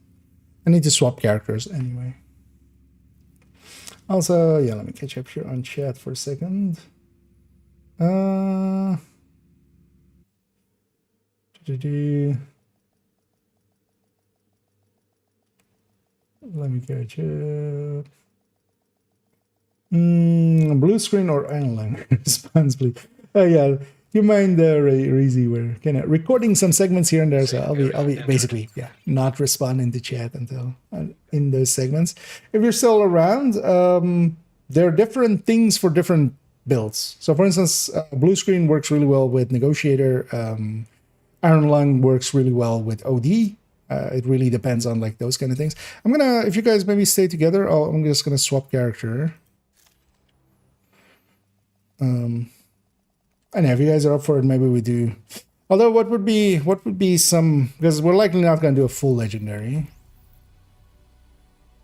I need to swap characters anyway. Also, yeah, let me catch up here on chat for a second. Let me catch up. Blue screen or island response, please. Oh yeah. You mind, Reezy? We're kind of recording some segments here and there, so I'll be basically, yeah, not responding to chat until in those segments. If you're still around, there are different things for different builds. So, for instance, blue screen works really well with Negotiator. Iron Lung works really well with OD. It really depends on like those kind of things. I'm gonna, if you guys maybe stay together, I'm just gonna swap character. And if you guys are up for it, maybe we do. Although, what would be some, because we're likely not going to do a full legendary.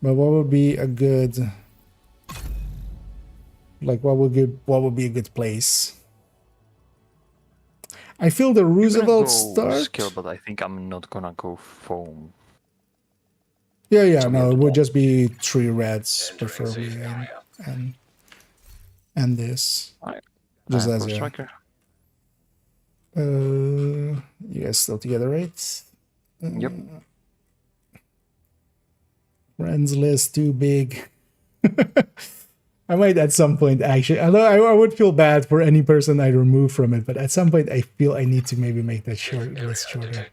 But what would be a good, like what would be a good place? I feel the Roosevelt start. Skill, but I think I'm not gonna go foam. Yeah, no, it would just be 3 reds preferably, and this. Just as striker. You guys still together, right? Yep. Friends list too big. I might at some point actually, although I would feel bad for any person I remove from it, but at some point I feel I need to maybe make that list shorter.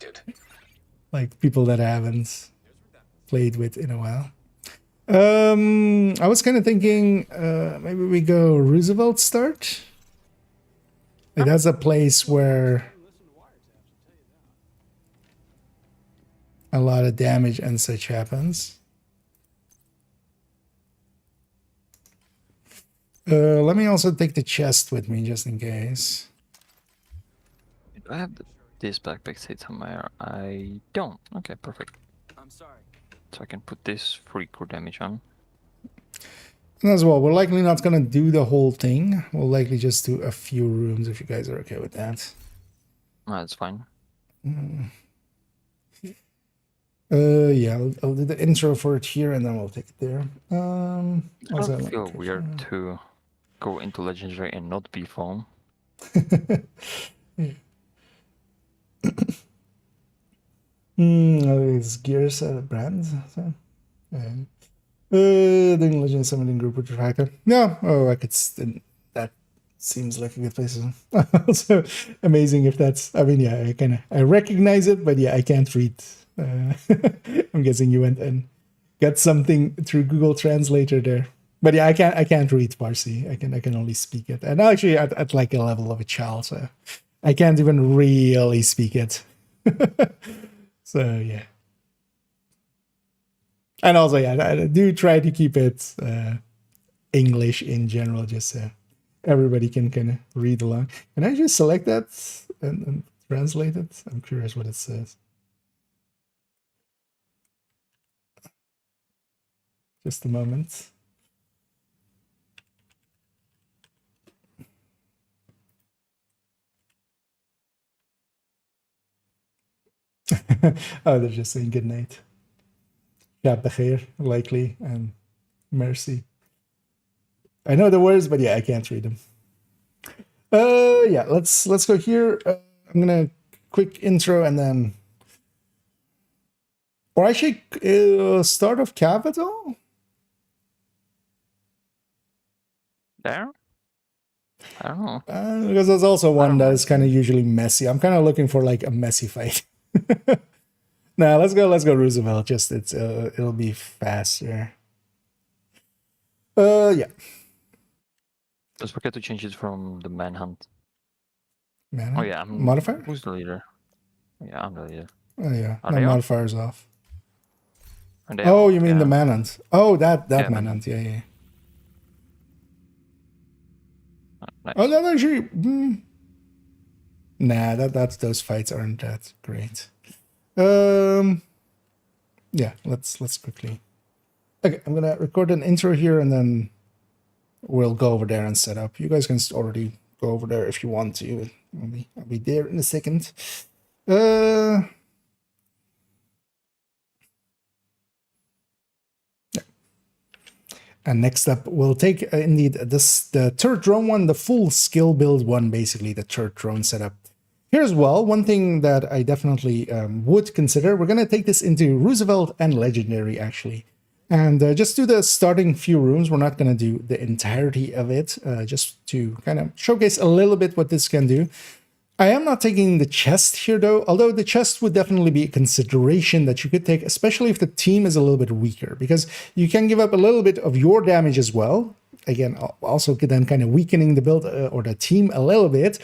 Like people that I haven't played with in a while. I was kind of thinking maybe we go Roosevelt start. Like, that's a place where a lot of damage and such happens. Let me also take the chest with me just in case. Do I have this backpack set somewhere? I don't. Okay, perfect. I'm sorry. So I can put this free core damage on. And as well, we're likely not going to do the whole thing. We'll likely just do a few rooms if you guys are okay with that. That's fine. Yeah, I'll do the intro for it here and then we'll take it there. I feel weird to go into legendary and not be foam. It's gears brand. So. Doing legend summoning group with Refactor. No, oh, I could. That seems like a good place. Also amazing if that's. I mean, yeah, I recognize it, but yeah, I can't read. I'm guessing you went and got something through Google Translator there. But yeah, I can't read Parsi. I can only speak it, and actually at like a level of a child, so I can't even really speak it. So yeah, and also yeah, I do try to keep it English in general, just so everybody can kind of read along. Can I just select that and translate it? I'm curious what it says. Just a moment. Oh, they're just saying good night. Shab Bakhair, likely, and mercy. I know the words, but yeah, I can't read them. Yeah, let's go here. I'm gonna quick intro and then, or actually, start of capital. There? I don't know. Because there's also one that is kind of usually messy. I'm kind of looking for like a messy fight. Nah, let's go Roosevelt. Just it'll be faster. Yeah. Let's forget to change it from the manhunt. Manhunt? Oh yeah, Modifier? Who's the leader? Yeah, I'm the leader. Oh yeah, Are no they on? modifier's off. Are they Oh, on? you mean Yeah. the manhunt? Oh, that Yeah, manhunt. Yeah. Nice. Oh, that actually. Nah, that's those fights aren't that great. Yeah, let's quickly. Okay, I'm gonna record an intro here and then we'll go over there and set up. You guys can already go over there if you want to. I'll be there in a second. Yeah. And next up, we'll take indeed the third drone one, the full skill build one, basically the third drone setup. Here's well, one thing that I definitely would consider. We're going to take this into Roosevelt and Legendary, actually. And just do the starting few rooms. We're not going to do the entirety of it, just to kind of showcase a little bit what this can do. I am not taking the chest here, though, although the chest would definitely be a consideration that you could take, especially if the team is a little bit weaker, because you can give up a little bit of your damage as well. Again, also then kind of weakening the build or the team a little bit.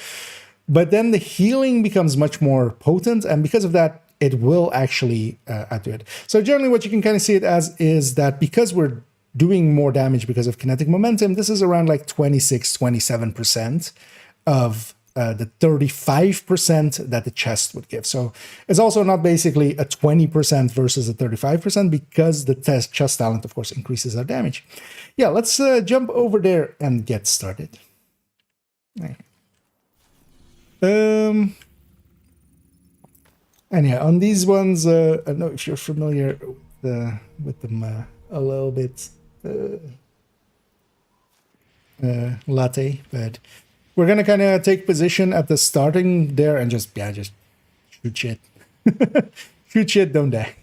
But then the healing becomes much more potent, and because of that, it will actually add to it. So generally what you can kind of see it as is that because we're doing more damage because of kinetic momentum, this is around like 26-27% of the 35% that the chest would give. So it's also not basically a 20% versus a 35% because the chest talent, of course, increases our damage. Yeah, let's jump over there and get started. Right. And yeah, on these ones, I don't know if you're familiar with them a little bit latte, but we're gonna kind of take position at the starting there and just shoot shit, shoot shit, don't die.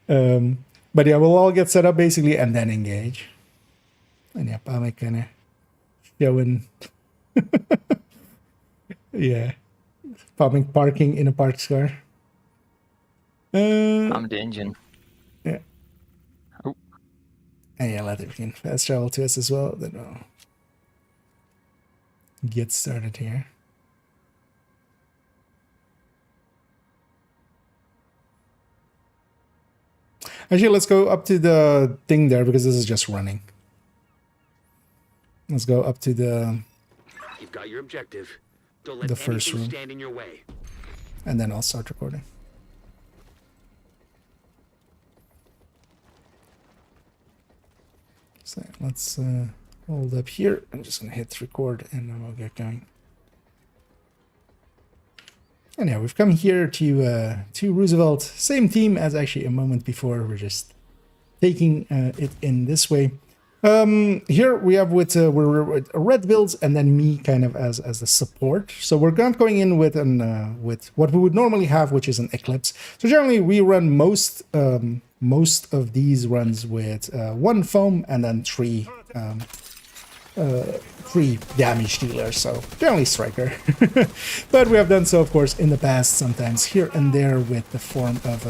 But yeah, we'll all get set up basically and then engage. And yeah, I'm kind of showing. Yeah, parking in a parked car. I'm the engine. Yeah. Oh. And yeah, let it begin. Fast travel to us as well. Then get started here. Actually, let's go up to the thing there because this is just running. Let's go up to the You've got your objective. Don't let the first anything room. stand in your way. And then I'll start recording. So let's hold up here. I'm just gonna hit record and then we'll get going. And yeah, we've come here to Roosevelt. Same team as actually a moment before. We're just taking it in this way. Here we have we're with red builds and then me kind of as the support. So we're not going in with with what we would normally have, which is an Eclipse. So generally we run most of these runs with 1 foam and then 3 damage dealers. So generally striker, but we have done so of course in the past sometimes here and there with the form of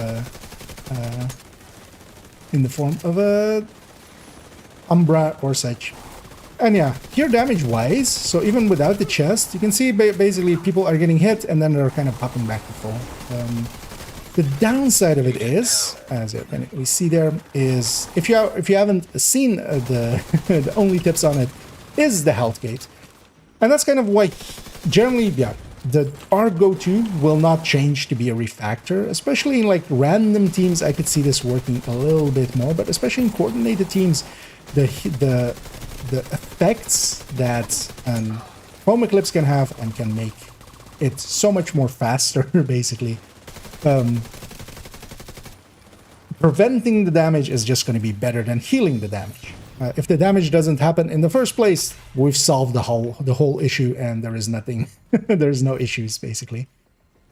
a Umbra or such. And yeah, here damage wise, so even without the chest, you can see basically people are getting hit and then they're kind of popping back to full. The downside of it is, as we see there, is if you haven't seen the only tips on it, is the health gate. And that's kind of why generally, yeah, our go-to will not change to be a refactor, especially in like random teams. I could see this working a little bit more, but especially in coordinated teams, the effects that Foam Eclipse can have and can make it so much more faster, basically. Preventing the damage is just going to be better than healing the damage. If the damage doesn't happen in the first place, we've solved the whole issue, and there is nothing. There's no issues basically,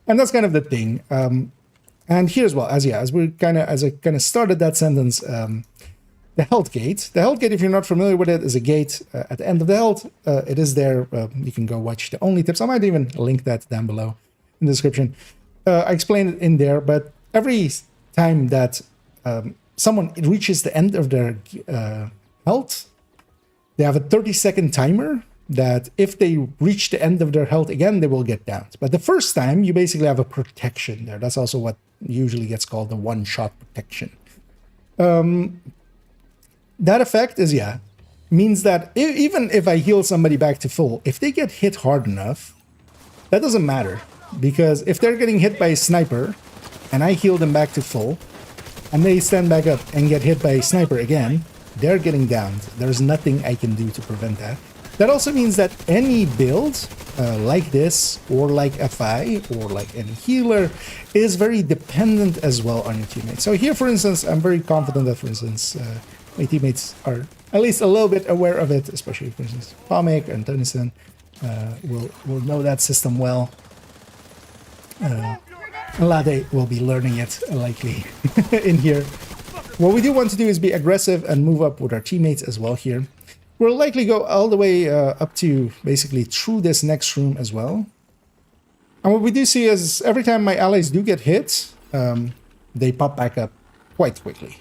and that's kind of the thing. And here as well as I kind of started that sentence. The health gate. The health gate, if you're not familiar with it, is a gate at the end of the health. It is there. You can go watch the only tips. I might even link that down below in the description. I explained it in there, but every time that someone reaches the end of their health, they have a 30-second timer that if they reach the end of their health again, they will get downed. But the first time, you basically have a protection there. That's also what usually gets called the one-shot protection. That effect is, means that even if I heal somebody back to full, if they get hit hard enough, that doesn't matter. Because if they're getting hit by a sniper, and I heal them back to full, and they stand back up and get hit by a sniper again, they're getting downed. There's nothing I can do to prevent that. That also means that any build like this, or like FI, or like any healer, is very dependent as well on your teammates. So here, for instance, I'm very confident that, for instance, my teammates are at least a little bit aware of it, especially, for instance, Pomic and Tennyson will know that system well. Lade will be learning it likely in here. What we do want to do is be aggressive and move up with our teammates as well here. We'll likely go all the way up to basically through this next room as well. And what we do see is every time my allies do get hit, they pop back up quite quickly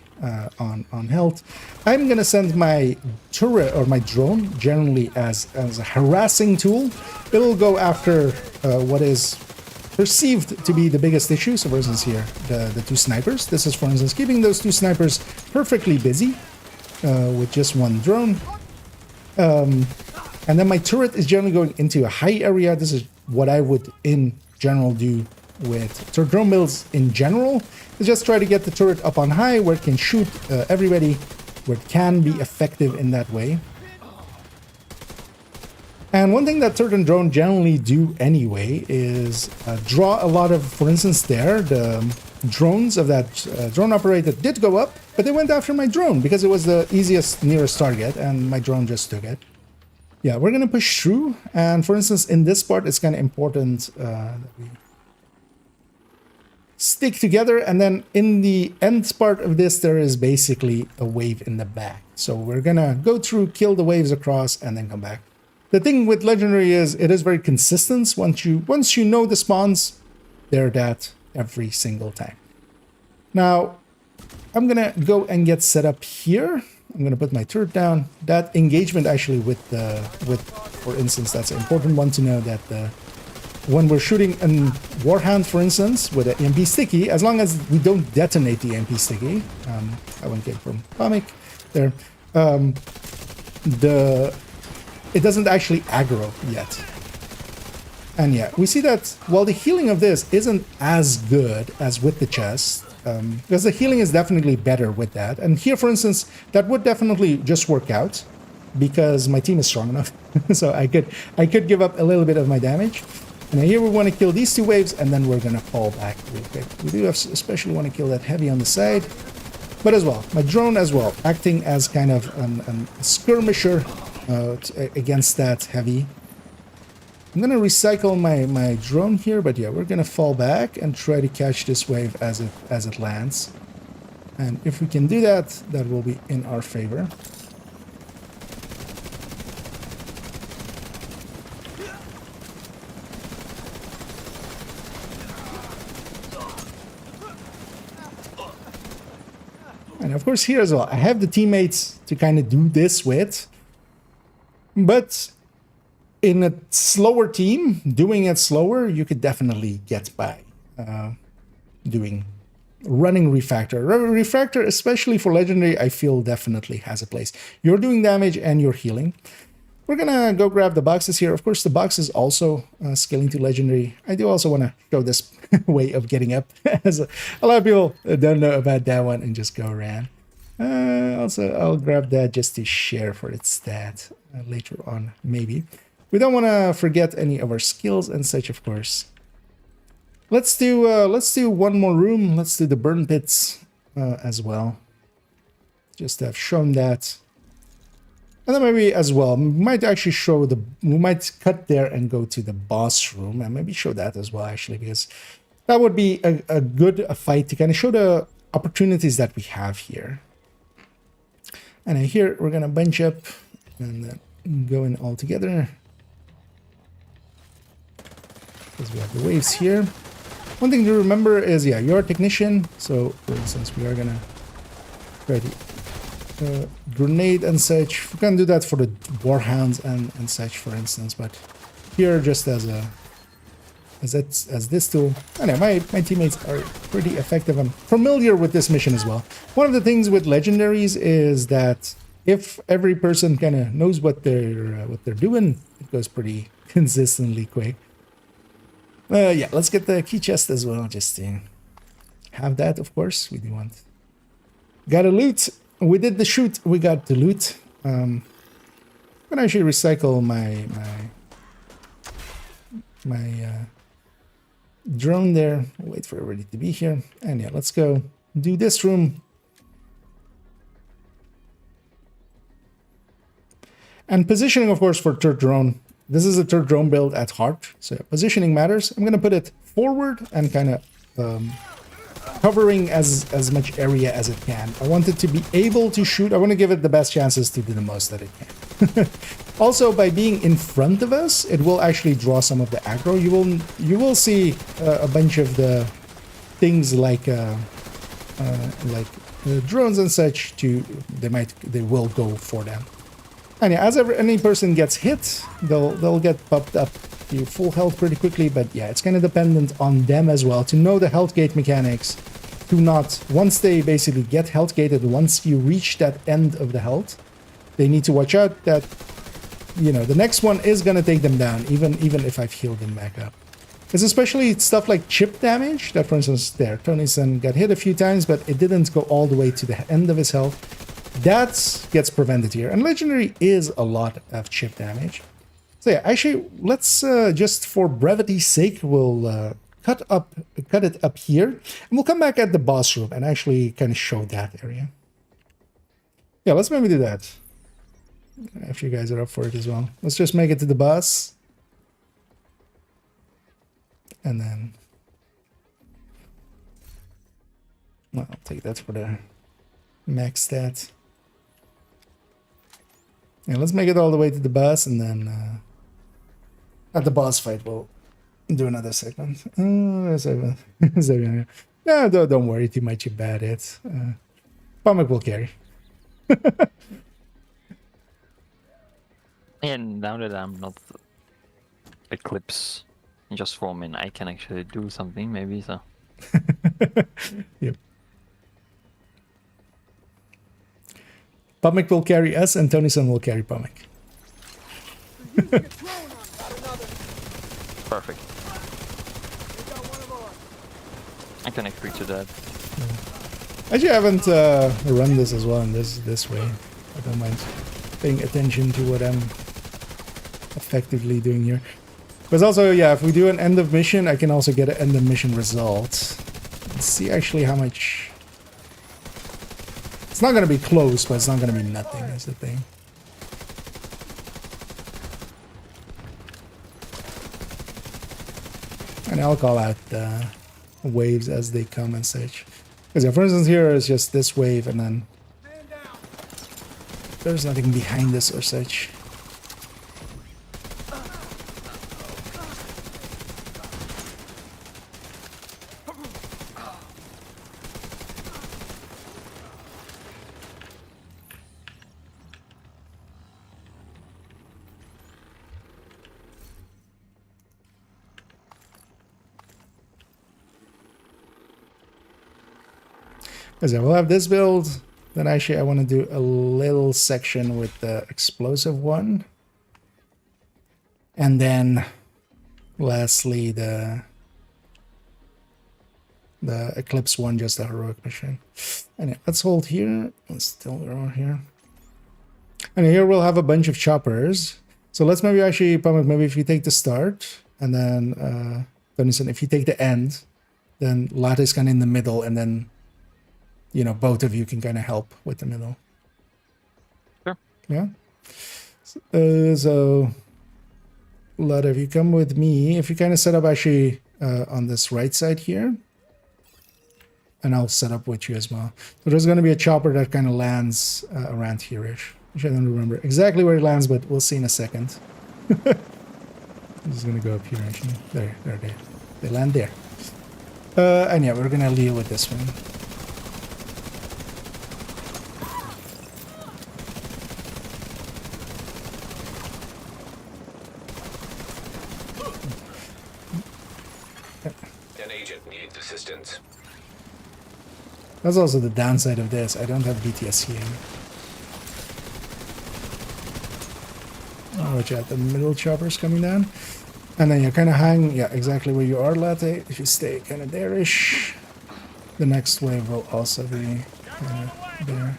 on health. I'm gonna send my turret or my drone generally as a harassing tool. It'll go after what is perceived to be the biggest issue. So for instance here, the 2 snipers. This is, for instance, keeping those 2 snipers perfectly busy with just 1 drone. And then my turret is generally going into a high area. This is what I would in general do with drone builds in general, is just try to get the turret up on high where it can shoot everybody, where it can be effective in that way. And one thing that turret and drone generally do anyway is draw a lot of, for instance there, the drones of that drone operator did go up, but they went after my drone because it was the easiest, nearest target, and my drone just took it. Yeah, we're going to push through, and for instance in this part it's kind of important that we stick together, and then in the end part of this there is basically a wave in the back. So we're going to go through, kill the waves across, and then come back. The thing with Legendary is it is very consistent. Once you know the spawns, they're that every single time. Now, I'm gonna go and get set up here. I'm gonna put my turret down. That engagement actually with for instance, that's an important one to know, that when we're shooting a Warhound, for instance, with an EMP sticky, as long as we don't detonate the EMP sticky, that one came from Comic there, it doesn't actually aggro yet. And yeah, we see that while the healing of this isn't as good as with the chest, because the healing is definitely better with that. And here, for instance, that would definitely just work out because my team is strong enough. So I could give up a little bit of my damage. And here we want to kill these two waves, and then we're going to fall back real quick. We do especially want to kill that heavy on the side. But as well, my drone as well, acting as kind of a skirmisher against that heavy. I'm going to recycle my drone here, but yeah, we're going to fall back and try to catch this wave as it lands. And if we can do that, that will be in our favor. And of course here as well, I have the teammates to kind of do this with, but in a slower team, doing it slower, you could definitely get by running Refactor. Refactor, especially for Legendary, I feel definitely has a place. You're doing damage and you're healing. We're gonna go grab the boxes here. Of course, the box is also scaling to Legendary. I do also want to show this way of getting up, as a lot of people don't know about that one and just go around. Also, I'll grab that just to share for its stat later on, maybe. We don't want to forget any of our skills and such, of course. Let's do one more room. Let's do the burn pits as well. Just to have shown that. And then maybe as well, we might actually show we might cut there and go to the boss room and maybe show that as well, actually, because that would be a good fight to kind of show the opportunities that we have here. And here we're going to bunch up and then go in all together. Because we have the waves here. One thing to remember is, yeah, you're a technician. So, for instance, we are going to try to grenade and such. We can do that for the Warhounds and such, for instance. But here, just as this tool. Anyway, my teammates are pretty effective. I'm familiar with this mission as well. One of the things with legendaries is that if every person kind of knows what they're doing, it goes pretty consistently quick. Yeah, let's get the key chest as well, just to have that, of course. We do want. Got a loot. We did the shoot. We got the loot. I'm gonna actually recycle my drone there. Wait for everybody to be here. And yeah, let's go do this room. And positioning, of course, for third drone. This is a third drone build at heart. So yeah, positioning matters. I'm going to put it forward and kind of covering as much area as it can. I want it to be able to shoot. I want to give it the best chances to do the most that it can. Also, by being in front of us, it will actually draw some of the aggro. You will see a bunch of the things like drones and such. They will go for them. And yeah, as any person gets hit, they'll get popped up to full health pretty quickly. But yeah, it's kind of dependent on them as well to know the health gate mechanics. To not, once they basically get health gated, once you reach that end of the health, they need to watch out that, you know, the next one is going to take them down, even if I've healed them back up. It's especially stuff like chip damage, that for instance there, Tonyson got hit a few times, but it didn't go all the way to the end of his health. That gets prevented here. And Legendary is a lot of chip damage. So yeah, actually, let's just for brevity's sake, we'll cut it up here. And we'll come back at the boss room and actually kind of show that area. Yeah, let's maybe do that. If you guys are up for it as well. Let's just make it to the boss. And then... well, I'll take that for the max stat. Yeah, let's make it all the way to the boss, and then at the boss fight we'll do another segment. No, don't worry too much about it. Comic will carry. And now that I'm not Eclipse just forming, I can actually do something maybe, so. Yep. Pumic will carry us, and Tonyson will carry Pumic. Perfect. I can agree to that. Actually, I haven't run this as well in this way. I don't mind paying attention to what I'm effectively doing here. Because also, yeah, if we do an end of mission, I can also get an end of mission result. Let's see actually how much... It's not going to be close, but it's not going to be nothing, is the thing. And I'll call out waves as they come and such. Because yeah, for instance, here is just this wave, and then there's nothing behind this or such. Because yeah, we'll have this build. Then actually I want to do a little section with the explosive one. And then lastly the Eclipse one, just the heroic mission. And yeah, let's hold here. Let's still go here. And here we'll have a bunch of choppers. So let's maybe actually, maybe if you take the start, and then Denison, if you take the end, then Lata is kind of in the middle, and then, you know, both of you can kind of help with the middle. Sure. Yeah. So, Lata, if you come with me, if you kind of set up actually on this right side here, and I'll set up with you as well. So there's going to be a chopper that kind of lands around here-ish. Which I don't remember exactly where it lands, but we'll see in a second. I'm just going to go up here actually. There. They land there. And yeah, we're going to deal with this one. An agent needs assistance. That's also the downside of this. I don't have BTS here. Oh, watch out, the middle chopper's coming down. And then you kind of hang, yeah, exactly where you are, Latte. If you stay kind of there-ish, the next wave will also be there.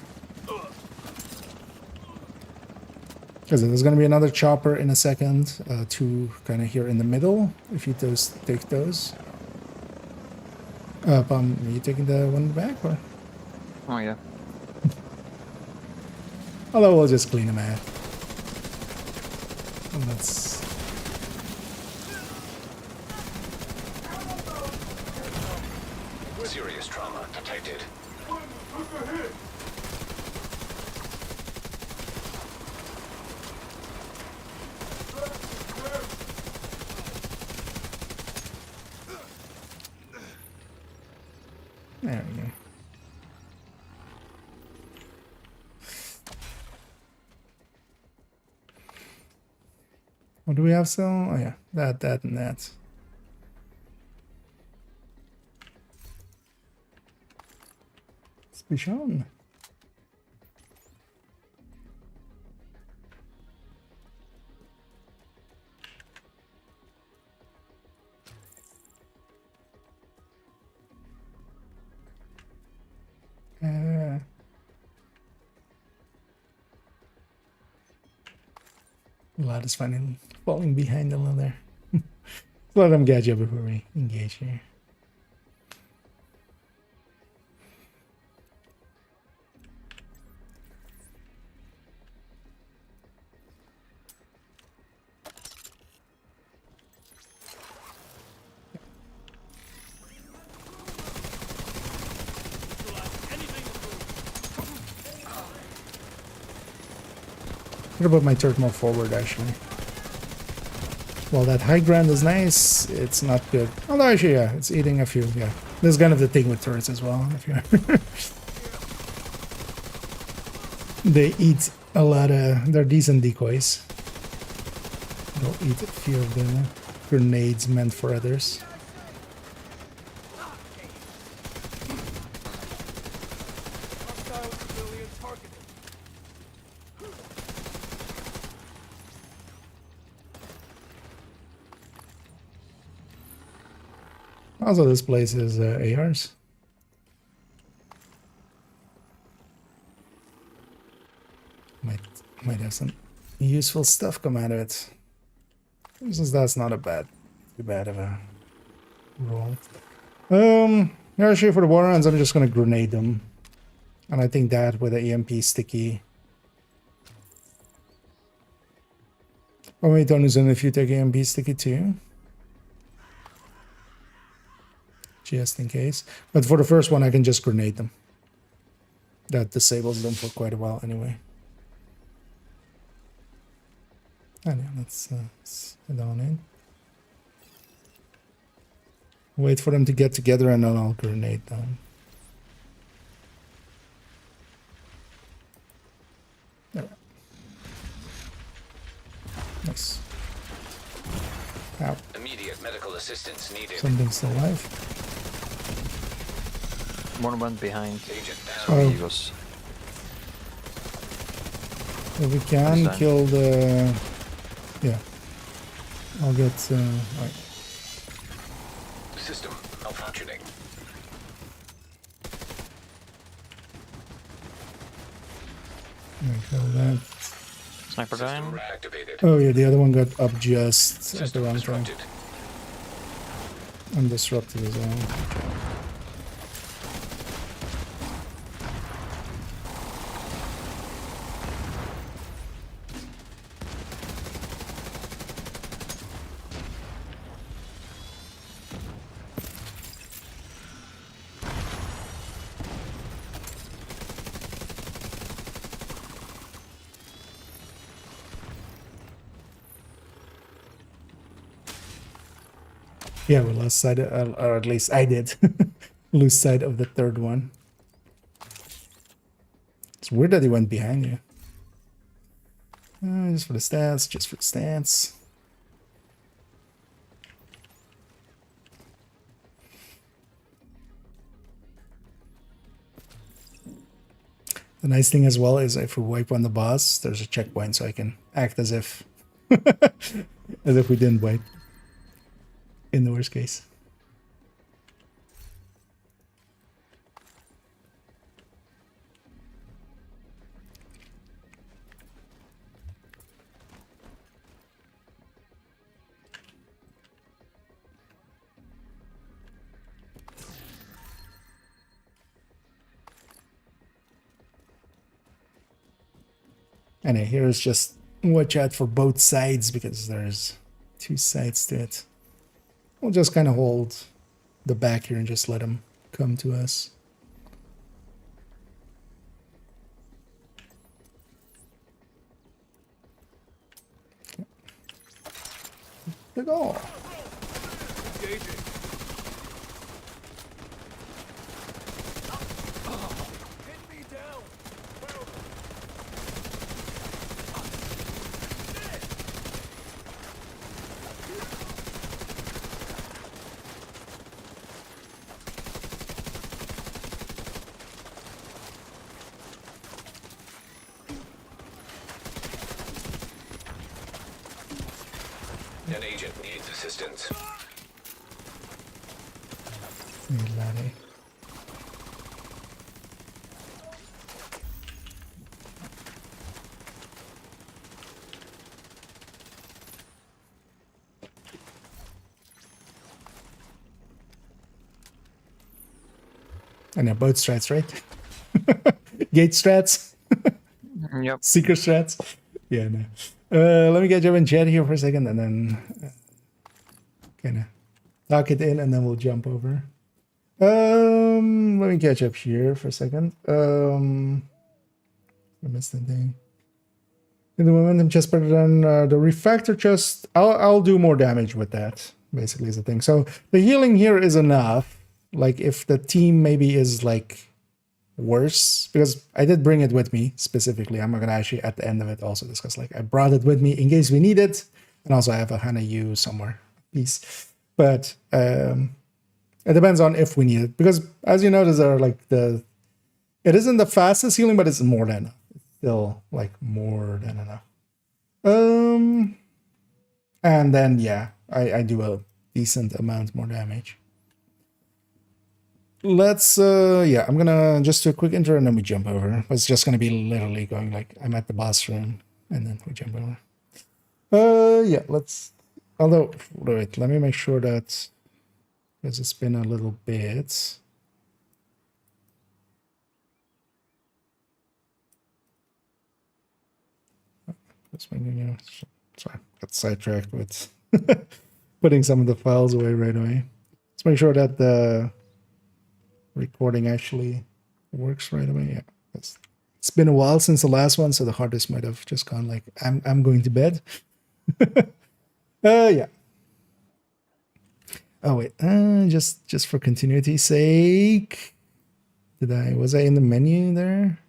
Because there's going to be another chopper in a second, two kind of here in the middle, if you take those. Are you taking the one back, or? Oh, yeah. Although we'll just clean them out. And that's... Serious trauma detected. There we go. What do we have still? Oh yeah, that, and that. Let's be shown. A lot is falling behind a little there. Let them catch up before we engage here. I'm gonna put my turret more forward, actually. While that high ground is nice, it's not good. Although, actually, yeah, it's eating a few, yeah. This is kind of the thing with turrets as well. If you're They eat a lot of... They're decent decoys. They'll eat a few of the grenades meant for others. Also, this place is ARs. Might have some useful stuff come out of it. Since that's not too bad of a roll. Actually, for the water rounds, I'm just gonna grenade them, and I think that with the EMP sticky. Oh wait, don't assume if you take EMP sticky too. Just in case. But for the first one, I can just grenade them. That disables them for quite a while anyway. Anyway, let's head on in. Wait for them to get together and then I'll grenade them. There we go. Nice. Ow. Immediate medical assistance needed. Something's still alive. One went behind. Agent Oh. down. He was. If we can Understand. kill the... Yeah. I'll get... Alright. System malfunctioning. Kill that. Sniper System down. reactivated. Oh yeah, the other one got up just at the System wrong time. disrupted. I'm disrupted as well. Yeah, we lost sight, or at least I did lose sight of the third one. It's weird that he went behind you. Just for the stats, just for the stats. The nice thing as well is if we wipe on the boss, there's a checkpoint, so I can act as if as if we didn't wipe. In the worst case. Anyway, here is just watch out for both sides because there's two sides to it. We'll just kind of hold the back here and just let them come to us. Good goal. An agent needs assistance. Laddie. And they're both strats, right? Gate strats? Yep. Secret strats? Yeah, no. Let me get you in chat here for a second and then kind of lock it in and then we'll jump over. Let me catch up here for a second. I missed the thing. In the momentum chest better than the refactor chest. I'll do more damage with that, basically is the thing. So the healing here is enough. Like if the team maybe is like worse, because I did bring it with me specifically. I'm going to actually at the end of it also discuss, like, I brought it with me in case we need it. And also I have a Hana-U somewhere piece. But it depends on if we need it, because as you notice, there are like it isn't the fastest healing, but it's more than enough. It's still like more than enough. And then yeah, I do a decent amount more damage. Let's yeah, I'm gonna just do a quick intro and then we jump over. It's just gonna be literally going like I'm at the boss room and then we jump over. Yeah, let's, although wait, let me make sure that, because it's been a little bit. Sorry, got sidetracked with putting some of the files away right away. Let's make sure that the recording actually works right away. Yeah, it's been a while since the last one, so the hard disk might have just gone like I'm going to bed. Yeah. Oh wait, just for continuity's sake, was I in the menu there?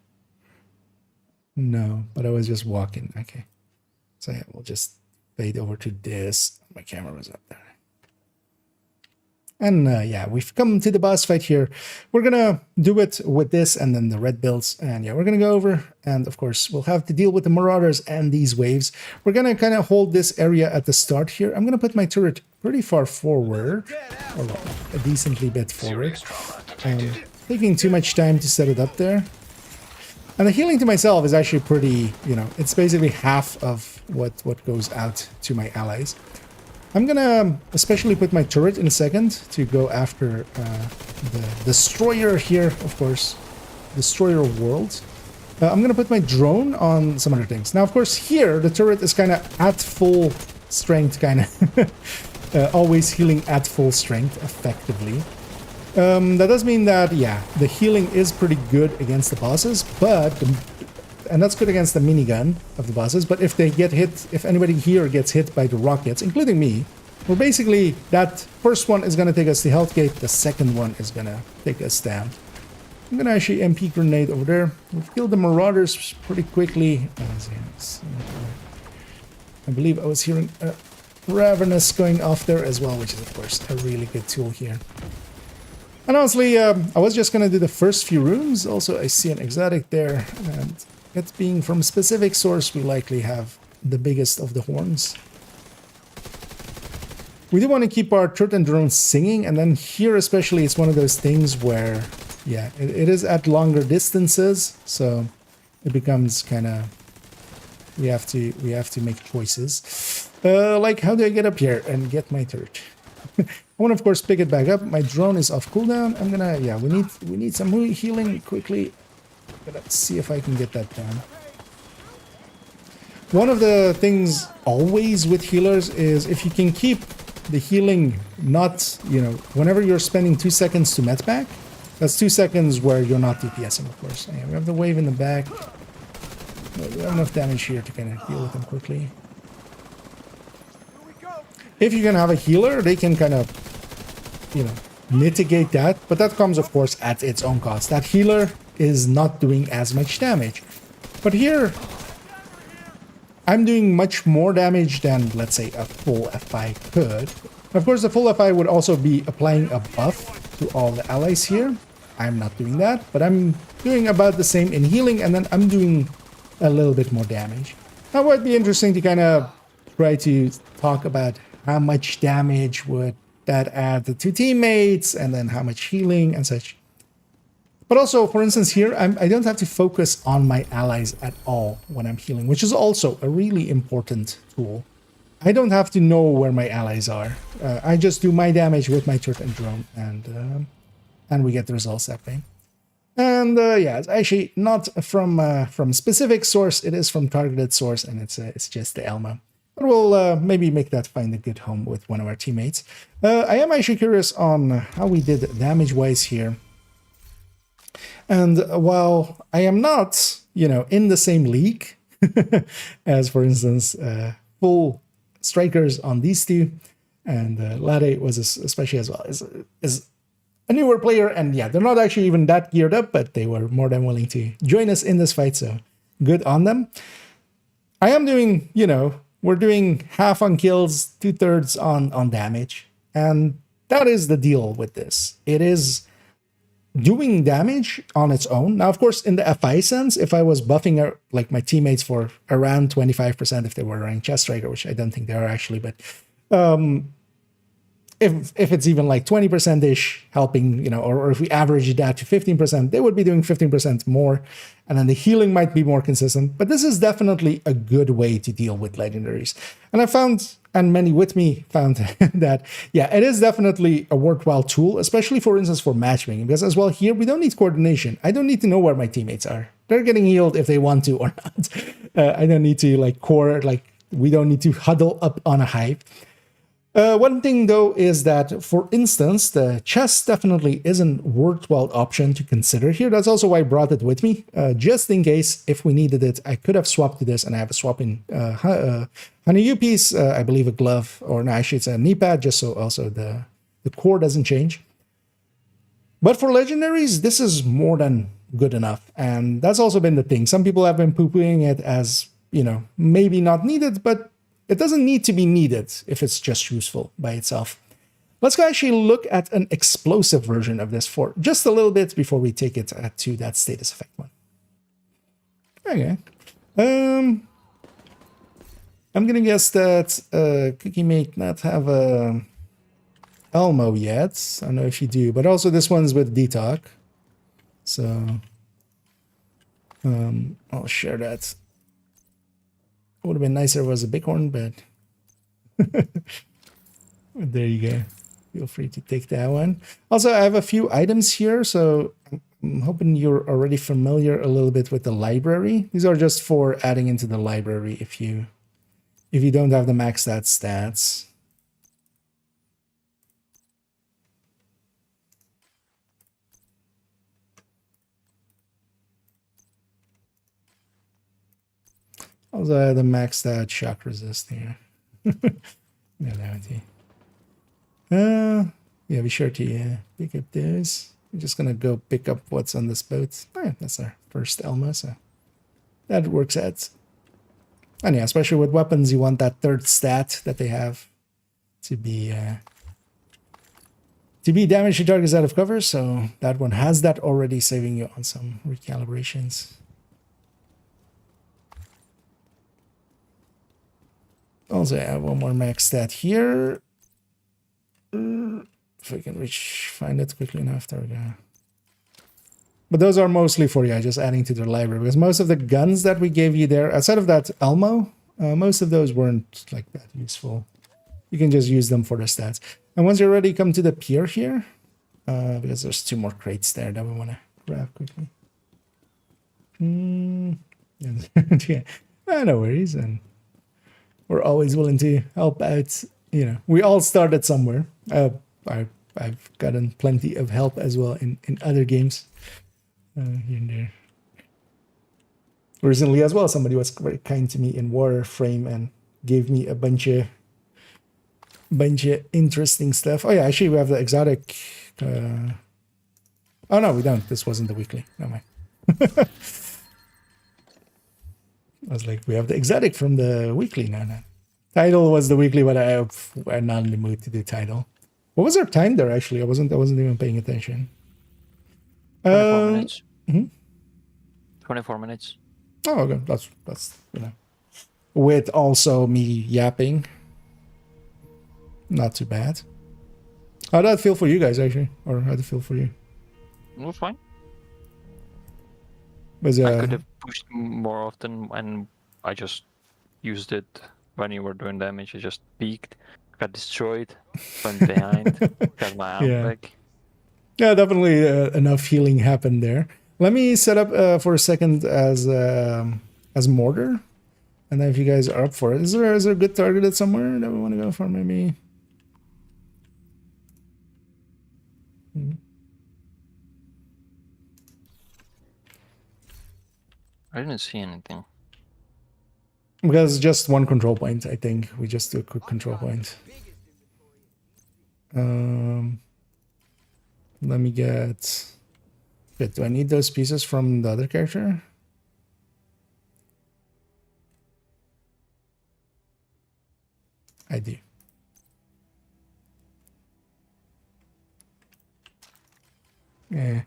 No, but I was just walking. Okay, so yeah, we'll just fade over to this. My camera was up there. And yeah, we've come to the boss fight here. We're gonna do it with this and then the red builds. And yeah, we're gonna go over, and of course, we'll have to deal with the marauders and these waves. We're gonna kind of hold this area at the start here. I'm gonna put my turret pretty far forward, or a decently bit forward. Taking too much time to set it up there. And the healing to myself is actually pretty, you know, it's basically half of what goes out to my allies. I'm gonna especially put my turret in a second to go after the destroyer here, of course, destroyer world. I'm gonna put my drone on some other things. Now, of course, here the turret is kind of at full strength, kind of always healing at full strength, effectively. That does mean that, yeah, the healing is pretty good against the bosses, but and that's good against the minigun of the bosses, but if they get hit, if anybody here gets hit by the rockets, including me, well, basically, that first one is going to take us to health gate, the second one is going to take us down. I'm going to actually MP grenade over there. We've killed the marauders pretty quickly. I believe I was hearing Ravenous going off there as well, which is, of course, a really good tool here. And honestly, I was just going to do the first few rooms. Also, I see an exotic there, and it being from a specific source, we likely have the biggest of the horns. We do want to keep our turret and drone singing, and then here especially, it's one of those things where, yeah, it is at longer distances, so it becomes kind of, we have to make choices. Like, how do I get up here and get my turret? I want to, of course, pick it back up. My drone is off cooldown. I'm gonna, yeah, we need some healing quickly. Let's see if I can get that done. One of the things always with healers is if you can keep the healing not, you know, whenever you're spending 2 seconds to medpack, that's 2 seconds where you're not DPSing, of course. Yeah, we have the wave in the back. We have enough damage here to kind of deal with them quickly. If you can have a healer, they can kind of, you know, mitigate that, but that comes, of course, at its own cost. That healer is not doing as much damage. But here, I'm doing much more damage than, let's say, a full FI could. Of course, the full FI would also be applying a buff to all the allies here. I'm not doing that, but I'm doing about the same in healing, and then I'm doing a little bit more damage. Now, it would be interesting to kind of try to talk about how much damage would that add to teammates, and then how much healing and such. But also, for instance, here, I don't have to focus on my allies at all when I'm healing, which is also a really important tool. I don't have to know where my allies are. I just do my damage with my turret and drone, and we get the results that way. And yeah, it's actually not from specific source. It is from targeted source, and it's just the Elmo. But we'll maybe make that find a good home with one of our teammates. I am actually curious on how we did damage-wise here. And while I am not, you know, in the same league as, for instance, full strikers on these two, and Lade was especially as well, is a newer player, and yeah, they're not actually even that geared up, but they were more than willing to join us in this fight, so good on them. I am doing, we're doing half on kills, 2/3 on damage, and that is the deal with this. It is doing damage on its own. Now, of course, in the FI sense, if I was buffing like my teammates for around 25%, if they were running Chest Striker, which I don't think they are actually, but if it's even like 20%-ish helping, or if we average that to 15%, they would be doing 15% more, and then the healing might be more consistent. But this is definitely a good way to deal with legendaries. And I found, and many with me found that, yeah, it is definitely a worthwhile tool, especially for instance for matchmaking, because as well here, we don't need coordination. I don't need to know where my teammates are. They're getting healed if they want to or not. I don't need to we don't need to huddle up on a hive. One thing, though, is that, for instance, the chest definitely isn't a worthwhile option to consider here. That's also why I brought it with me, just in case if we needed it. I could have swapped to this, and I have a swap in Hana-U piece, I believe a glove, or no, actually it's a knee pad, just so also the core doesn't change. But for legendaries, this is more than good enough, and that's also been the thing. Some people have been poo-pooing it as, maybe not needed, but it doesn't need to be needed if it's just useful by itself. Let's go actually look at an explosive version of this for just a little bit before we take it to that status effect one. Okay. I'm gonna guess that Cookie may not have a Elmo yet. I don't know if you do, but also this one's with Detox. So I'll share that. It would have been nicer if it was a bighorn, but there you go. Feel free to take that one. Also, I have a few items here, so I'm hoping you're already familiar a little bit with the library. These are just for adding into the library if you don't have the maxed out stats. Also, I have the maxed out shock resist here. Yeah, be sure to pick up those. I'm just gonna go pick up what's on this boat. Oh, yeah, that's our first Elma, so that works out. And yeah, especially with weapons, you want that third stat that they have to be damage to targets out of cover. So that one has that already, saving you on some recalibrations. Also, I have one more max stat here. If I can find it quickly enough, there we go. But those are mostly for, just adding to the library, because most of the guns that we gave you there, outside of that Elmo, most of those weren't like that useful. You can just use them for the stats. And once you're ready, come to the pier here, because there's 2 more crates there that we want to grab quickly. Yeah, no worries, and we're always willing to help out. We all started somewhere. I've gotten plenty of help as well in other games here and there. Recently as well, somebody was very kind to me in Warframe and gave me a bunch of interesting stuff. Oh yeah, actually we have the exotic. Oh no, we don't. This wasn't the weekly. Never mind. I was like, we have the exotic from the weekly. No. Title was the weekly, but I'm not in the mood to do title. What was our time there? Actually, I wasn't even paying attention. 24 minutes. 24 minutes. Oh, okay. That's with also me yapping. Not too bad. How did that feel for you guys, actually, or how did it feel for you? It was fine. Was I could have pushed more often, and I just used it when you were doing damage. I just peeked, got destroyed, went behind, got my arm back. Yeah, definitely enough healing happened there. Let me set up for a second as mortar, and then if you guys are up for it, is there a good targeted somewhere that we want to go for? Maybe. I didn't see anything. Because just one control point, I think. We just do a quick control point. Let let me get... Good. Do I need those pieces from the other character? I do. Yeah.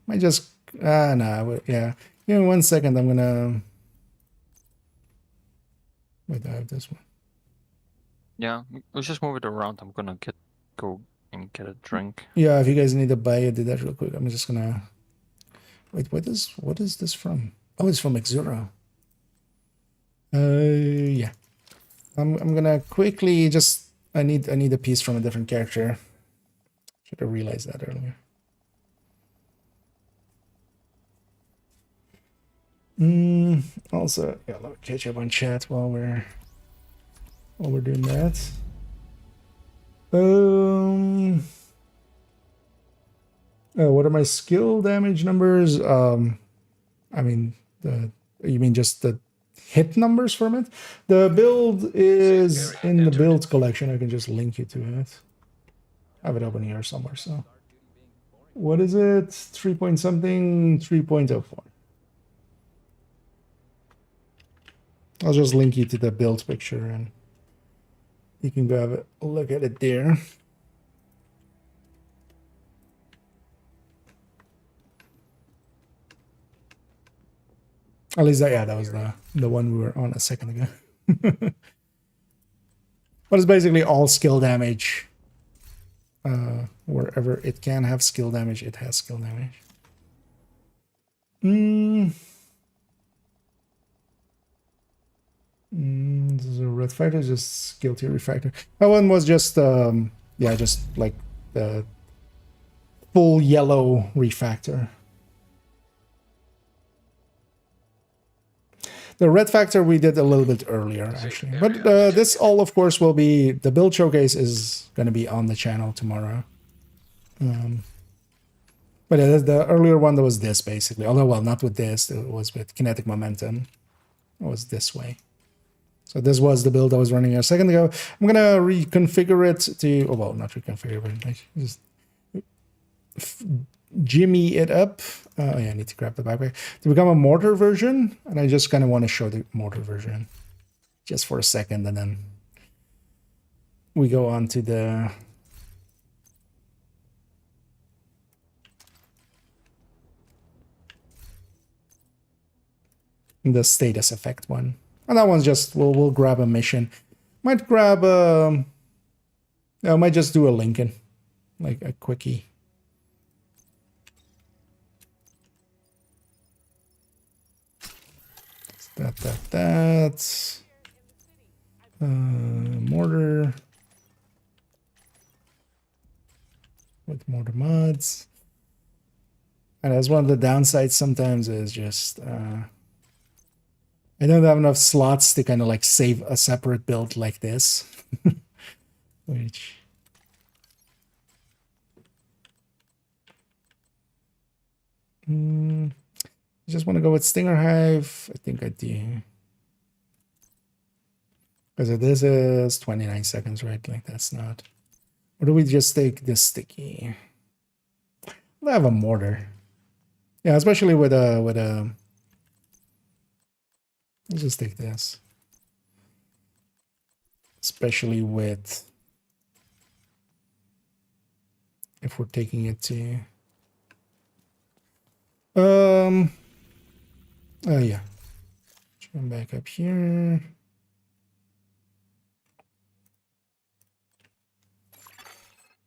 Might just... no, yeah. Give me 1 second, I'm gonna... Wait, I have this one. Yeah, we'll just move it around. I'm gonna go and get a drink. Yeah, if you guys need to buy it, do that real quick. I'm just gonna... Wait, what is this from? Oh, it's from Exura. Yeah. I'm gonna quickly just... I need a piece from a different character. Should have realized that earlier. Also, yeah, let me catch up on chat while we're doing that. What are my skill damage numbers? I mean, you mean just the hit numbers from it? The build is in the build collection. I can just link you to it. I have it open here somewhere. So, what is it? 3 point something, 3.04. I'll just link you to the build picture and you can go have a look at it there. At least that, yeah, that was the one we were on a second ago. But it's basically all skill damage. Wherever it can have skill damage, it has skill damage. This is a Refactor, just skill tier Refactor. That one was just, yeah, just like the full yellow Refactor. The red factor we did a little bit earlier, actually. But this all, of course, will be... The build showcase is going to be on the channel tomorrow. But the earlier one, that was this, basically. Although, well, not with this. It was with kinetic momentum. It was this way. So this was the build I was running a second ago. I'm going to reconfigure it to... Oh, well, not reconfigure, but like just... Jimmy it up. Yeah, I need to grab the backpack to become a mortar version, and I just kind of want to show the mortar version just for a second, and then we go on to the status effect one, and that one's just we'll grab a mission. Might grab I might just do a Lincoln, like a quickie. That. Mortar. With mortar mods. And as one of the downsides sometimes is just... I don't have enough slots to kind of like save a separate build like this. Which... I just want to go with Stinger Hive. I think I do. Because this is 29 seconds, right? Like that's not... Or do we just take this sticky? I have a mortar. Yeah, especially with a... Let's just take this. Especially with... If we're taking it to... Oh, yeah. Jump back up here.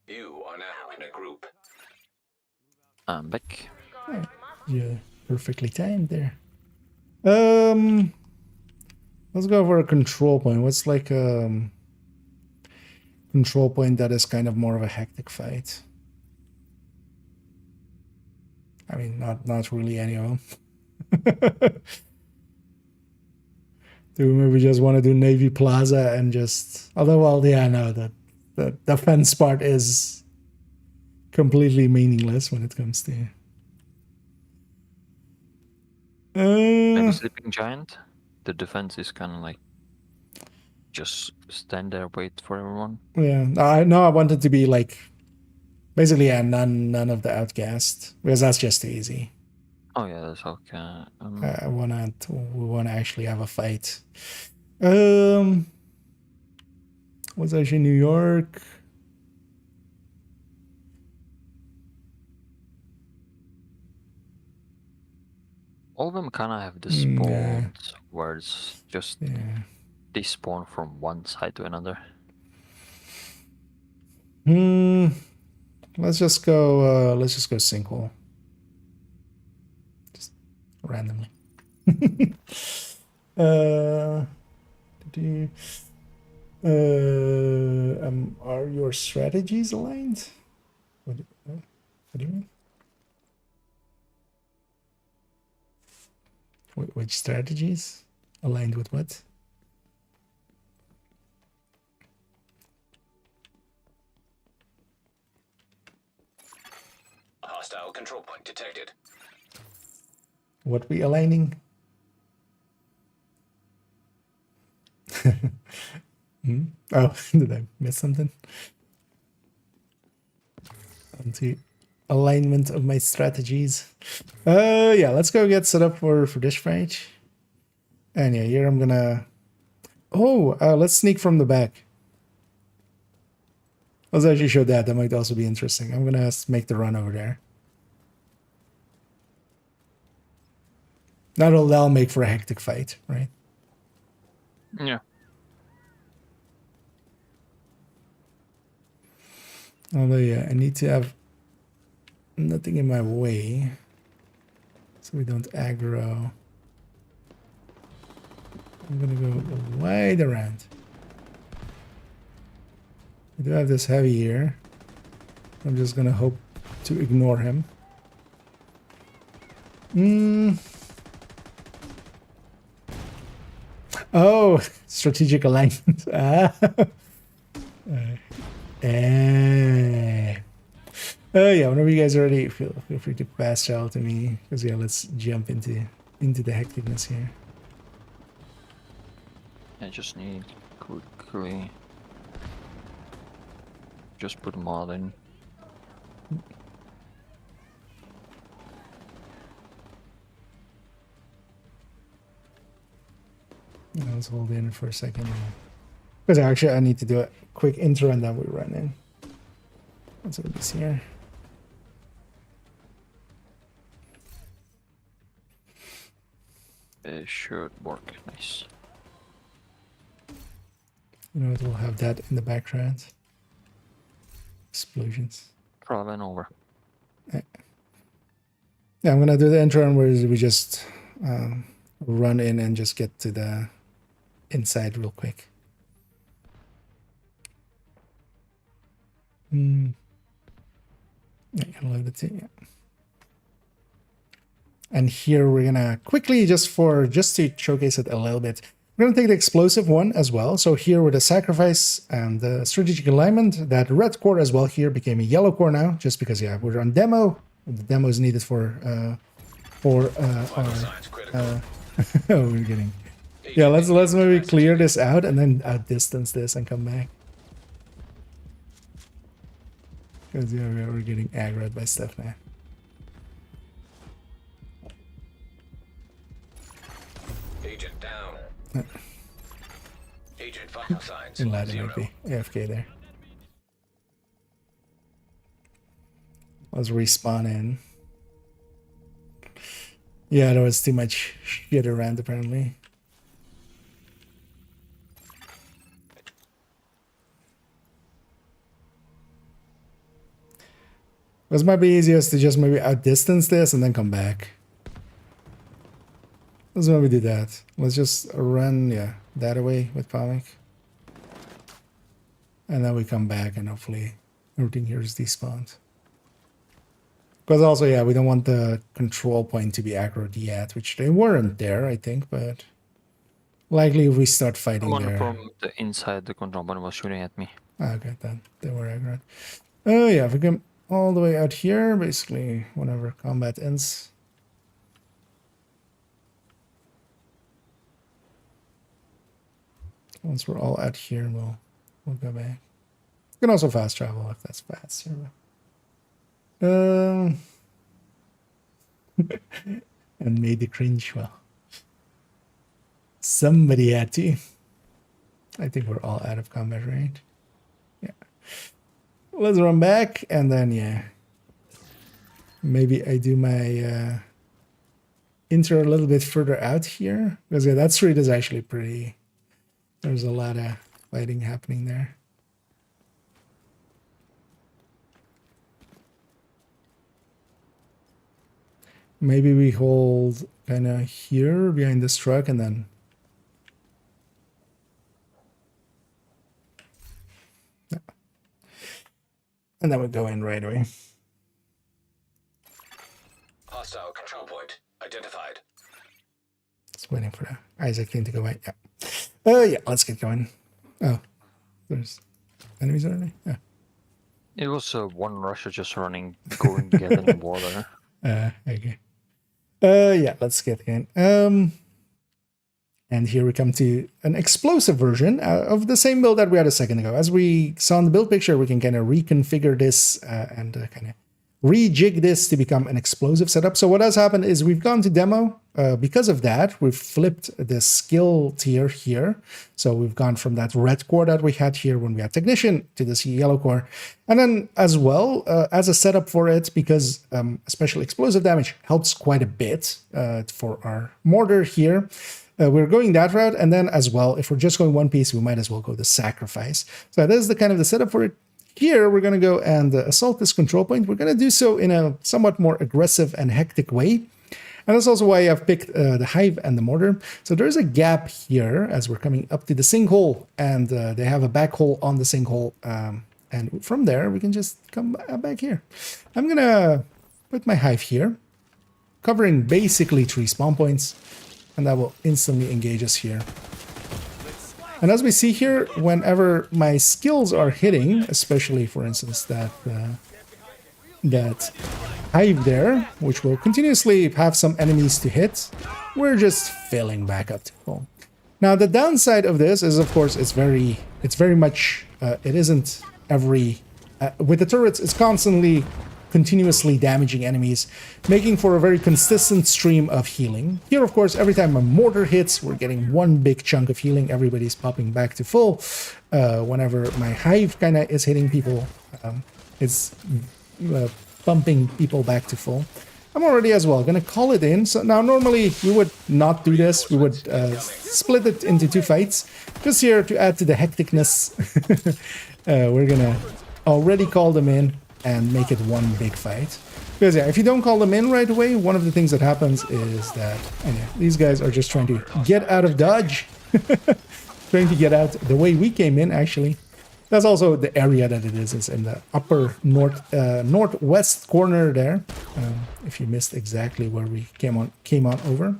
You are now in a group. I'm back. Yeah, perfectly timed there. Let's go for a control point. What's like a control point that is kind of more of a hectic fight? I mean, not really any of them. Do we maybe just want to do Navy Plaza and just... Although, well, yeah, no, the defense part is completely meaningless when it comes to... Maybe Sleeping Giant? The defense is kind of like... Just stand there, wait for everyone. Yeah, I know. I wanted to be like, basically, yeah, none of the outcast, because that's just too easy. Oh yeah, that's okay. We wanna actually have a fight. Was actually New York. All of them kind of have the Yeah. spawns where it's just Yeah. they spawn from one side to another. Let's just go. Let's just go sinkhole. Just randomly. Are your strategies aligned? What do you mean? Which strategies? Aligned with what? Hostile control point detected. What we aligning? Oh, did I miss something? Onto alignment of my strategies. Yeah, let's go get set up for this fight. And yeah, here I'm gonna. Oh, let's sneak from the back. Let's actually show that. That might also be interesting. I'm gonna make the run over there. That'll make for a hectic fight, right? Yeah. Although, yeah, I need to have nothing in my way so we don't aggro. I'm gonna go wide around. I do have this heavy here. I'm just gonna hope to ignore him. Oh, strategic alignment. Yeah, whenever you guys are ready, feel free to pass out to me. Because yeah, let's jump into the hecticness here. I just need quickly just put mod in. Let's hold in for a second. Because actually, I need to do a quick intro and then we run in. Let's do this here. It should work. Nice. You know, it will have that in the background. Explosions. Probably went over. Yeah, I'm gonna do the intro and we just run in and just get to the inside real quick. Yeah, load it in, yeah. And here we're gonna quickly just to showcase it a little bit. We're gonna take the explosive one as well. So here with the sacrifice and the strategic alignment, that red core as well here became a yellow core now, just because yeah, we're on demo. The demo is needed for our oh, we're getting. Yeah, let's maybe clear this out and then outdistance this and come back. Because yeah, we're getting aggroed by stuff now. Agent down. Agent vital signs. In ladder 0. might be AFK there. Let's respawn in. Yeah, there was too much shit around apparently. This might be easiest to just maybe outdistance this and then come back. Let's maybe do that. Let's just run, yeah, that away with Palmic. And then we come back and hopefully everything here is despawned. Because also, yeah, we don't want the control point to be aggroed yet, which they weren't there, I think, but likely if we start fighting One there. from the inside, the control point was shooting at me. Okay, then they were aggroed. Oh yeah, if we come all the way out here, basically, whenever combat ends. Once we're all out here, we'll go back. You can also fast travel if that's faster. And made the cringe. Well, somebody had to. I think we're all out of combat range. Yeah. Let's run back and then yeah. Maybe I do my intro a little bit further out here. Because yeah, that street is actually pretty. There's a lot of fighting happening there. Maybe we hold kind of here behind this truck and then... Yeah. And then we go in right away. Hostile control point identified. Just waiting for the Isaac thing to go away. Yeah. Yeah, let's get going. Oh, there's enemies already? Yeah. It was one Russia just running, going to get in the water. Okay. Yeah, let's get in. And here we come to an explosive version of the same build that we had a second ago. As we saw in the build picture, we can kind of reconfigure this and kind of rejig this to become an explosive setup. So what has happened is we've gone to demo. Because of that, we've flipped the skill tier here. So we've gone from that red core that we had here when we had technician to this yellow core. And then as well as a setup for it, because especially explosive damage helps quite a bit for our mortar here. We're going that route. And then as well, if we're just going one piece, we might as well go the sacrifice. So that is the kind of the setup for it. Here, we're going to go and assault this control point. We're going to do so in a somewhat more aggressive and hectic way. And that's also why I've picked the hive and the mortar. So there's a gap here as we're coming up to the sinkhole, and they have a back hole on the sinkhole. And from there, we can just come back here. I'm going to put my hive here, covering basically 3 spawn points, and that will instantly engage us here. And as we see here, whenever my skills are hitting, especially, for instance, that hive there, which will continuously have some enemies to hit, we're just filling back up to full. Now, the downside of this is, of course, it's very much, it isn't every, with the turrets, it's constantly continuously damaging enemies, making for a very consistent stream of healing. Here, of course, every time a mortar hits, we're getting one big chunk of healing. Everybody's popping back to full. Whenever my hive kind of is hitting people, it's bumping people back to full. I'm already as well going to call it in. So now normally we would not do this. We would split it into 2 fights. Just here to add to the hecticness. We're going to already call them in and make it one big fight. Because yeah, if you don't call them in right away, one of the things that happens is that these guys are just trying to get out of dodge. Trying to get out the way we came in, actually. That's also the area that it is. It's in the upper northwest corner there. If you missed exactly where we came on over.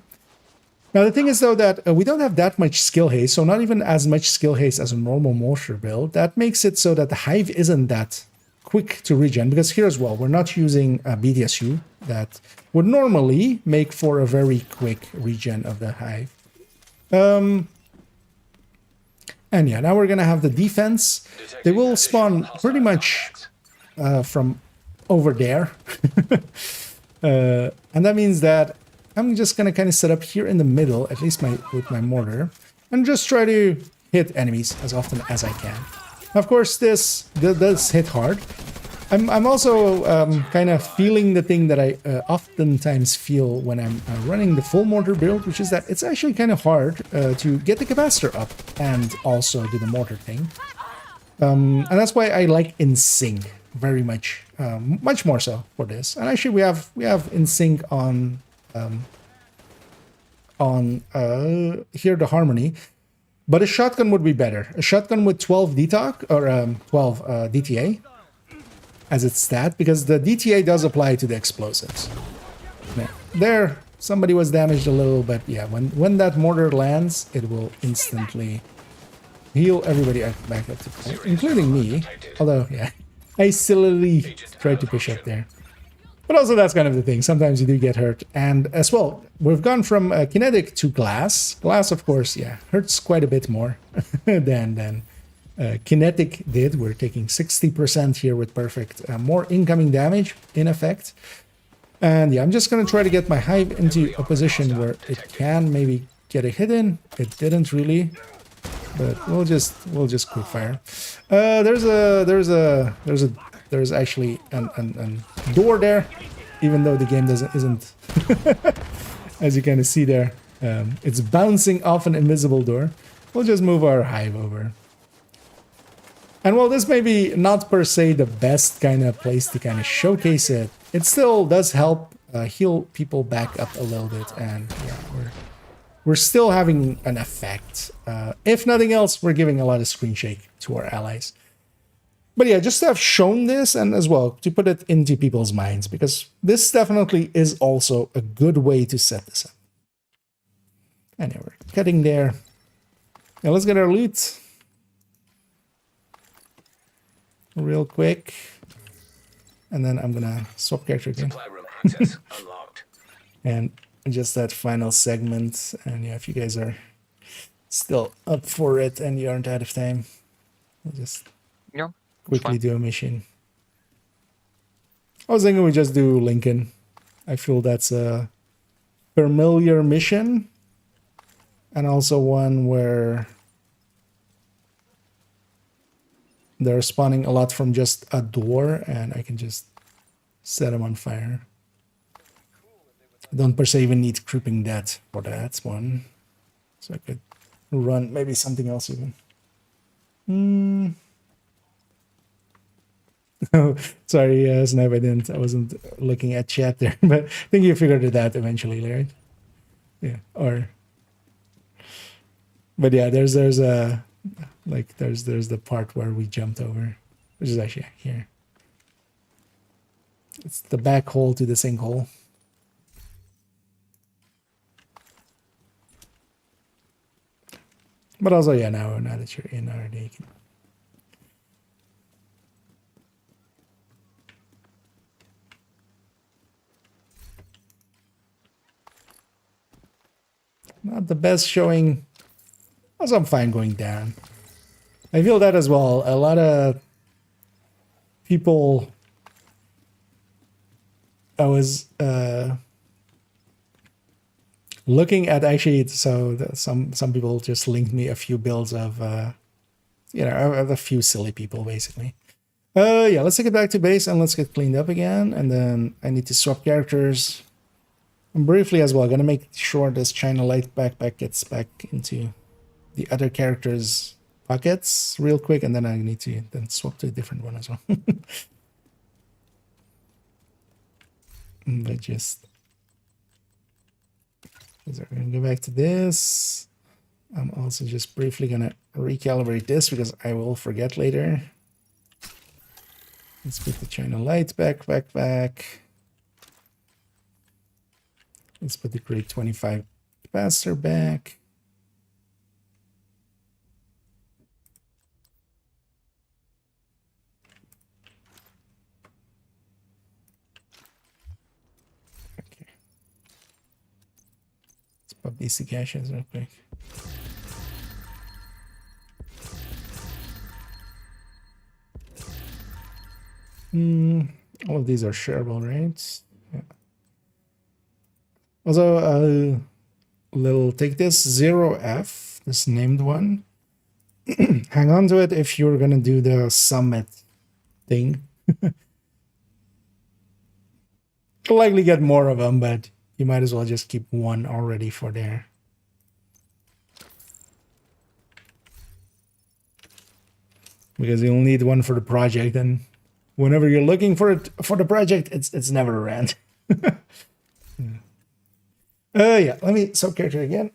Now the thing is though that we don't have that much skill haste, so not even as much skill haste as a normal mortar build. That makes it so that the hive isn't that quick to regen, because here as well, we're not using a BDSU that would normally make for a very quick regen of the hive. And yeah, now we're going to have the defense. They will spawn pretty much from over there. And that means that I'm just going to kind of set up here in the middle, at least with my mortar, and just try to hit enemies as often as I can. Of course, this does hit hard. I'm also kind of feeling the thing that I oftentimes feel when I'm running the full mortar build, which is that it's actually kind of hard to get the capacitor up and also do the mortar thing. And that's why I like in sync very much, much more so for this. And actually, we have in sync on here the harmony. But a shotgun would be better. A shotgun with 12 detox or 12 DTA as its stat, because the DTA does apply to the explosives. Now, there, somebody was damaged a little, but yeah, when that mortar lands, it will instantly heal everybody back up to full, including me. Although, yeah, I silly tried to push up there. But also that's kind of the thing. Sometimes you do get hurt. And as well, we've gone from kinetic to glass. Glass, of course, yeah, hurts quite a bit more than kinetic did. We're taking 60% here with perfect. More incoming damage in effect. And yeah, I'm just going to try to get my hive into a position where it can maybe get a hit in. It didn't really. But we'll just quick fire. There's actually an door there, even though the game isn't as you kind of see there. It's bouncing off an invisible door. We'll just move our hive over. And while this may be not per se the best kind of place to kind of showcase it, it still does help heal people back up a little bit, and yeah, we're still having an effect. If nothing else, we're giving a lot of screen shake to our allies. But yeah, just to have shown this, and as well to put it into people's minds, because this definitely is also a good way to set this up. Anyway, we're cutting there. Now let's get our loot real quick, and then I'm gonna swap character again. Supply room access unlocked. And just that final segment. And yeah, if you guys are still up for it and you aren't out of time, we'll just quickly do a mission. I was thinking we just do Lincoln. I feel that's a familiar mission, and also one where they're spawning a lot from just a door, and I can just set them on fire. I don't per se even need creeping death for that one. So I could run maybe something else even. Oh, sorry, Snipe, I wasn't looking at chat there, but I think you figured it out eventually, right? Yeah, but yeah, there's a, like, there's the part where we jumped over, which is actually here. It's the back hole to the sinkhole. But also, yeah, now that you're in already, you can... Not the best showing. Also, I'm fine going down. I feel that as well. A lot of people... I was looking at actually, so some people just linked me a few builds of, you know, of a few silly people basically. Yeah, let's take it back to base and let's get cleaned up again. And then I need to swap characters. And briefly as well, I'm gonna make sure this China Light backpack gets back into the other characters' pockets real quick, and then I need to then swap to a different one as well. But just, so we're gonna go back to this. I'm also just briefly gonna recalibrate this because I will forget later. Let's put the China Light back. Let's put the grade 25 capacitor back. Okay. Let's pop these caches real quick. All of these are shareable, right? Yeah. Also, take this 0F, this named one. Hang on to it if you're gonna do the summit thing. You'll likely get more of them, but you might as well just keep one already for there. Because you'll need one for the project, and whenever you're looking for it for the project, it's never around. Yeah, let me sub character again.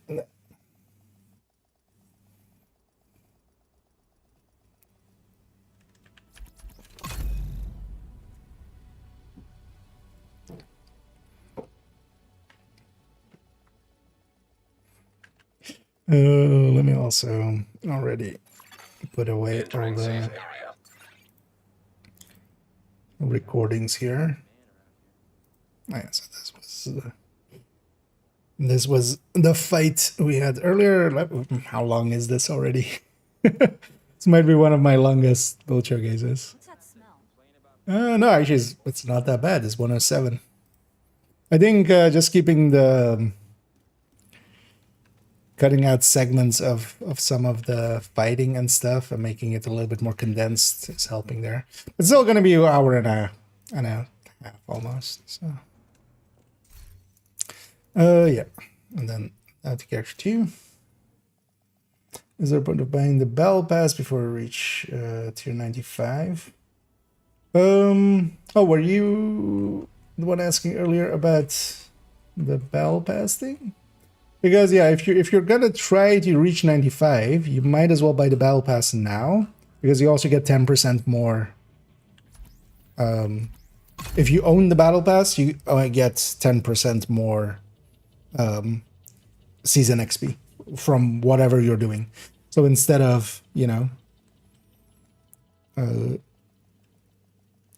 Let me also already put away all the recordings here. Yeah, so this was the fight we had earlier. How long is this already? This might be one of my longest build showcases. What's that smell? No, actually, it's not that bad. It's 107. I think just keeping the cutting out segments of some of the fighting and stuff and making it a little bit more condensed is helping there. It's still going to be an hour and a half almost. So, yeah, and then add to character 2. Is there a point of buying the battle pass before we reach tier 95? Oh, were you the one asking earlier about the battle pass thing? Because yeah, if you're gonna try to reach 95, you might as well buy the battle pass now, because you also get 10% more. If you own the battle pass, you get 10% more season XP from whatever you're doing. So instead of, you know,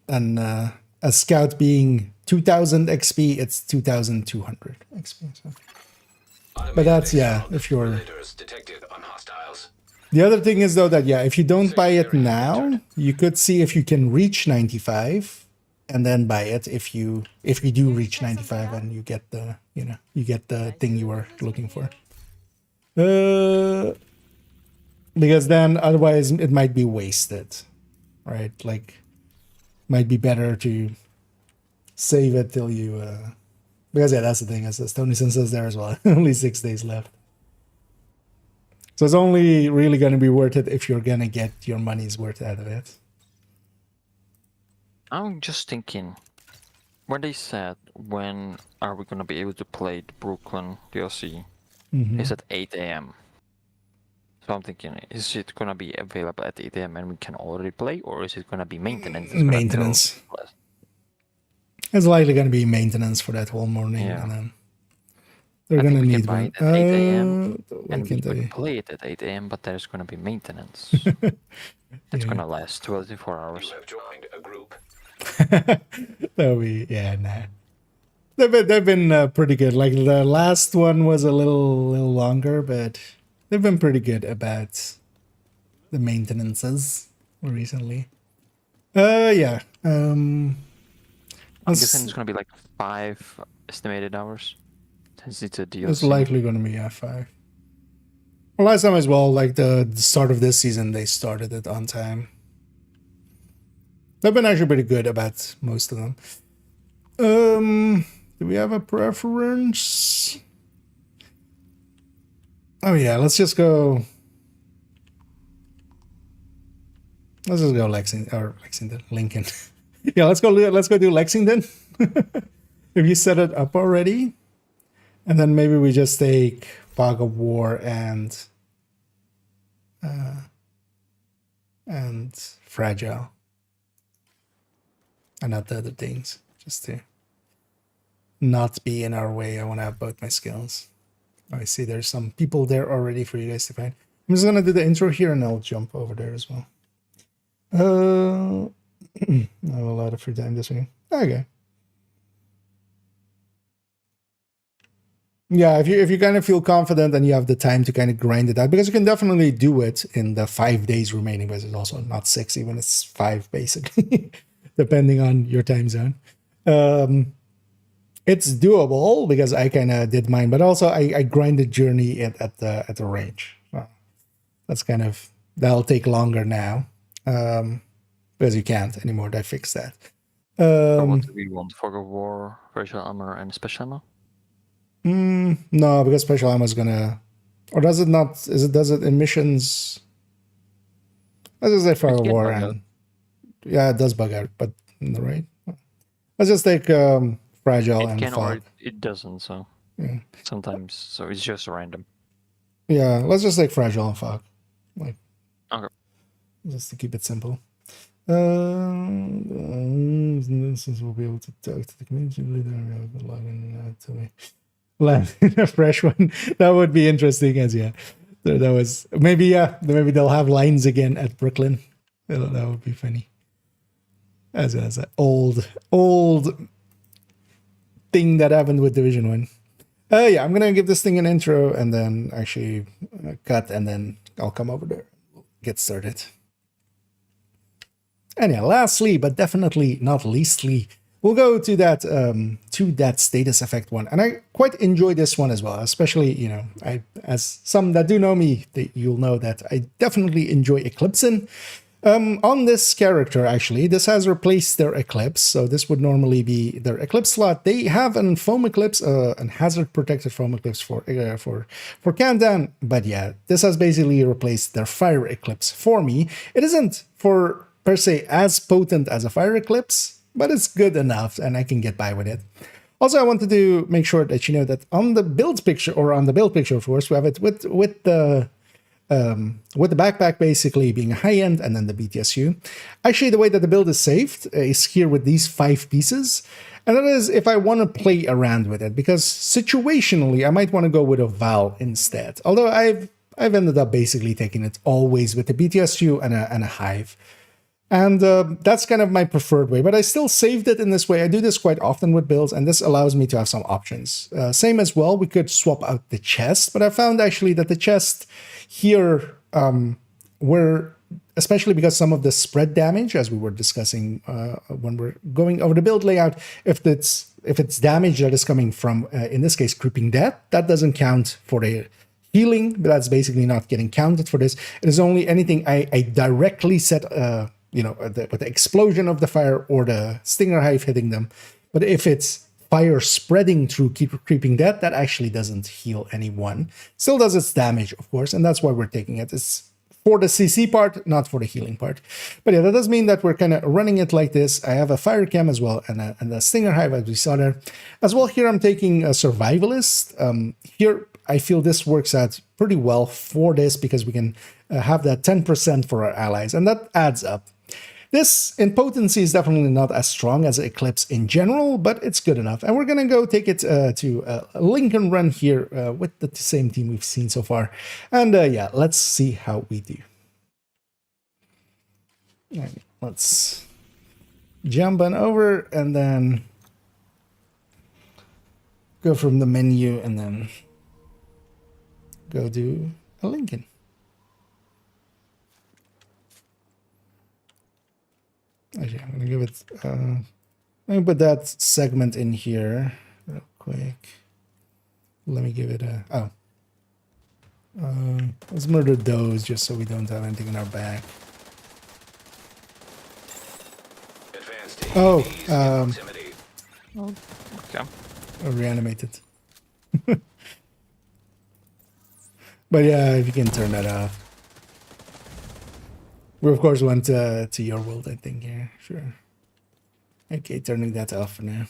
a scout being 2000 XP, it's 2200 XP. So. But that's, yeah, if you're... Detected on hostiles. The other thing is, though, that, yeah, if you don't buy it now, you could see if you can reach 95 and then buy it if you do reach 95 and you get the, you know, you get the thing you were looking for. Because then otherwise it might be wasted, right? Like, might be better to save it till you... Because yeah, that's the thing, as Tony Sin says there as well. Only 6 days left. So it's only really going to be worth it if you're going to get your money's worth out of it. I'm just thinking, when they said, when are we going to be able to play the Brooklyn DLC? It's at 8 a.m. So I'm thinking, is it going to be available at 8 a.m. and we can already play? Or is it going to be maintenance? Maintenance. It's likely going to be maintenance for that whole morning, and then they're going to need one. At 8 a.m. and we can play it at 8 a.m., but there's going to be maintenance. That's going to last 24 hours. You have joined a group. That'll be, yeah, nah. They've been pretty good. Like the last one was a little longer, but they've been pretty good about the maintenances recently. Yeah. I'm guessing it's going to be like 5 estimated hours. Since it's a DLC. It's likely going to be 5. Well, last time as well, like the start of this season, they started it on time. They've been actually pretty good about most of them. Do we have a preference? Oh yeah, let's just go. Let's just go Lincoln. Yeah, let's go do Lexington. If you set it up already, and then maybe we just take Fog of War and Fragile, and not the other things, just to not be in our way. I want to have both my skills. I see there's some people there already for you guys to find. I'm just gonna do the intro here, and I'll jump over there as well. I have a lot of free time this week. Okay. Yeah, if you kind of feel confident and you have the time to kind of grind it out, because you can definitely do it in the 5 days remaining, but it's also not 6, even it's 5 basically, depending on your time zone. It's doable because I kind of did mine, but also I grinded Journey at the range. So that's kind of, that'll take longer now. Because you can't anymore. They fixed that. What do we want? Fog of War, Virtual Armor, and Special Ammo? No, because Special Ammo is gonna... Or does it not... Does it in missions... Let's just say Fog of War and... Yeah, it does bug out, but right? Let's just take Fragile and Fog. It doesn't, so... Yeah. Sometimes, so it's just random. Yeah, let's just take Fragile and Fog. Like... Okay. Just to keep it simple. Since we'll be able to talk to the community leader, log in to me. Land in a fresh one. That would be interesting, as yeah. That was maybe they'll have lines again at Brooklyn. That would be funny. As an old thing that happened with Division 1. Yeah, I'm gonna give this thing an intro and then actually cut, and then I'll come over there, get started. And yeah, lastly, but definitely not leastly, we'll go to that status effect one, and I quite enjoy this one as well. Especially, you know, as some that do know me, you'll know that I definitely enjoy eclipsing. On this character, actually, this has replaced their eclipse, so this would normally be their eclipse slot. They have an foam eclipse, an hazard protected foam eclipse for countdown, but yeah, this has basically replaced their fire eclipse for me. It isn't for per se as potent as a fire eclipse, but it's good enough, and I can get by with it. Also, I wanted to make sure that you know that on the build picture, of course, we have it with the backpack basically being a high end, and then the BTSU. Actually, the way that the build is saved is here with these 5 pieces, and that is if I want to play around with it, because situationally I might want to go with a Val instead. Although I've ended up basically taking it always with the BTSU and a Hive. And that's kind of my preferred way, but I still saved it in this way. I do this quite often with builds, and this allows me to have some options. Same as well, we could swap out the chest, but I found actually that the chest here were, especially because some of the spread damage, as we were discussing when we're going over the build layout, if it's damage that is coming from, in this case, creeping death, that doesn't count for the healing, but that's basically not getting counted for this. It is only anything I directly set you know, with the explosion of the fire or the stinger hive hitting them. But if it's fire spreading through creeping death, that actually doesn't heal anyone. Still does its damage, of course, and that's why we're taking it. It's for the CC part, not for the healing part. But yeah, that does mean that we're kind of running it like this. I have a fire cam as well, and a stinger hive, as we saw there. As well, here I'm taking a survivalist. Here, I feel this works out pretty well for this, because we can have that 10% for our allies, and that adds up. This in potency is definitely not as strong as Eclipse in general, but it's good enough. And we're going to go take it to a Lincoln run here with the same team we've seen so far. And yeah, let's see how we do. Right, let's jump on over and then go from the menu and then go to a Lincoln. Actually, I'm gonna give it. Let me put that segment in here real quick. Let me give it a. Let's murder those just so we don't have anything in our back. Oh, Okay. reanimated. But yeah, if you can turn that off. We of course went to your world, I think, here. Sure. Okay, turning that off for now.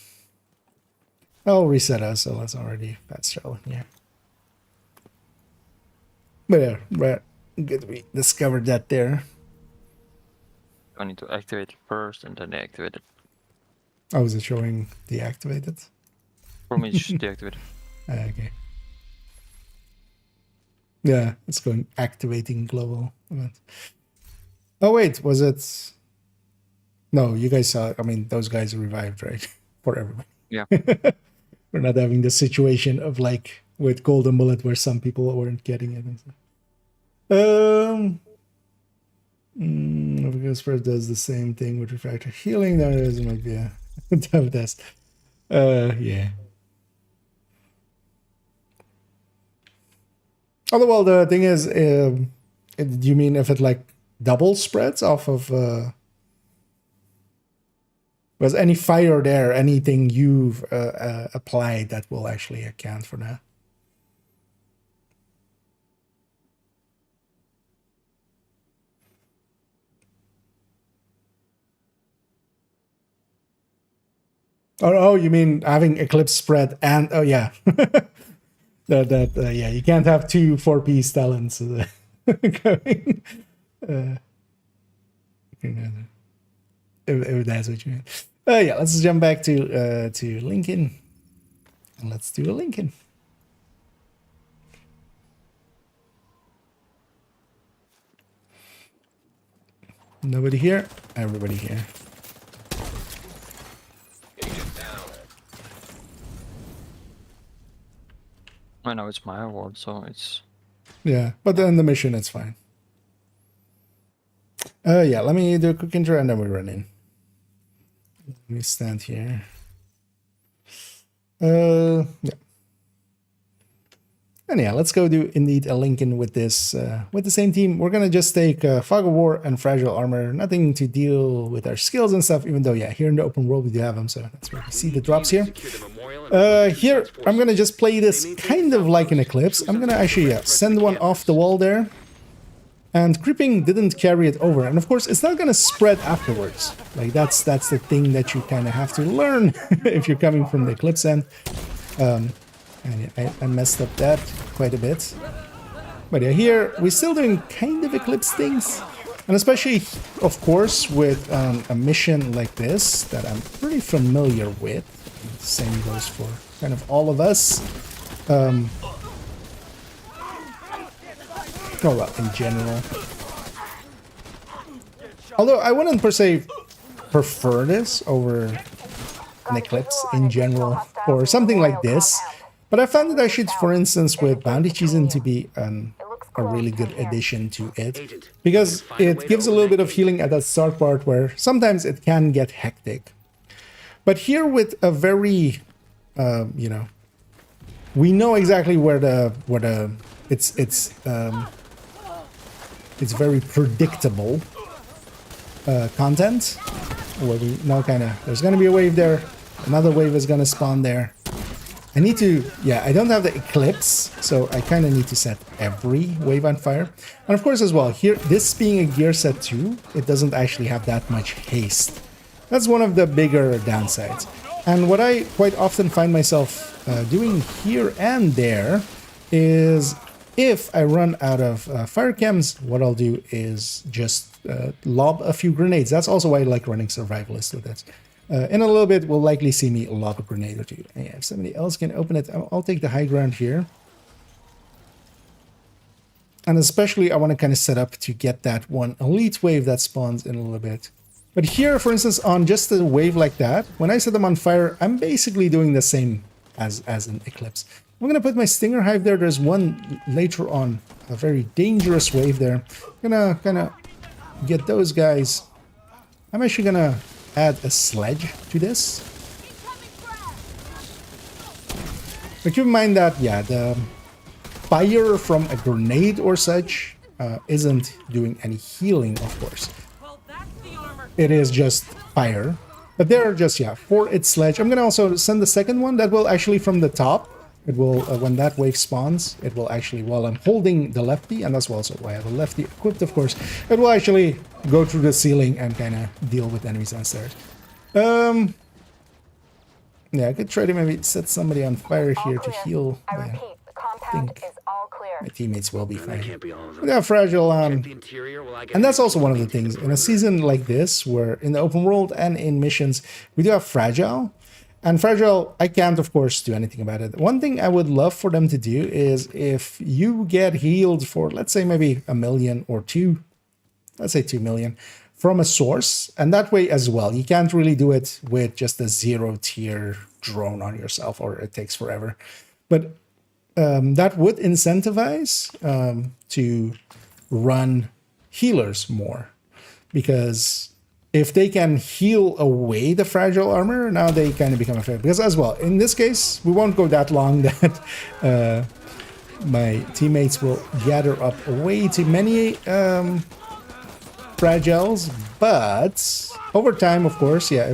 I'll reset us, so let's already fast travel in here. But yeah, right. Good, we discovered that there. I need to activate it first and then deactivate it. Oh, is it showing deactivated? For me, it's just deactivated. Okay. Yeah, it's going activating global event. Oh wait, was it? No, you guys saw. I mean, those guys revived, right? For everybody. Yeah. We're not having the situation of like with Golden Bullet where some people weren't getting it. And stuff. Because first does the same thing with Refactor healing. There is might be a tough test. Yeah. Although, well, the thing is, do you mean if it like double spreads off of was any fire there, anything you've applied that will actually account for that? Oh, you mean having Eclipse spread and oh yeah. Yeah, you can't have two 4-piece talents going. If that's what you mean. Yeah, let's jump back to Lincoln. And let's do a Lincoln. Nobody here. Everybody here. Agent down. know it's my award, so it's... Yeah, but then the mission, it's fine. Yeah, let me do a quick intro and then we run in. Let me stand here. Yeah. And yeah, let's go do indeed a Lincoln with this, with the same team. We're gonna just take Fog of War and Fragile Armor. Nothing to deal with our skills and stuff, even though, yeah, here in the open world we do have them, so that's where we see the drops here. Here, I'm gonna just play this kind of like an Eclipse. I'm gonna actually send one off the wall there. And creeping didn't carry it over. And of course, it's not gonna spread afterwards. Like, that's the thing that you kind of have to learn if you're coming from the Eclipse end. And I messed up that quite a bit. But yeah, here we're still doing kind of Eclipse things. And especially, of course, with a mission like this that I'm pretty familiar with. The same goes for kind of all of us. Oh, well, in general. Although I wouldn't per se prefer this over an Eclipse in general or something like this. But I found that I should, for instance, with Bounty Season to be a really good addition to it. Because it gives a little bit of healing at that start part where sometimes it can get hectic. But here with a very, you know, we know exactly where it's very predictable content, where we know kind of there's going to be a wave there, another wave is going to spawn there. I need to, yeah, I don't have the Eclipse, so I kind of need to set every wave on fire. And of course as well, here, this being a gear set 2, it doesn't actually have that much haste. That's one of the bigger downsides. And what I quite often find myself doing here and there is if I run out of fire chems, what I'll do is just lob a few grenades. That's also why I like running Survivalist with this. In a little bit, we'll likely see me lob a grenade or two. And yeah, if somebody else can open it, I'll take the high ground here. And especially, I want to kind of set up to get that one elite wave that spawns in a little bit. But here, for instance, on just a wave like that, when I set them on fire, I'm basically doing the same as an Eclipse. I'm going to put my Stinger Hive there. There's one later on, a very dangerous wave there. I'm going to kind of get those guys. I'm actually going to add a sledge to this. But keep in mind that, yeah, the fire from a grenade or such isn't doing any healing, of course. It is just fire. But they're just, yeah, for its sledge. I'm going to also send the second one that will actually from the top. It will, when that wave spawns, it will actually, while I'm holding the lefty, and that's also why I have a lefty equipped, of course, it will actually go through the ceiling and kind of deal with enemies downstairs. Yeah, I could try to maybe set somebody on fire here to heal. I repeat, the compound is all clear. My teammates will be fine. Can't be all of them. We got Fragile on. The interior while I get And that's also the one of the things. In a season like this, where in the open world and in missions, we do have Fragile. And Fragile, I can't, of course, do anything about it. One thing I would love for them to do is if you get healed for, let's say, maybe 1 million or 2, let's say 2 million, from a source, and that way as well. You can't really do it with just a 0-tier drone on yourself, or it takes forever. But that would incentivize to run healers more, because if they can heal away the fragile armor, now they kind of become a fair. Because as well, in this case, we won't go that long that my teammates will gather up way too many fragiles. But over time, of course, yeah,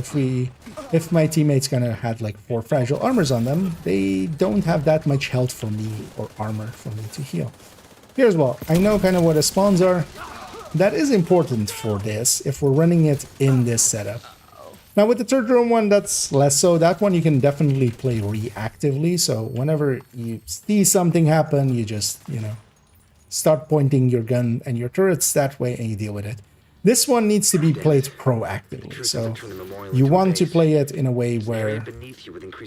if my teammates kind of had like 4 fragile armors on them, they don't have that much health for me or armor for me to heal. Here as well, I know kind of what the spawns are. That is important for this if we're running it in this setup. Now with the third drone one, that's less so. That one you can definitely play reactively. So whenever you see something happen, you just, you know, start pointing your gun and your turrets that way and you deal with it. This one needs to be played proactively. So you want to play it in a way where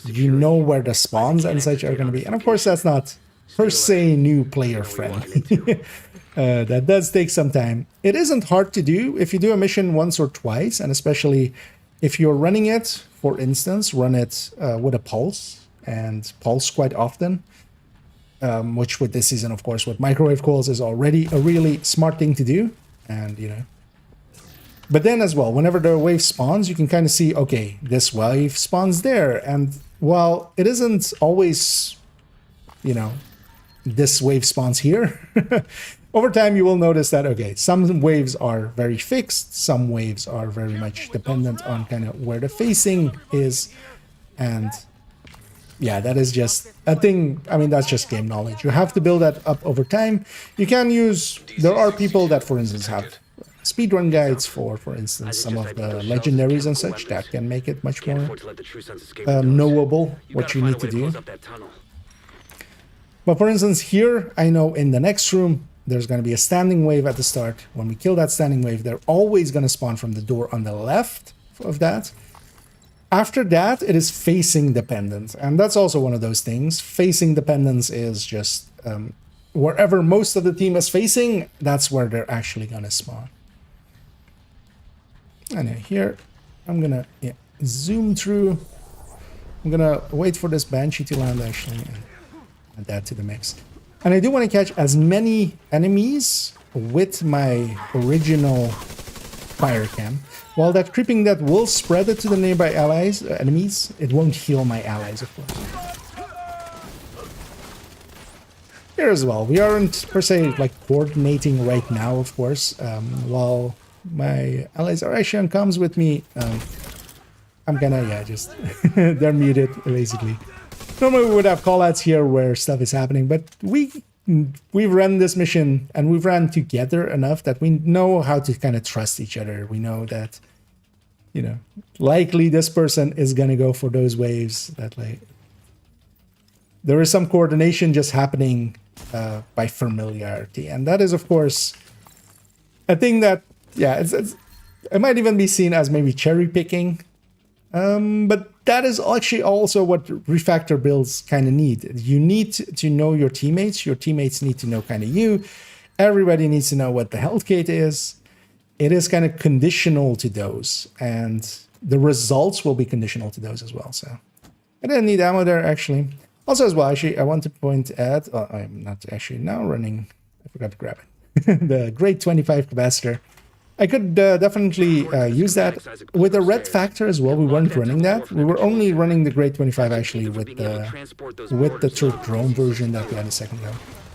you know where the spawns and such are going to be. And of course, that's not per se new player friendly. That does take some time. It isn't hard to do if you do a mission once or twice, and especially if you're running it, for instance, run it with a pulse, and pulse quite often. which with this season, of course, with microwave coils is already a really smart thing to do. And, you know, but then as well, whenever the wave spawns, you can kind of see, okay, this wave spawns there. And while it isn't always, you know, this wave spawns here, over time you will notice that, okay, some waves are very fixed, some waves are very much dependent on kind of where the facing is. And yeah, that is just a thing. I mean, that's just game knowledge. You have to build that up over time. You can use, there are people that, for instance, have speedrun guides for instance, some of the legendaries and such that can make it much more knowable what you need to do. But for instance, here, I know in the next room, there's going to be a standing wave at the start. When we kill that standing wave, they're always going to spawn from the door on the left of that. After that, it is facing dependent. And that's also one of those things. Facing dependence is just wherever most of the team is facing, that's where they're actually going to spawn. And here, I'm going to zoom through. I'm going to wait for this Banshee to land, actually, and add that to the mix. And I do want to catch as many enemies with my original fire cam. While that creeping death will spread it to the nearby enemies, it won't heal my allies, of course. Here as well, we aren't per se like coordinating right now, of course. While my allies are actually on comms with me, I'm gonna, just, they're muted, basically. Normally we would have callouts here where stuff is happening, but we've run this mission and we've ran together enough that we know how to kind of trust each other. We know that, you know, likely this person is going to go for those waves, that like there is some coordination just happening by familiarity. And that is, of course, a thing that, it might even be seen as maybe cherry picking. But that is actually also what refactor builds kind of need. You need to know your teammates. Your teammates need to know kind of you. Everybody needs to know what the health gate is. It is kind of conditional to those. And the results will be conditional to those as well. So I didn't need ammo there, actually. Also as well, actually, I want to point at... I'm not actually now running... I forgot to grab it. The grade 25 capacitor. I could definitely use that. With the red factor as well, we weren't running that. We were only running the grade 25 actually with the Turk drone version that we had a second ago.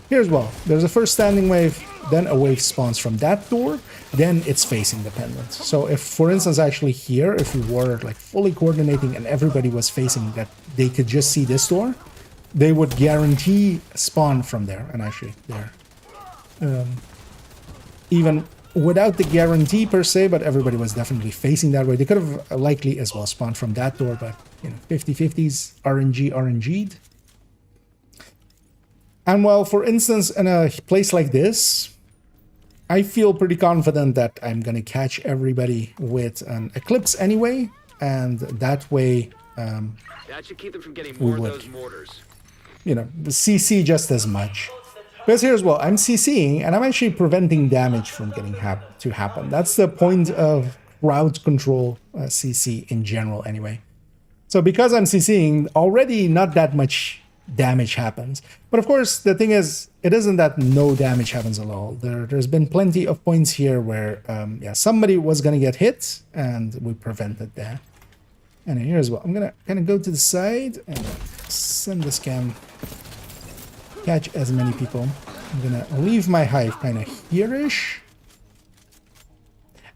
Here as well, there's a first standing wave, then a wave spawns from that door, then it's facing dependent. So if, for instance, actually here, if we were like fully coordinating and everybody was facing that they could just see this door, they would guarantee spawn from there. And actually there. Even without the guarantee per se, but everybody was definitely facing that way. They could have likely as well spawned from that door, but, you know, 50-50s, RNG'd. And while, for instance, in a place like this, I feel pretty confident that I'm going to catch everybody with an Eclipse anyway, and that way that should keep them from getting more of those mortars. You know, CC just as much. Because here as well, I'm CCing, and I'm actually preventing damage from getting to happen. That's the point of crowd control CC in general anyway. So because I'm CCing, already not that much damage happens. But of course, the thing is, it isn't that no damage happens at all. There's been plenty of points here where, somebody was going to get hit, and we prevented that. And here as well, I'm going to kind of go to the side and send this cam. Catch as many people. I'm gonna leave my hive kind of here-ish.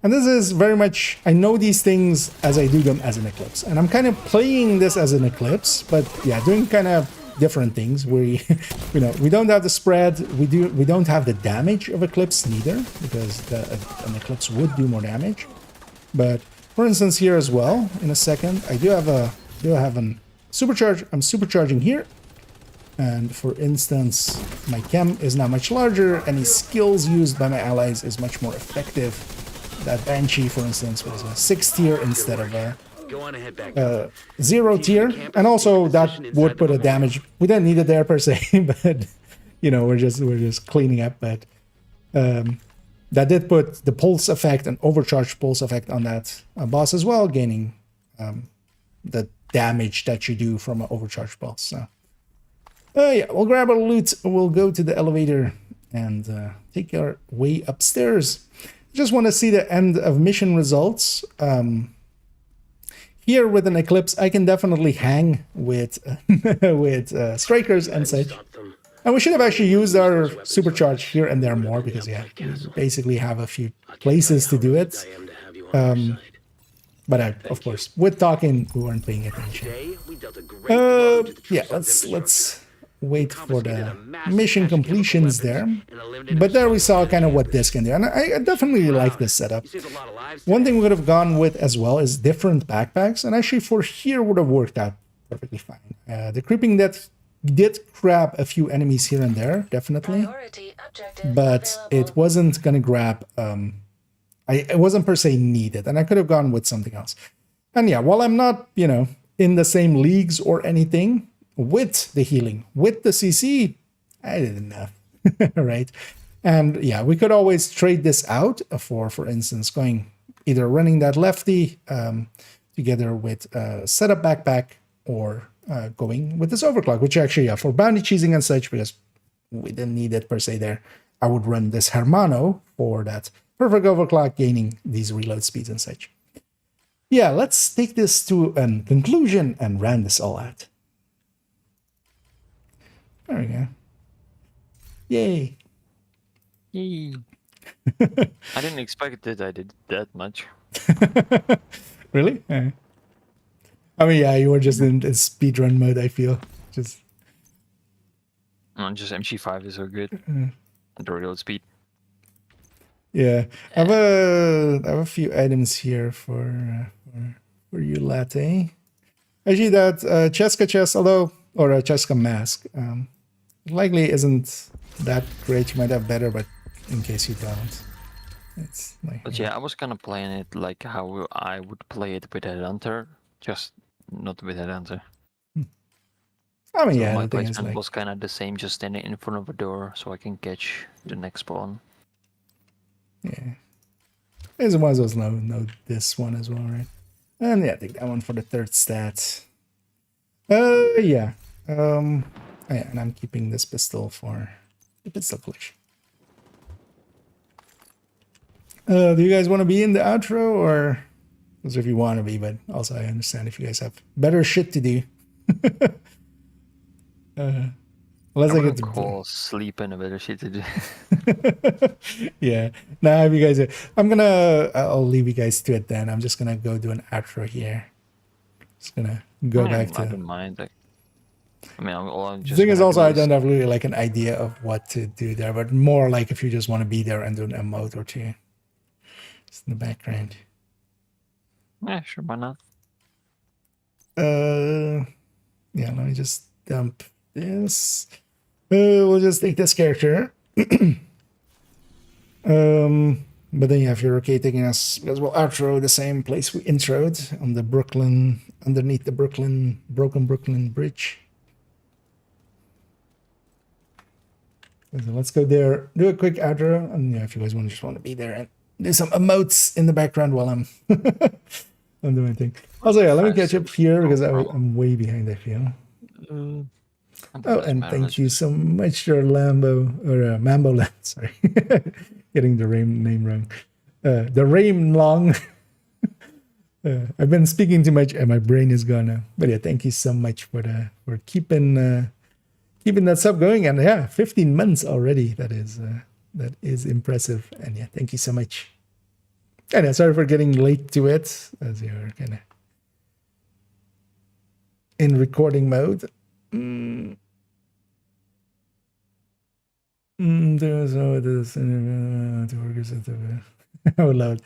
And this is very much, I know these things as I do them as an Eclipse. And I'm kind of playing this as an Eclipse, but yeah, doing kind of different things. We, you know, we don't have the spread. We don't have the damage of Eclipse neither, because an Eclipse would do more damage. But for instance, here as well, in a second, I do have a supercharge. I'm supercharging here. And for instance, my chem is now much larger. Any skills used by my allies is much more effective. That Banshee, for instance, was a 6 tier instead of a 0 tier. And also that would put a damage. We don't need it there per se, but you know, we're just cleaning up. But that did put the pulse effect and overcharged pulse effect on that boss as well, gaining the damage that you do from an overcharged pulse. So Yeah, we'll grab our loot. We'll go to the elevator and take our way upstairs. Just want to see the end of mission results. Here with an Eclipse, I can definitely hang with with strikers and such. Stop them. And we should have actually used our supercharge here and there more because, yeah, we basically have a few places to do it. I am to have you on our side. But of course, with talking, we weren't paying attention. Today, we dealt a great blow to the Yeah, troops of let's wait for the Confiscated a massive mission cache of completions chemical there. weapons and eliminated But there we some saw kind of what this can do, and I definitely like this setup. You saved a lot of lives One today. thing we could have gone with as well is different backpacks, and actually for here would have worked out perfectly fine. The creeping that did grab a few enemies here and there, definitely, Priority objective but available. it wasn't gonna grab. It wasn't per se needed, and I could have gone with something else. And yeah, while I'm not, you know, in the same leagues or anything, with the healing, with the CC, I did enough, right? And yeah, we could always trade this out for instance, going either running that lefty together with a setup backpack or going with this overclock, which actually, yeah, for bounty cheesing and such, because we didn't need it per se there, I would run this Hermano for that perfect overclock, gaining these reload speeds and such. Yeah, let's take this to a conclusion and round this all out. There we go. Yay. Yay. I didn't expect that I did that much. Really? Yeah. I mean, yeah, you were just in speedrun mode, I feel. Just Just MG5 is so good. And the reload speed. yeah. I have a few items here for you, Latte. Actually, that Cheska chest, although, or a Cheska mask, likely isn't that great. You might have better, but in case you don't, it's like. But yeah, I was kind of playing it like how I would play it with a hunter, just not with a hunter. I mean, So yeah, my the thing is placement like, was kind of the same, just standing in front of a door so I can catch the next spawn. yeah. There's one of those no this one as well, right? And yeah, take that one for the third stat. Yeah. Oh, yeah, and I'm keeping this pistol for the pistol collection. Do you guys want to be in the outro, or as if you want to be, but also I understand if you guys have better shit to do. Unless I get to call sleep and a better shit to do. yeah. Now, if you guys, I'll leave you guys to it then. I'm just gonna go do an outro here. Just gonna go back I to. don't mind. Like, I mean, I'm The just thing is gonna also do I is- don't have really like an idea of what to do there, but more like if you just want to be there and do an emote or two, just in the background. Yeah, sure, why not? Yeah. Let me just dump this. We'll just take this character. But then yeah, if you're okay taking us, because we'll outro the same place we introed on the Brooklyn, underneath the broken Brooklyn Bridge. So let's go there, do a quick outro, and yeah, if you guys just want to be there and do some emotes in the background while I'm I'm doing thing. Also, yeah, let me catch up here because I'm way behind, I feel. Oh, and thank you so much, your Mambo Land. Sorry, getting the name wrong. The Rain Long. I've been speaking too much, and my brain is gone now. But yeah, thank you so much for keeping that sub going. And yeah, 15 months already. That is impressive. And yeah, thank you so much. And yeah, sorry for getting late to it, as you're kind of in recording mode. There's no this I would love it.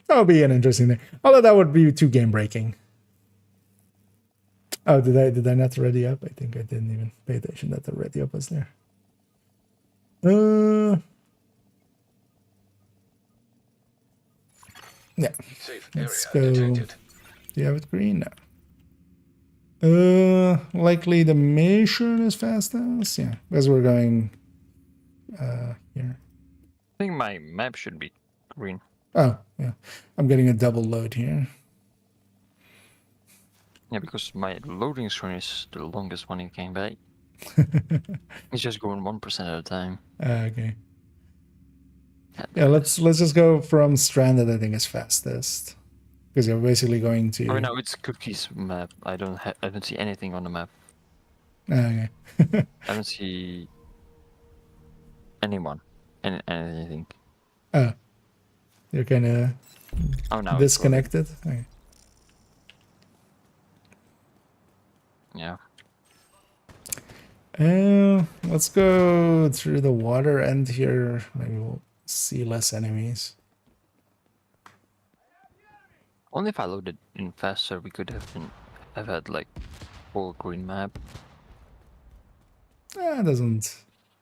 That would be an interesting thing. Although that would be too game breaking. Oh, did I not ready up? I think I didn't even pay attention that the ready up was there. Yeah. Safe Let's area go. detected. Do you have it green? No. Likely the mission is fastest. Yeah, because we're going here. I think my map should be green. Oh, yeah. I'm getting a double load here. Yeah, because my loading screen is the longest one in game, but It's just going 1% at a time. Okay. God Yeah, damn it. let's just go from stranded. I think is fastest because you're basically going to. Right now it's cookies map. I don't see anything on the map. Okay. I don't see anyone and anything. Oh, you're kind of Oh, now it's working. disconnected. Okay. Yeah. Let's go through the water end here. Maybe we'll see less enemies. Only if I loaded in faster, we could have had like full green map It doesn't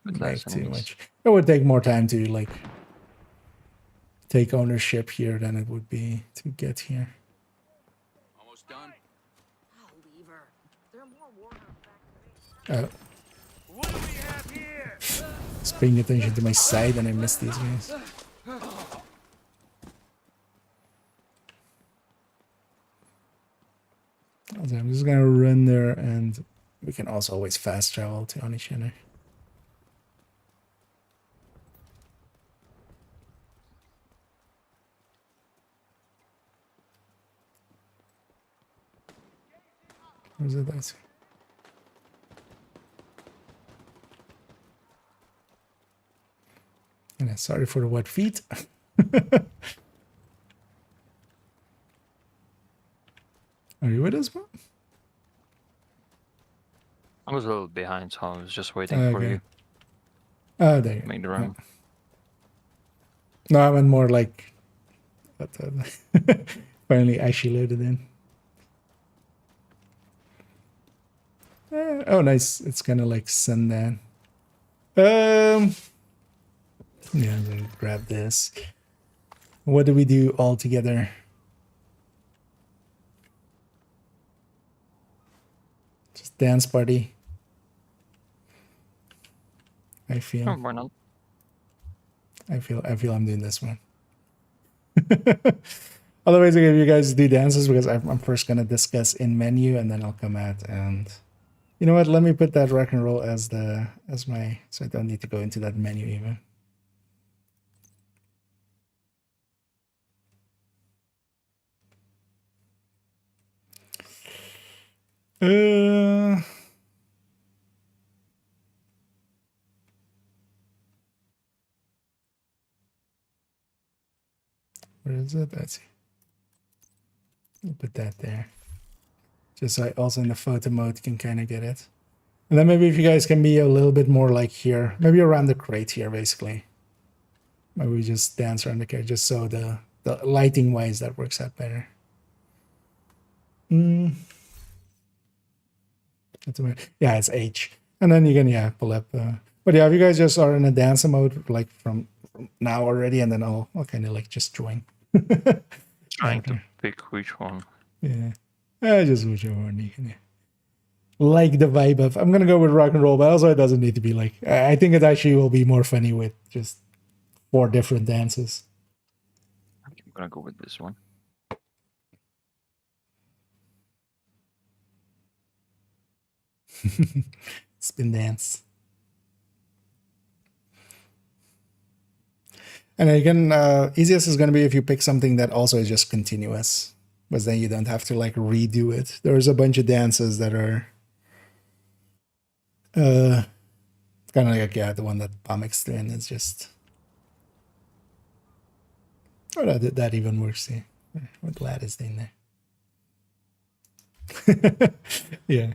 with make less too enemies. much. It would take more time to like take ownership here than it would be to get here. Almost done. Oh, lever. There are more war. What do we have here? Just paying attention to my side and I missed these guys. Okay, I'm just gonna run there and we can also always fast travel to on each other. Where's it? I see. Yeah, sorry for the wet feet. Are you with us, bro? I was a little behind, so I was just waiting for Okay. you Oh, there you to go. make the run. No, I meant more like. But, finally, actually loaded in. Oh, nice. It's kind of like sundown. Yeah, I'm gonna grab this. What do we do all together? Just dance party. I Oh, feel why not? I'm doing this one. Otherwise, if you guys do dances, because I'm first gonna discuss in menu and then I'll come out and you know what? Let me put that rock and roll as my so I don't need to go into that menu even. Where is it? Let's see. I'll put that there. Just so I also in the photo mode can kind of get it. And then maybe if you guys can be a little bit more like here, maybe around the crate here, basically. Maybe we just dance around the crate just so the lighting wise that works out better. Yeah, it's H. And then you can pull up. But yeah, if you guys just are in a dance mode like from now already, and then I'll kind of like just join. Trying to pick which one. Yeah, just whichever one you can. Like the vibe of. I'm gonna go with rock and roll, but also it doesn't need to be like. I think it actually will be more funny with just 4 different dances. I'm gonna go with this one. Spin dance. And again, easiest is going to be if you pick something that also is just continuous, but then you don't have to like redo it. There's a bunch of dances that are kind of like the one that Pomix doing is just. Oh, that even works. Yeah, what lad is in there? Yeah,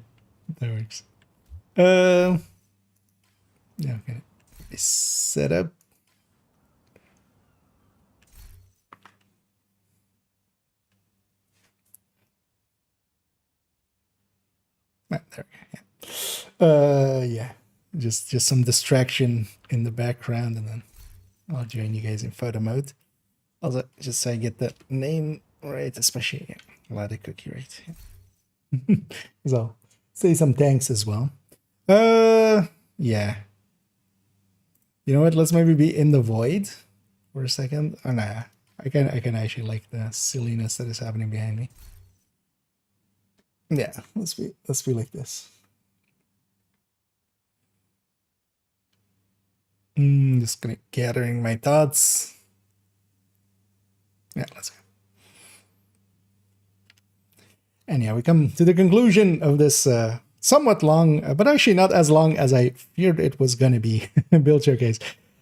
that works. Yeah, okay. Set up. Ah, there we go. Yeah, just some distraction in the background, and then I'll join you guys in photo mode. Also, just so I get the name right, especially a lot of cookie right. So I'll say some thanks as well. Yeah. You know what? Let's maybe be in the void for a second. Oh nah, I can actually like the silliness that is happening behind me. Yeah, let's be like this. Just gonna gathering my thoughts. Yeah, let's go. And yeah, we come to the conclusion of this somewhat long, but actually not as long as I feared it was going to be, build showcase.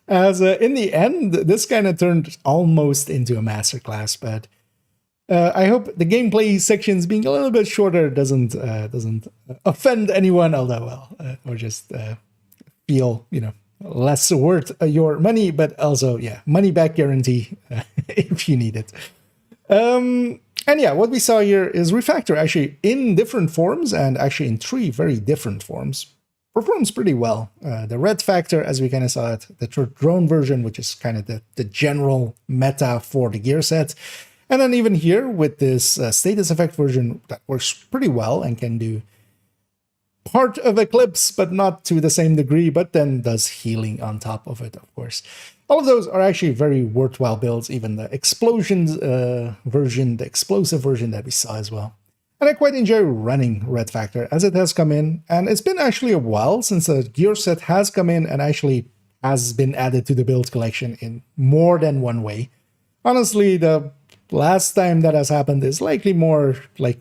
As in the end, this kind of turned almost into a masterclass, but I hope the gameplay sections being a little bit shorter doesn't offend anyone, although, well, or just feel, you know, less worth your money, but also, yeah, money back guarantee if you need it. And yeah, what we saw here is Refactor actually in different forms, and actually in 3 very different forms, performs pretty well. The red factor, as we kind of saw it, the drone version, which is kind of the general meta for the gear set. And then even here with this status effect version that works pretty well and can do part of Eclipse, but not to the same degree, but then does healing on top of it, of course. All of those are actually very worthwhile builds, even the explosions version, the explosive version that we saw as well. And I quite enjoy running Red Factor as it has come in, and it's been actually a while since a gear set has come in and actually has been added to the build collection in more than one way. Honestly, the last time that has happened is likely more like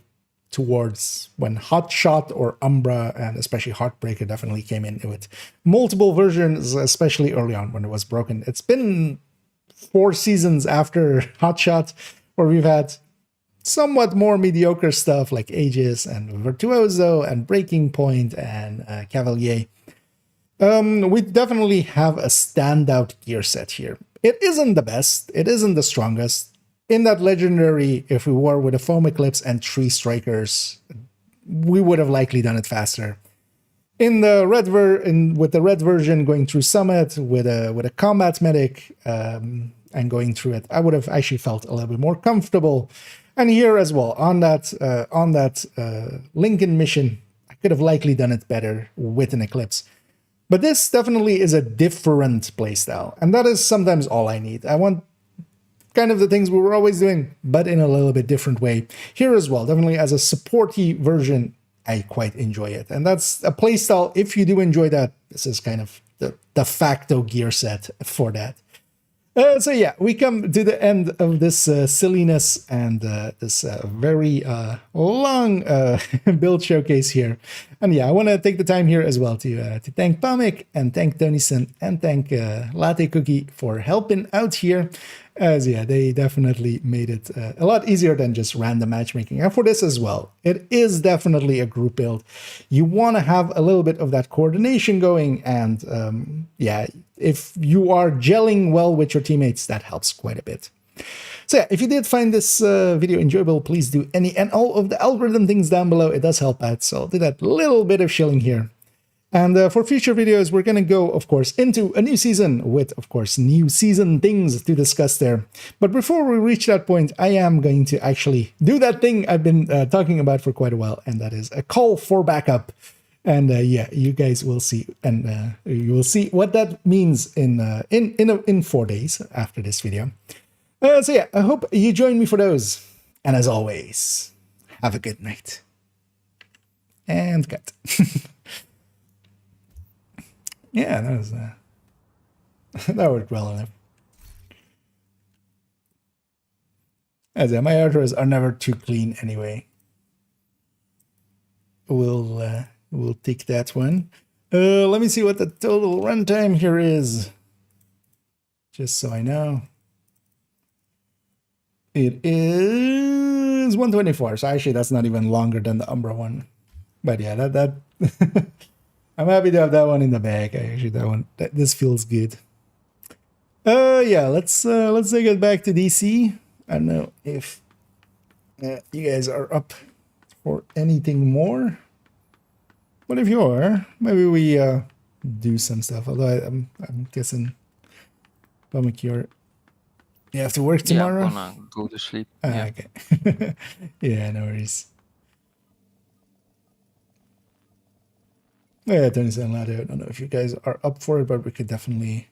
towards when Hotshot or Umbra and especially Heartbreaker definitely came in with multiple versions, especially early on when it was broken. It's been 4 seasons after Hotshot where we've had somewhat more mediocre stuff like Aegis and Virtuoso and Breaking Point and Cavalier. We definitely have a standout gear set here. It isn't the best, it isn't the strongest. In that legendary, if we were with a Foam Eclipse and 3 strikers, we would have likely done it faster. In the with the red version going through Summit with a combat medic and going through it, I would have actually felt a little bit more comfortable. And here as well on that Lincoln mission, I could have likely done it better with an Eclipse. But this definitely is a different playstyle, and that is sometimes all I need. I want kind of the things we were always doing, but in a little bit different way. Here as well, definitely as a supporty version, I quite enjoy it. And that's a playstyle, if you do enjoy that, this is kind of the de facto gear set for that. So yeah, we come to the end of this silliness and this very long build showcase here. And yeah, I want to take the time here as well to thank Pamik and thank Tonison and thank Latte Cookie for helping out here. As yeah, they definitely made it a lot easier than just random matchmaking. And for this as well, it is definitely a group build. You want to have a little bit of that coordination going, and yeah, if you are gelling well with your teammates, that helps quite a bit. So yeah, if you did find this video enjoyable, please do any and all of the algorithm things down below. It does help out, so I'll do that little bit of shilling here. And for future videos, we're going to go, of course, into a new season with, of course, new season things to discuss there. But before we reach that point, I am going to actually do that thing I've been talking about for quite a while, and that is a call for backup. And yeah, you guys will see, and you will see what that means in 4 days after this video. So yeah, I hope you join me for those. And as always, have a good night. And cut. Yeah, that was that worked well enough. As my outros are never too clean anyway. We'll take that one. Let me see what the total runtime here is. Just so I know. It is 124. So actually that's not even longer than the Umbra one. But yeah, that I'm happy to have that one in the bag. Actually, this feels good. Yeah, let's take it back to DC. I don't know if you guys are up for anything more. But if you are, maybe we do some stuff. Although I'm guessing, Pamik, you have to work tomorrow. Yeah, I'm gonna go to sleep. Yeah. Okay. Yeah, no worries. Yeah, Tony's and Latte, I don't know if you guys are up for it, but we could definitely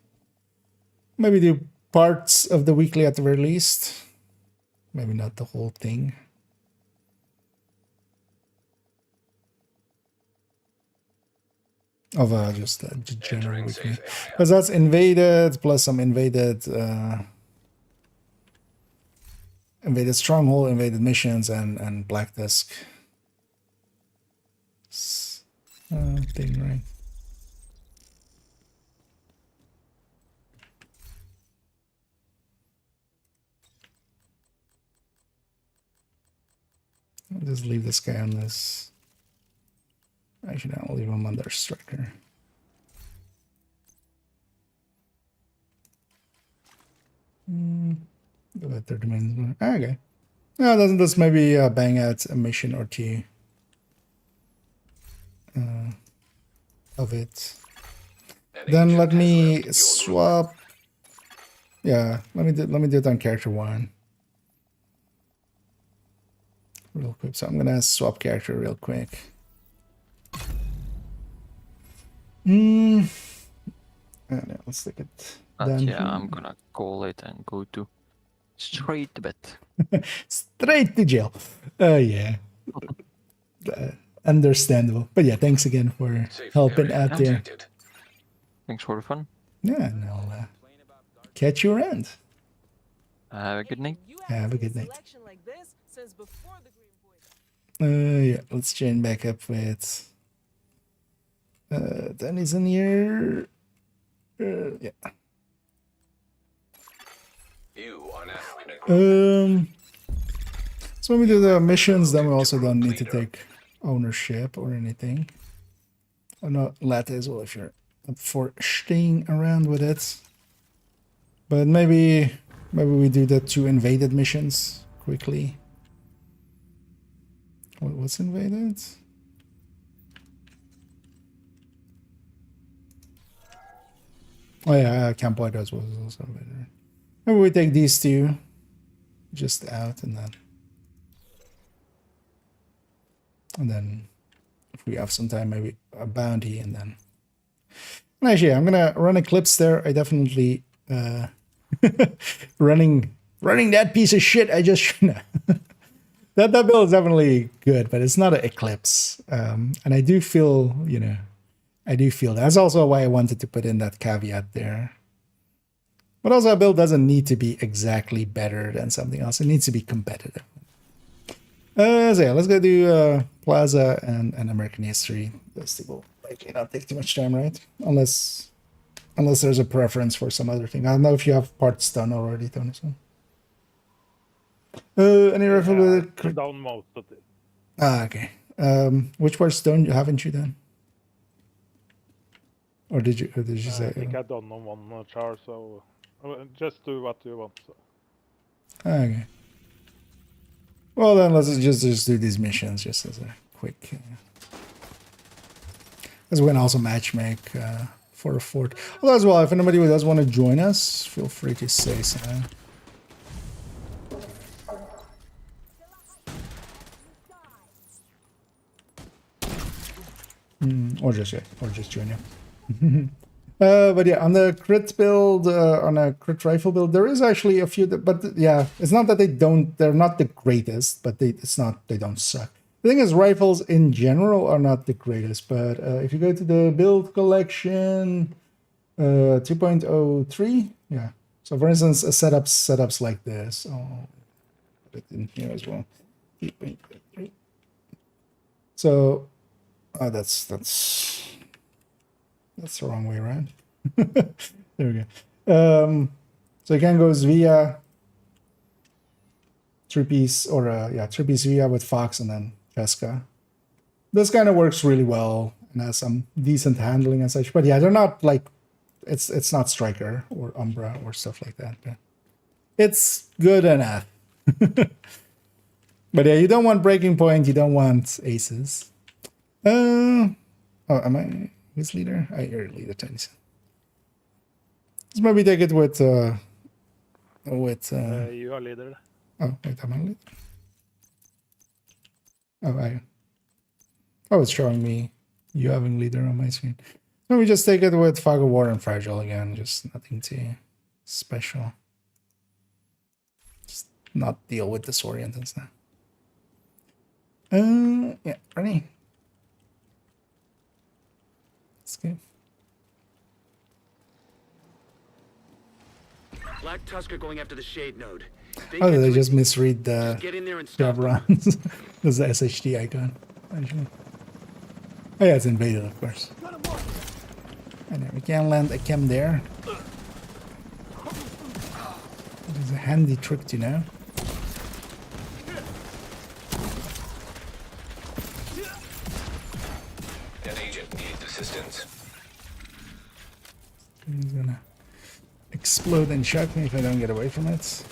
maybe do parts of the weekly at the very least. Maybe not the whole thing. of just general Entering weekly. safe area. Because that's invaded plus some invaded invaded stronghold, invaded missions, and black disk thing, right? I'll just leave this guy on this. Actually, I'll leave him under striker. About 30 minutes. Okay. No, doesn't this maybe bang out a mission or two of it? An Then agent let has me left your swap. Yeah, let me do it on character 1 real quick. So I'm gonna swap character real quick. Let's take it But down yeah, here. I'm gonna call it and go to straight to bed. Straight to jail. Yeah. Understandable. But yeah, thanks again for safe helping area out there. detected. Thanks for the fun. Yeah, and I'll catch you around. Have a good night. Have a good night. Selection like this since before the Green Boy. Yeah, let's chain back up with Danny's in here. Yeah. You are now in a group. So when we do the missions, then we also don't need to take ownership or anything. Or not latte as well if you're up for staying around with it. But maybe we do the 2 invaded missions quickly. What's invaded? Oh yeah, Camp White House was also invaded. Maybe we take these 2 just out and then if we have some time, maybe a bounty and then. And actually, I'm gonna run a clips there. I definitely running that piece of shit. I just that build is definitely good, but it's not an Eclipse. And I do feel, that's also why I wanted to put in that caveat there. But also, a build doesn't need to be exactly better than something else. It needs to be competitive. So yeah, let's go do Plaza and American History. Those two will likely not take too much time, right? Unless there's a preference for some other thing. I don't know if you have parts done already, Tony. So. Any rifle with I've done most of it. okay. Which parts haven't you done? Or did you say? I think I've done on one char, so just do what you want. So. Okay. Well, then let's just do these missions just as a quick. As we can also matchmake for a fort. Although as well, if anybody does want to join us, feel free to say so. Or just join you. But yeah, on the crit build, on a crit rifle build, there is actually a few, but yeah, it's not that they're not the greatest, but they don't suck. The thing is, rifles in general are not the greatest, but if you go to the build collection 2.03, yeah. So for instance, setups like this. Oh, put it in here as well. 2.03. So, that's the wrong way around. There we go. So again goes via 3-piece or 3-piece via with Fox and then Cheska. This kind of works really well and has some decent handling and such. But yeah, they're not like it's not Striker or Umbra or stuff like that. But it's good enough. But yeah, you don't want Breaking Point. You don't want aces. Oh, am I his leader? You're leader, Tennyson. Let's maybe take it with You are leader. oh wait, am I leader? It's showing me you having leader on my screen. Let me just take it with Fog of War and Fragile again. Just nothing too special. Just not deal with disorientants now. Yeah, ready. Let's Okay. Black Tusk are going after the Shade node. Oh, did I get to just it, misread just the get in there and stop job them. runs? There's the SHD icon. Actually. Oh yeah, it's invaded, of course. And then we can land a chem there. It is a handy trick to know. An agent needs assistance. He's gonna explode and shock me if I don't get away from it.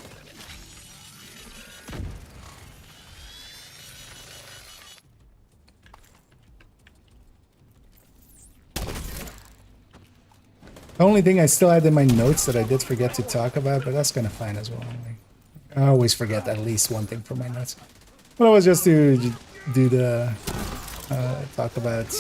The only thing I still had in my notes that I did forget to talk about, but that's kind of fine as well. Like, I always forget at least one thing from my notes. But it was just to do the talk about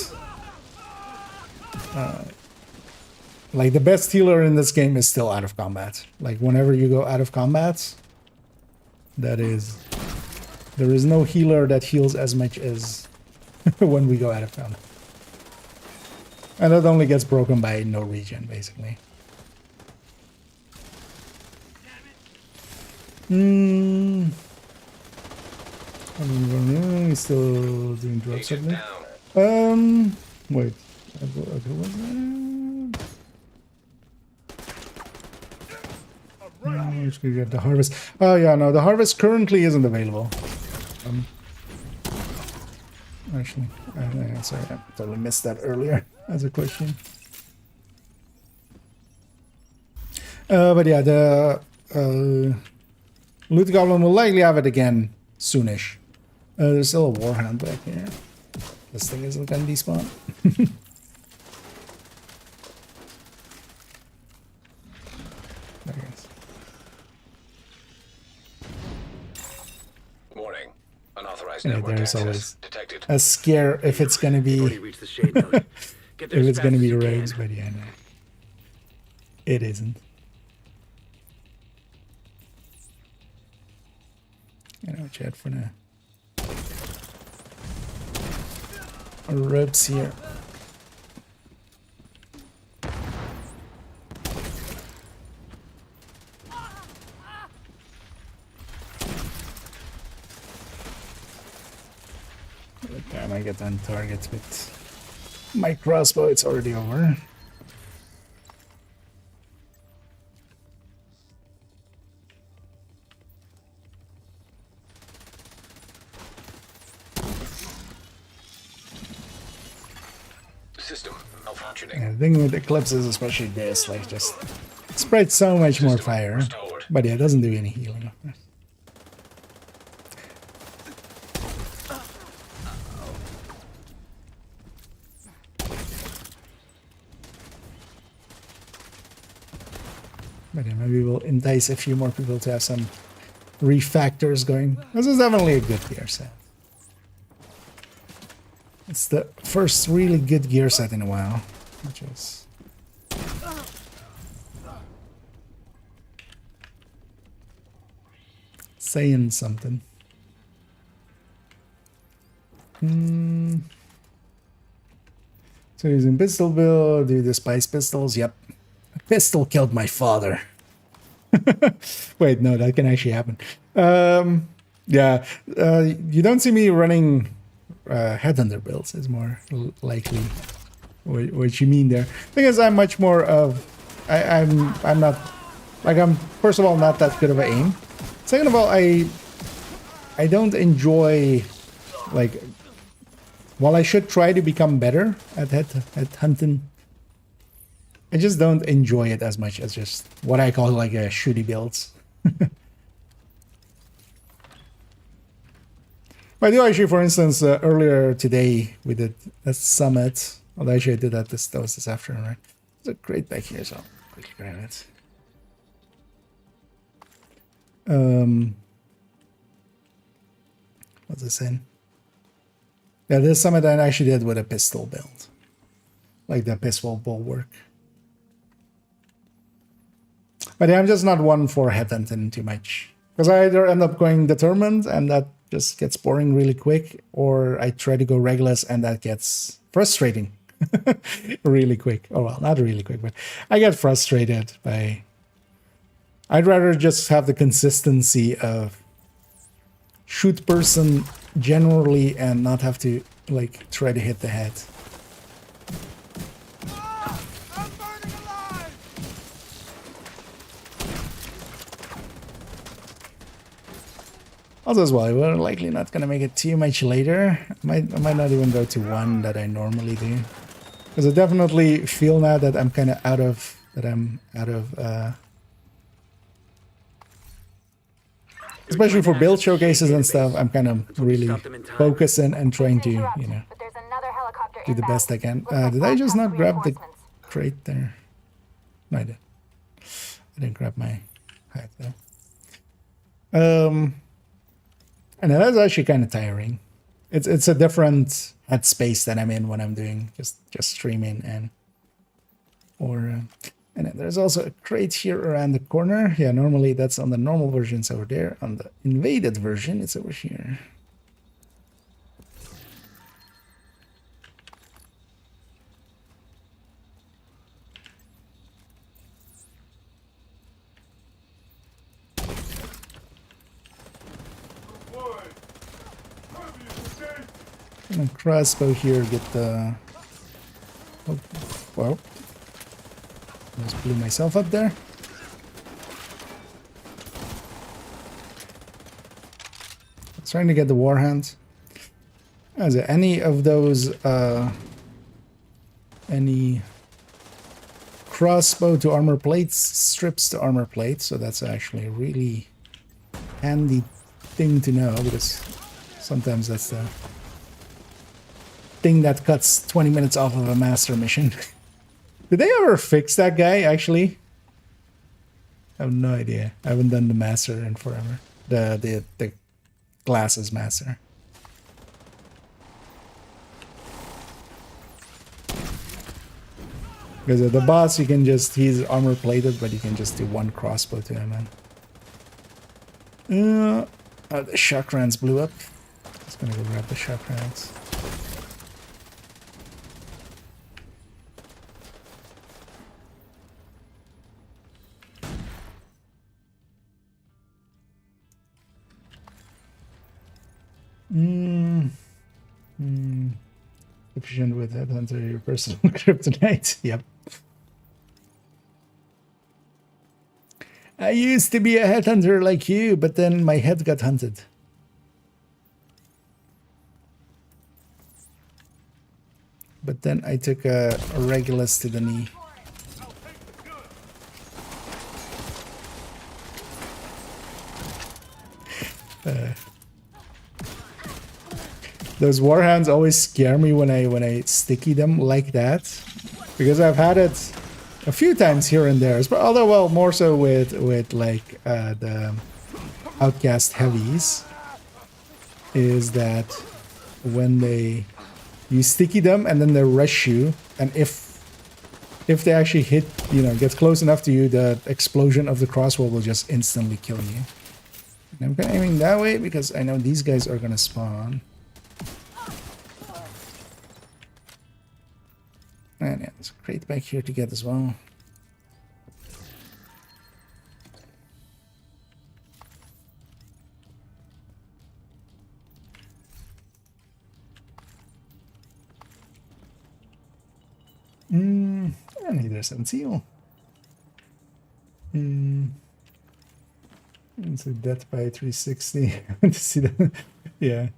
like the best healer in this game is still out of combat. Like whenever you go out of combat, there is no healer that heals as much as when we go out of combat. And that only gets broken by no regen, basically. He's still doing drugs, Agent something. down. Wait. Who was that? Let's go get the harvest. Oh yeah, no, the harvest currently isn't available. Actually, sorry, I totally missed that earlier as a question. But yeah, the Loot Goblin will likely have it again soonish. There's still a Warhound back here. This thing isn't gonna despawn. There it is. Warning. Unauthorized Yeah, network there's access always detected. a scare if it's gonna They've be already reached the Shade node. Get there if as it's fast gonna as be you can. rogues, but yeah, no. It isn't. You know, chat for now. Ropes here. By the time I get on target with my crossbow, it's already over. System malfunctioning. Yeah, the thing with eclipses, especially this, like just spreads so much more fire. restored. But yeah, it doesn't do any healing, of course. But yeah, maybe we'll entice a few more people to have some refactors going. This is definitely a good gear set. It's the first really good gear set in a while, which is saying something. So using pistol build, do the spice pistols. Yep, a pistol killed my father. Wait, no, that can actually happen. Yeah, you don't see me running headhunter builds. Is more likely what you mean there. Because I'm much more of I'm not like I'm first of all not that good of an aim. Second of all, I don't enjoy like while I should try to become better at hunting. I just don't enjoy it as much as just what I call like a shooty builds. I do actually, for instance, earlier today we did a summit. Well, actually I did that was this afternoon, right? There's a crate back here, so I'll quickly grab it. What's this in? Yeah, this summit I actually did with a pistol build. Like the pistol bulwark. But yeah, I'm just not one for headhunting too much. Because I either end up going determined and that just gets boring really quick, or I try to go Regulus and that gets frustrating really quick. Oh well, not really quick, but I get frustrated by. I'd rather just have the consistency of shoot person generally and not have to like try to hit the head. Also as well, we're likely not gonna make it too much later. I might not even go to one that I normally do. Because I definitely feel now that I'm kinda out of especially for build showcases and stuff, I'm kind of really focusing and trying to, you know, But there's another helicopter do the inbound. best I can. Looks like Did I just not backpack grab the reinforcements. crate there? No, I did. I didn't grab my hat though. And that's actually kind of tiring. It's a different headspace that I'm in when I'm doing just streaming and and then there's also a crate here around the corner. Yeah, normally that's on the normal version, it's over there. On the invaded version, it's over here. And a crossbow here, get the... Oh, well. Just blew myself up there. I was trying to get the warhound. Is there any of those, any crossbow to armor plates, strips to armor plates, so that's actually a really handy thing to know, because sometimes that's the thing that cuts 20 minutes off of a master mission. Did they ever fix that guy, actually? I have no idea. I haven't done the master in forever. The glasses master. Because the boss, you can just, he's armor plated, but you can just do one crossbow to him, man. Oh, the shock rounds blew up. Just gonna go grab the shock rounds. Sufficient with headhunter, your personal kryptonite. Yep. I used to be a headhunter like you, but then my head got hunted. But then I took a Regulus to the knee. Those warhounds always scare me when I sticky them like that, because I've had it a few times here and there. Although, well, more so with like the outcast heavies, is that when you sticky them and then they rush you, and if they actually hit, you know, get close enough to you, the explosion of the crossbow will just instantly kill you. And I'm aiming that way because I know these guys are gonna spawn. And yeah, there's a crate back here to get as well. I need a 7 seal. It's a death by 360. To see that. Yeah.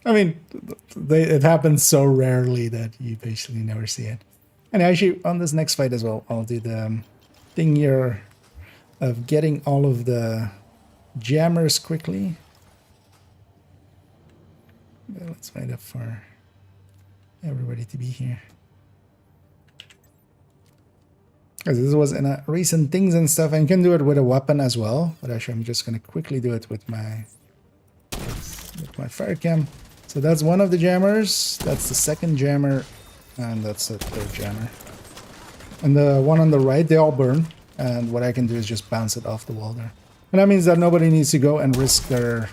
I mean, it happens so rarely that you basically never see it. And actually, on this next fight as well, I'll do the thing here of getting all of the jammers quickly. But let's wait up for everybody to be here. Because this was in a recent things and stuff, and you can do it with a weapon as well. But actually, I'm just going to quickly do it with my fire cam. So that's one of the jammers, that's the second jammer, and that's the third jammer. And the one on the right, they all burn, and what I can do is just bounce it off the wall there. And that means that nobody needs to go and risk their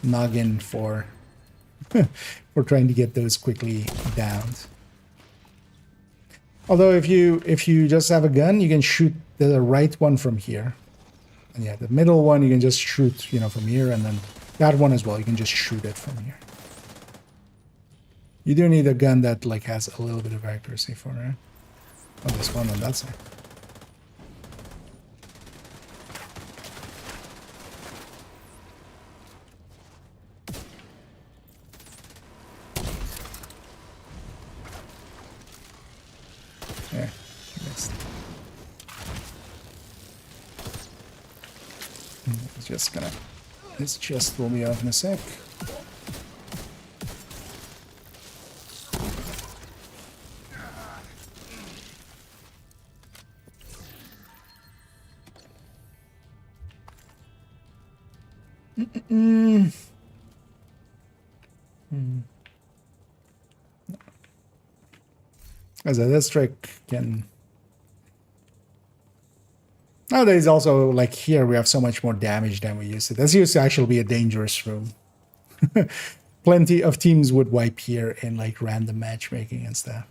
noggin for for trying to get those quickly downed. Although if you just have a gun, you can shoot the right one from here. And yeah, the middle one you can just shoot, you know, from here, and then that one as well, you can just shoot it from here. You do need a gun that like has a little bit of accuracy for it. Oh, this one on that side. Yeah, missed. It's just gonna. His chest will be off in a sec. As this trick can. Nowadays, also like here, we have so much more damage than we used to. This used to actually be a dangerous room. Plenty of teams would wipe here in like random matchmaking and stuff.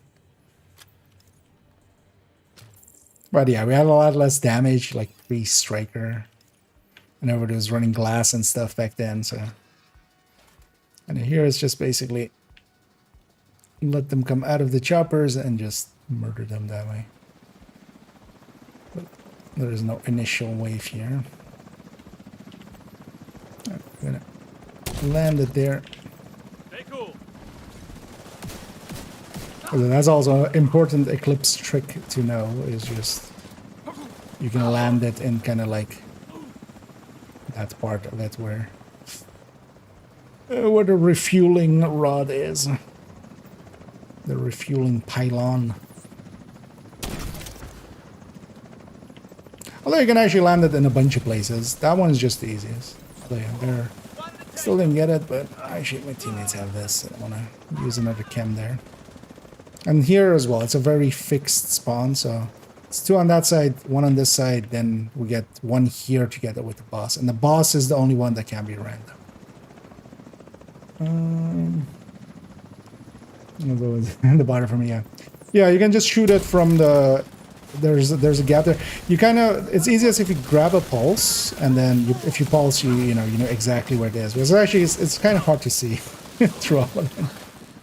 But yeah, we had a lot less damage, like 3 striker. And everybody was running glass and stuff back then, so. And here it's just basically let them come out of the choppers and just murder them that way. But there is no initial wave here. I'm gonna land it there. Stay cool. So that's also an important Eclipse trick to know, is just you can land it in kind of like that part of it where the refueling rod is. The refueling pylon. Although you can actually land it in a bunch of places. That one is just the easiest. Although yeah, there. Still didn't get it, but actually my teammates have this. I want to use another chem there. And here as well, it's a very fixed spawn, so it's 2 on that side, 1 on this side, then we get 1 here together with the boss. And the boss is the only one that can be random. Although it's in the bottom from here. Yeah, you can just shoot it from the... There's a gap there. You kind of... It's easiest if you grab a pulse, and then if you pulse, you know exactly where it is. Because actually, it's kind of hard to see through all of them.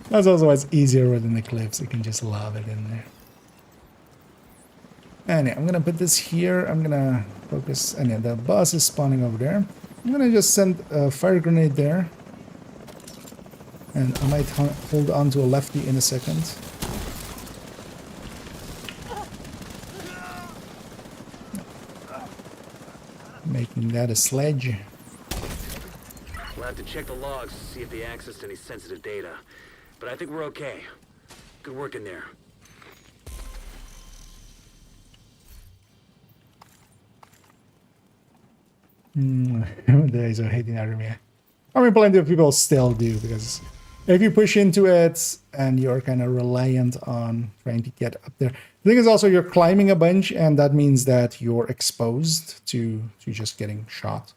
That's also why it's easier with an Eclipse. You can just lob it in there. And yeah, I'm gonna put this here. I'm gonna focus. And yeah, the boss is spawning over there. I'm gonna just send a fire grenade there. And I might hold on to a lefty in a second. Making that a sledge. We'll have to check the logs to see if they accessed any sensitive data. But I think we're okay. Good work in there. Days of hating army. I mean, plenty of people still do, because if you push into it and you're kind of reliant on trying to get up there. The thing is also you're climbing a bunch, and that means that you're exposed to just getting shot.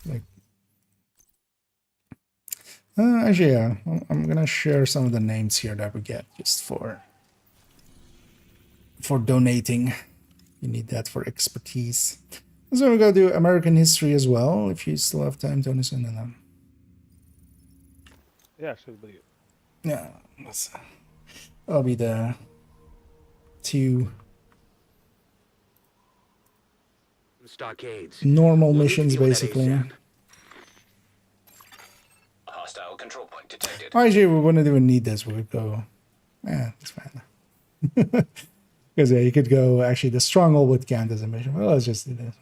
Like, actually, yeah, I'm gonna share some of the names here that we get just for donating. You need that for expertise. So we're gonna do American history as well, if you still have time to listen to them. Yeah, should be. Yeah, that'll be the 2 Stockades. normal We'll need to missions, deal with that basically. ASAP. Hostile control point detected. Actually, we wouldn't even need this. We would go... Yeah, it's fine. Because yeah, you could go... Actually, the stronghold would count as a mission. Well, let's just do this.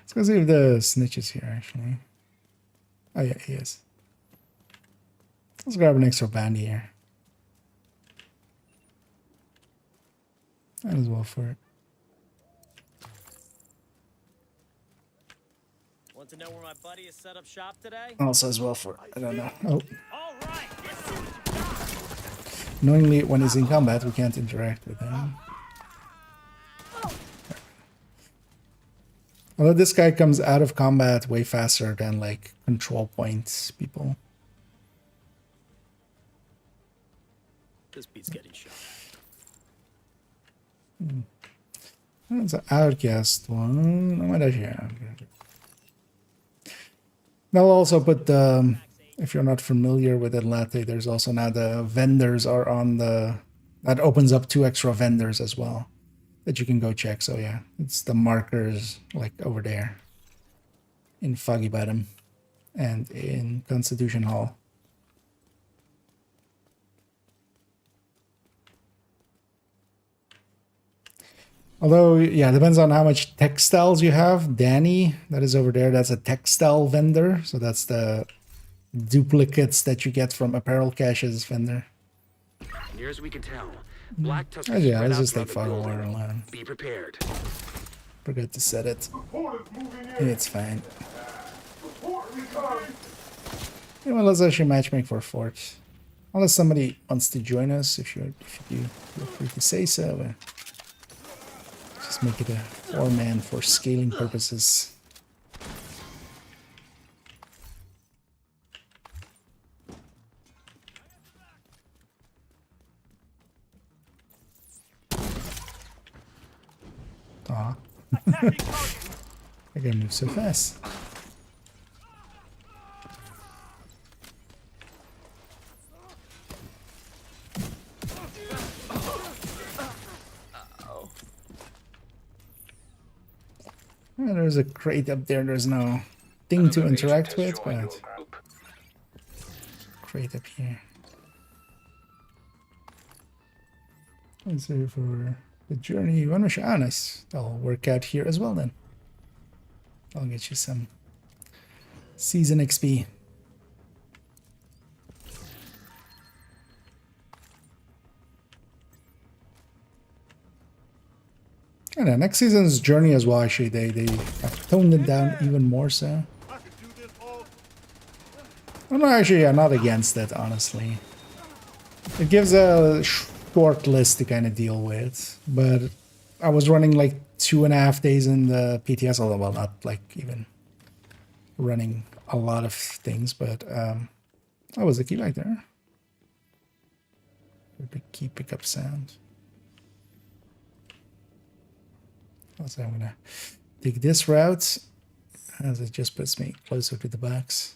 Let's go see if the snitch is here, actually. Oh, yeah, he is. Let's grab an extra band here. Might as well for it. Want to know where my buddy has set up shop today? Also as well for it. I don't know. Oh. All right. Knowingly, when he's in combat, we can't interact with him. Although this guy comes out of combat way faster than like control points people. This beat's getting shot. That's an outcast one. I might actually. They'll also put the. If you're not familiar with Atlante, there's also now the vendors are on the. That opens up 2 extra vendors as well that you can go check. So yeah, it's the markers like over there in Foggy Bottom and in Constitution Hall. Although, yeah, depends on how much textiles you have. Danny, that is over there, that's a textile vendor. So that's the duplicates that you get from apparel caches vendor. Near as we can tell, black tusk Oh, is yeah, spread let's out just take throughout the Fog building. Alarm. Be prepared. Forgot to set it. It's fine. Yeah, well, let's actually matchmake for a fort. Unless somebody wants to join us, if you feel free to say so. Just make it a 4-man for scaling purposes. Aw. I gotta move so fast. Well, there's a crate up there. There's no thing to interact with, but crate up here. Let's see for the journey. One mission. Ah, nice. That'll work out here as well then. I'll get you some season XP. And then next season's journey as well, actually, they have toned it down even more so. Well, no, actually, I'm not against it, honestly. It gives a short list to kind of deal with, but I was running like 2.5 days in the PTS, although, well, not like even running a lot of things, but that was the key back there. Big key pickup sound. So I'm gonna take this route as it just puts me closer to the box.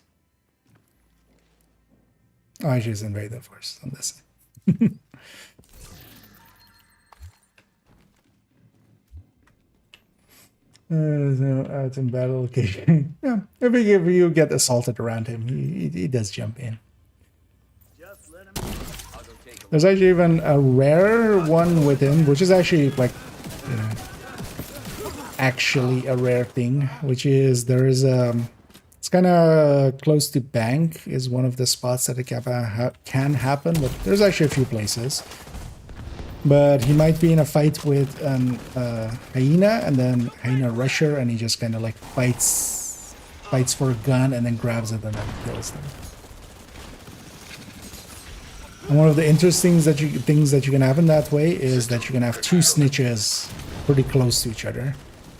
Oh, I just invade that first on this side. So out in battle location. Yeah, if you get assaulted around him, he does jump in. There's actually even a rare one with him, which is actually like, you know, actually a rare thing, which is there is it's kind of close to bank is one of the spots that it can happen, but there's actually a few places. But he might be in a fight with an hyena, and then hyena rusher, and he just kind of like fights for a gun and then grabs it and then kills them. And one of the interesting things that you can happen that way is that you can have 2 snitches pretty close to each other.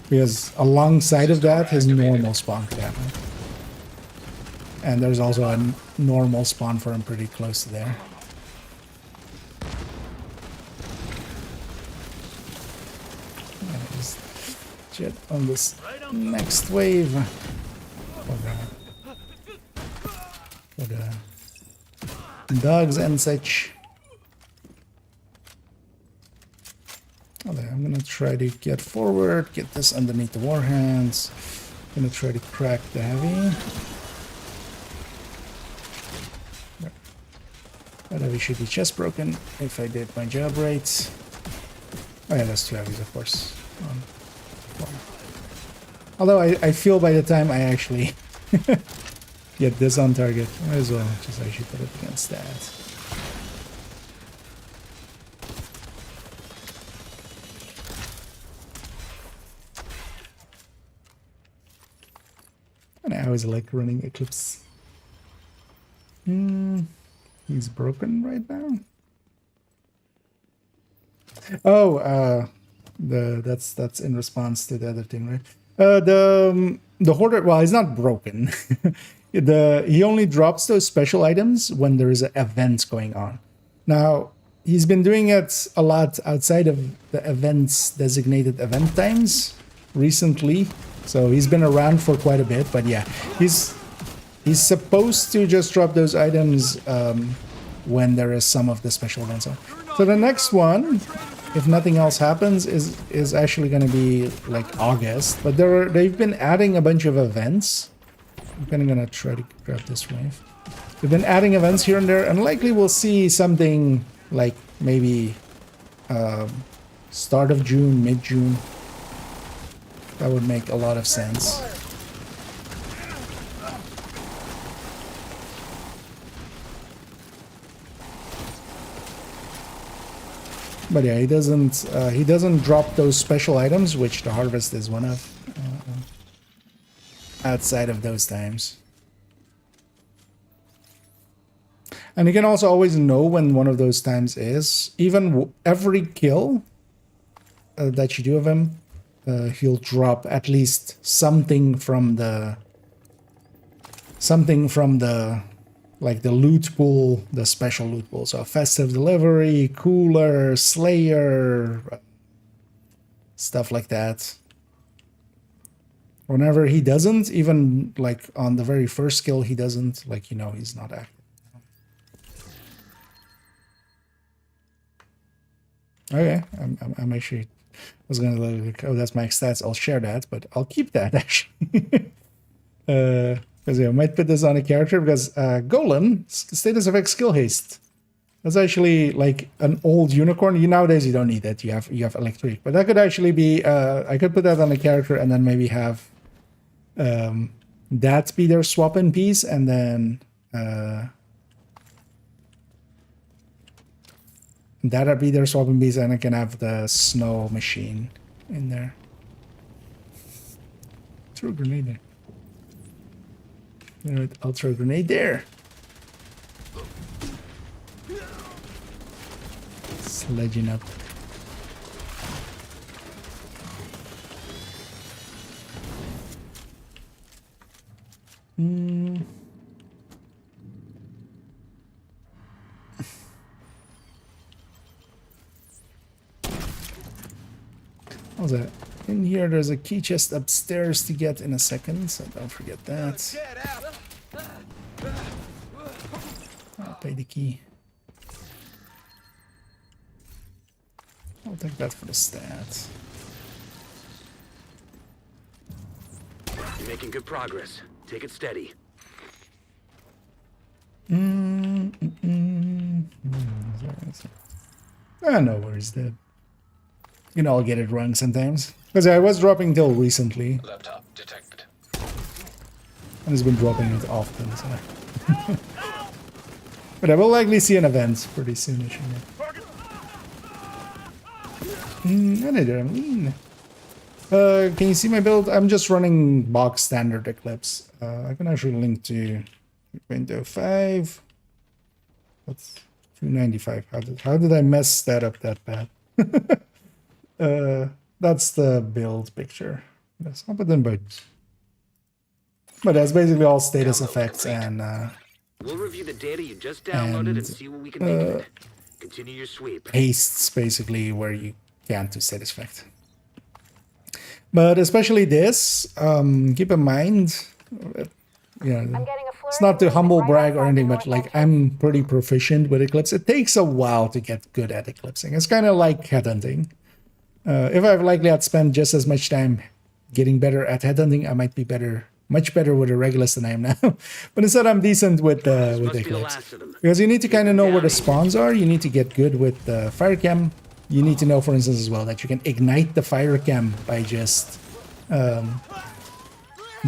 Because alongside of that, his normal spawn could happen. And there's also a normal spawn for him pretty close to there. And just jet on this next wave. For the dogs and such. Okay, I'm gonna try to get forward, get this underneath the warhands. Gonna try to crack the heavy. That heavy should be just broken if I did my job right. Oh yeah, that's 2 heavies, of course. Although I feel by the time I actually get this on target, might as well just actually put it against that. And I always like running Eclipse. He's broken right now. Oh, that's in response to the other thing, right? The hoarder, well, it's not broken. He only drops those special items when there is an event going on. Now, he's been doing it a lot outside of the events, designated event times recently. So he's been around for quite a bit, but yeah, he's supposed to just drop those items when there is some of the special events on. So the next one, if nothing else happens, is actually going to be like August. But they've been adding a bunch of events. I'm kind of going to try to grab this wave. They've been adding events here and there, and likely we'll see something like maybe start of June, mid-June. That would make a lot of sense. But yeah, he doesn't drop those special items, which the harvest is one of, outside of those times. And you can also always know when one of those times is. Even every kill that you do of him, he'll drop at least something from the like the loot pool, the special loot pool. So festive delivery, cooler, slayer, stuff like that. Whenever he doesn't, even like on the very first kill, he doesn't, like, you know, he's not active. Okay, I'm actually, I was gonna like, oh, that's my stats, I'll share that, but I'll keep that actually. Because yeah, I might put this on a character because Golem, status effect skill haste. That's actually like an old unicorn. Nowadays you don't need that, you have electric. But that could actually be, I could put that on a character and then maybe have that be their swap-in piece, and then that'd be their swap-in piece, and I can have the snow machine in there. Throw a grenade there. You know what? I'll throw a grenade there. Sledging up. How's that? In here, there's a key chest upstairs to get in a second, so don't forget that. I'll pay the key. I'll take that for the stats. You're making good progress. Take it steady. Ah, no worries, dude. You know, I'll get it wrong sometimes. Because I was dropping till recently. Laptop detected. And it's been dropping it often, so. But I will likely see an event pretty soon. Can you see my build? I'm just running box standard Eclipse. I can actually link to Windows 5. That's 295. How did I mess that up that bad? That's the build picture. Yes, I'll put them both. But that's basically all status effects and we'll review the data you just downloaded and see what we can make of it. Continue your sweep. Hastes basically where you can't do status effect. But especially this, keep in mind, you know, it's not to humble brag or anything, but like I'm pretty proficient with Eclipse. It takes a while to get good at eclipsing. It's kind of like headhunting. If I've likely had spent just as much time getting better at headhunting, I might be much better with a Regulus than I am now. But instead, I'm decent with Eclipse. Because you need to kind of know where the spawns are. You need to get good with the fire cam. You need to know, for instance, as well, that you can ignite the fire cam by just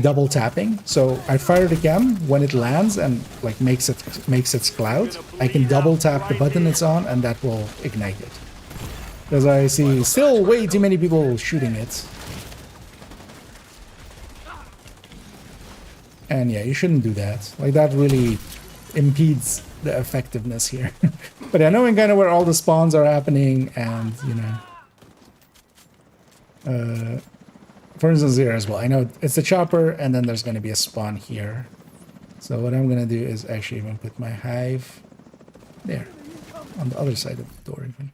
double tapping. So I fire the cam when it lands and like makes its cloud. I can double tap the button it's on, and that will ignite it. Because I see still way too many people shooting it. And yeah, you shouldn't do that. Like, that really impedes the effectiveness here. But yeah, knowing kind of where all the spawns are happening and, you know, for instance, here as well. I know it's the chopper, and then there's going to be a spawn here. So what I'm going to do is actually even put my hive there, on the other side of the door even.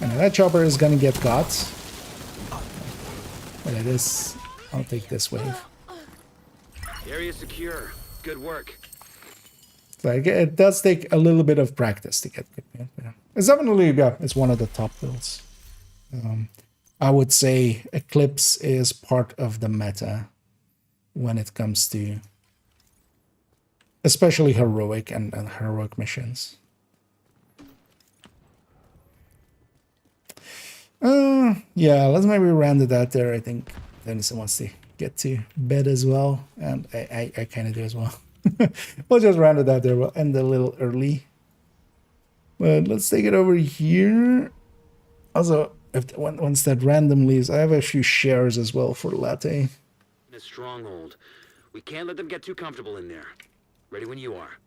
And that chopper is going to get caught. But it is... I'll take this wave. Area secure. Good work. So it does take a little bit of practice to get good. Yeah. It's definitely, yeah, it's one of the top builds. I would say Eclipse is part of the meta when it comes to especially heroic and heroic missions. Yeah, let's maybe round it out there. I think Denison wants to get to bed as well, and I kind of do as well. We'll just round it out there. We'll end a little early, but let's take it over here. Also, once that random leaves, I have a few shares as well for Latte. In a stronghold. We can't let them get too comfortable in there. Ready when you are.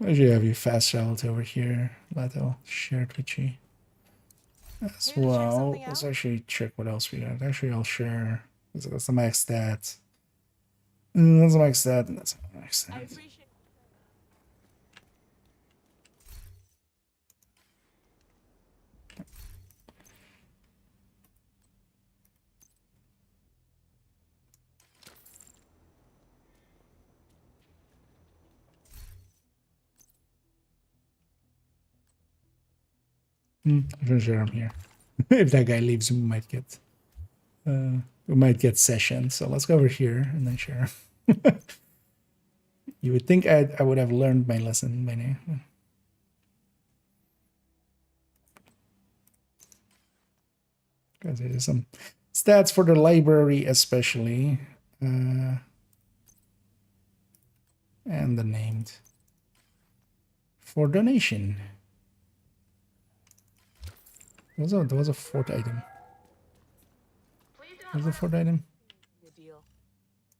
I should have you fast traveled over here. Latte shared with you as well. Let's actually check what else we got. Actually, I'll share. That's the max stat. That's the max stat, and that's the max stat. I'm gonna share him here. If that guy leaves, we might get session. So let's go over here and then share. You would think I would have learned my lesson by now. Because there's some stats for the library, especially, and the named for donation. There was a fourth item. What was the fourth item?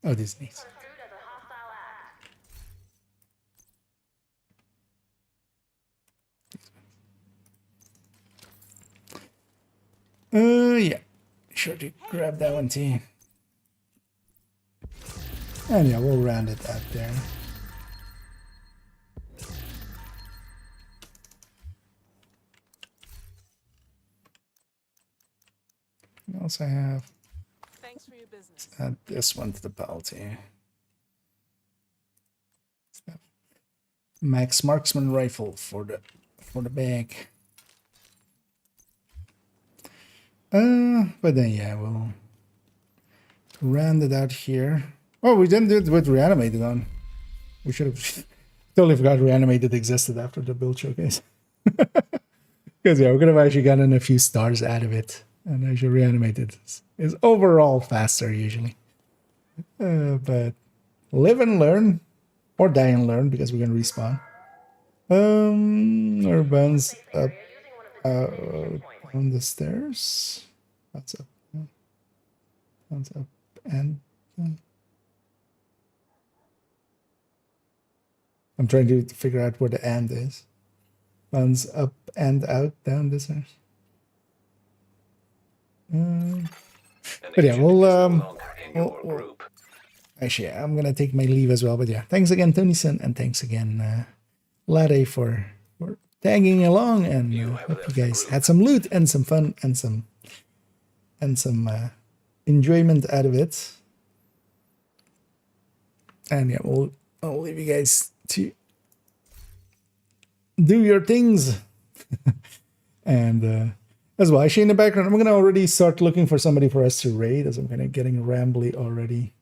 Oh, this is nice. Yeah. Sure to grab that one too. And yeah, we'll round it out there. What else I have? Thanks for your business. Add this one to the bounty. Max marksman rifle for the bag. But then yeah, we'll round it out here. Oh, we didn't do it with reanimated on. We should have totally forgot reanimated existed after the build showcase. Because yeah, we could have actually gotten a few stars out of it. And actually reanimated is overall faster usually. But live and learn, or die and learn, because we're gonna respawn. Our bones up on the stairs. That's up. That's up and. I'm trying to figure out where the and is. Bones up and out down the stairs. But yeah, we'll actually, I'm gonna take my leave as well. But yeah, thanks again, Tonyson, and thanks again, Latte, for tagging along, and hope you guys had some loot and some fun and some enjoyment out of it. And yeah, I'll leave you guys to do your things. And as well, actually in the background, I'm gonna already start looking for somebody for us to raid, as I'm kind of getting rambly already.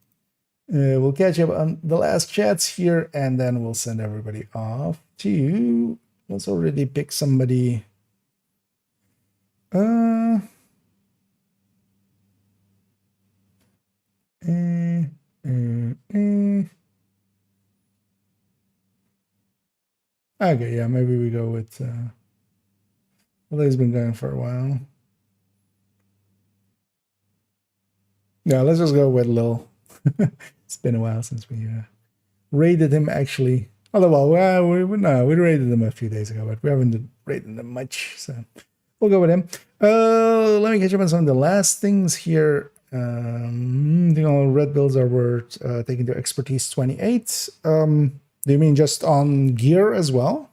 We'll catch up on the last chats here, and then we'll send everybody off to. Let's already pick somebody. Okay, yeah, maybe we go with. Well, he's been going for a while. Yeah, let's just go with Lil. It's been a while since we raided him, actually. Although, well, we raided him a few days ago, but we haven't raided him much. So We'll go with him. Let me catch up on some of the last things here. Red builds are worth taking to expertise 28. Do you mean just on gear as well?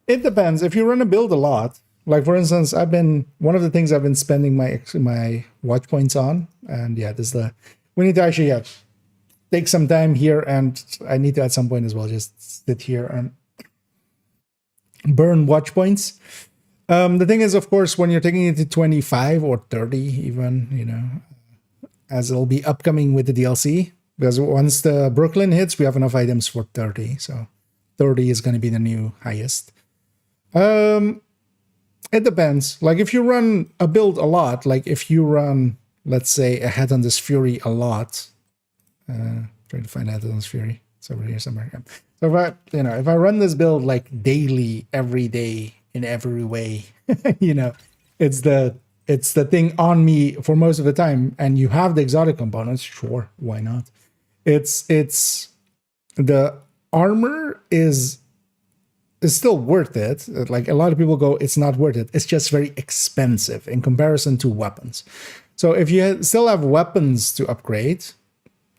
It depends. If you run a build a lot, like for instance, one of the things I've been spending my watch points on, and yeah, we need to actually take some time here, and I need to at some point as well just sit here and burn watch points. The thing is, of course, when you're taking it to 25 or 30 even, as it'll be upcoming with the DLC, because once the Brooklyn hits, we have enough items for 30, so 30 is going to be the new highest. It depends. Like if you run a build a lot, like if you run, let's say, a Head on this Fury a lot, trying to find Head on this Fury, it's over here somewhere. So if I run this build like daily, every day, in every way, it's the thing on me for most of the time, and you have the exotic components, sure, why not? It's the armor is still worth it. Like a lot of people go, it's not worth it. It's just very expensive in comparison to weapons. So if you still have weapons to upgrade,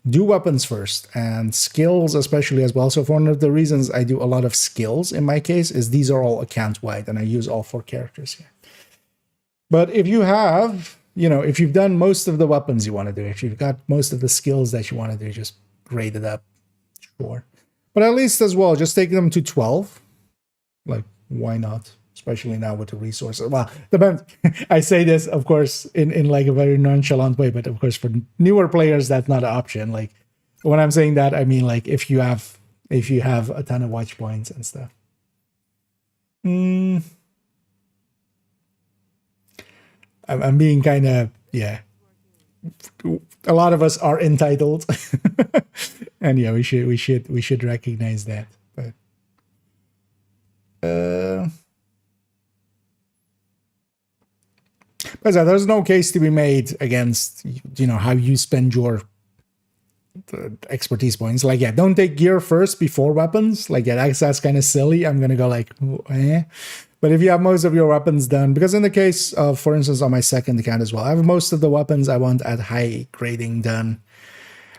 do weapons first, and skills especially as well. So for one of the reasons I do a lot of skills in my case is these are all account wide, and I use all 4 characters here. But if you have, if you've done most of the weapons you want to do, if you've got most of the skills that you want to do, just grade it up, sure. But at least as well, just take them to 12. Like, why not? Especially now with the resources. Well, depends. I say this, of course, in like a very nonchalant way, but of course for newer players, that's not an option. Like when I'm saying that, I mean like if you have a ton of watch points and stuff. I'm being kind of, yeah. A lot of us are entitled, and yeah, we should recognize that. But there's no case to be made against how you spend your expertise points. Like, yeah, don't take gear first before weapons. Like, yeah, that's kind of silly. I'm gonna go like, eh. But if you have most of your weapons done, because in the case of, for instance, on my second account as well, I have most of the weapons I want at high grading done.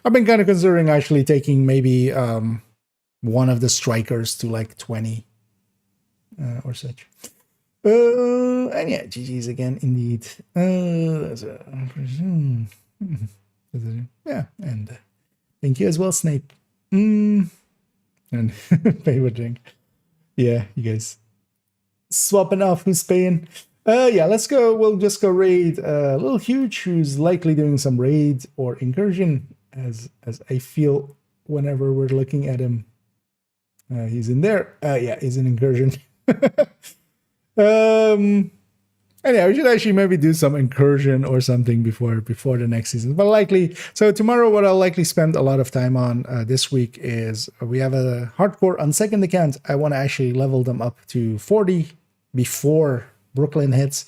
I've been kind of considering actually taking maybe one of the strikers to like 20 or such. And yeah, GG's again, indeed. Yeah, and thank you as well, Snape. And favorite drink. Yeah, you guys swapping off who's paying. Yeah, let's go. We'll just go raid Little Huge, who's likely doing some raid or incursion, as I feel whenever we're looking at him. He's in there. Yeah, he's an incursion. Anyway, we should actually maybe do some incursion or something before the next season. But likely, so tomorrow what I'll likely spend a lot of time on this week is we have a hardcore on second account. I want to actually level them up to 40 before Brooklyn hits.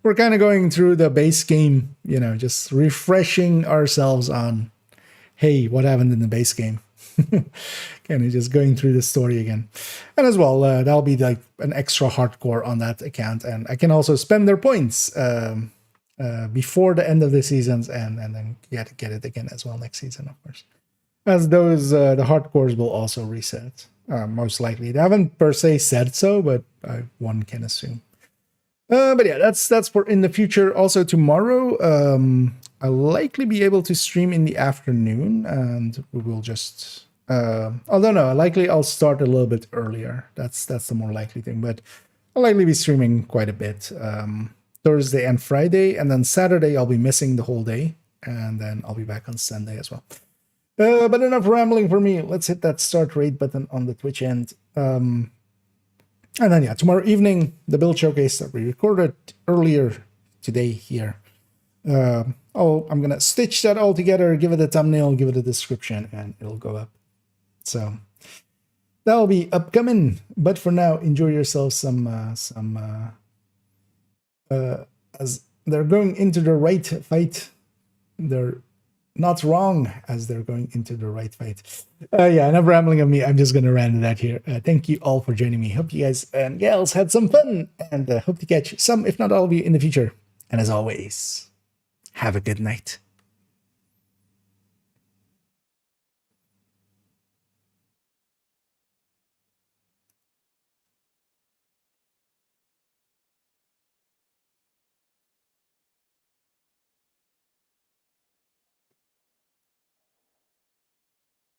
We're kind of going through the base game, just refreshing ourselves on, hey, what happened in the base game? Kind of just going through the story again. And as well, that'll be like an extra hardcore on that account. And I can also spend their points before the end of the seasons and then get it again as well next season, of course. As those, the hardcores will also reset, most likely. They haven't per se said so, but one can assume. But yeah, that's for in the future. Also tomorrow, I'll likely be able to stream in the afternoon, and we will just although no, likely I'll start a little bit earlier. That's the more likely thing, but I'll likely be streaming quite a bit Thursday and Friday, and then Saturday I'll be missing the whole day, and then I'll be back on Sunday as well. But enough rambling for me. Let's hit that start raid button on the Twitch end. And then yeah, tomorrow evening, the build showcase that we recorded earlier today here. I'm gonna stitch that all together, give it a thumbnail, give it a description, and it'll go up. So that'll be upcoming. But for now, enjoy yourself some as they're going into the right fight. They're not wrong as they're going into the right fight. Yeah, enough rambling of me. I'm just going to rant that here. Thank you all for joining me. Hope you guys and gals had some fun, and hope to catch some, if not all of you, in the future. And as always, have a good night.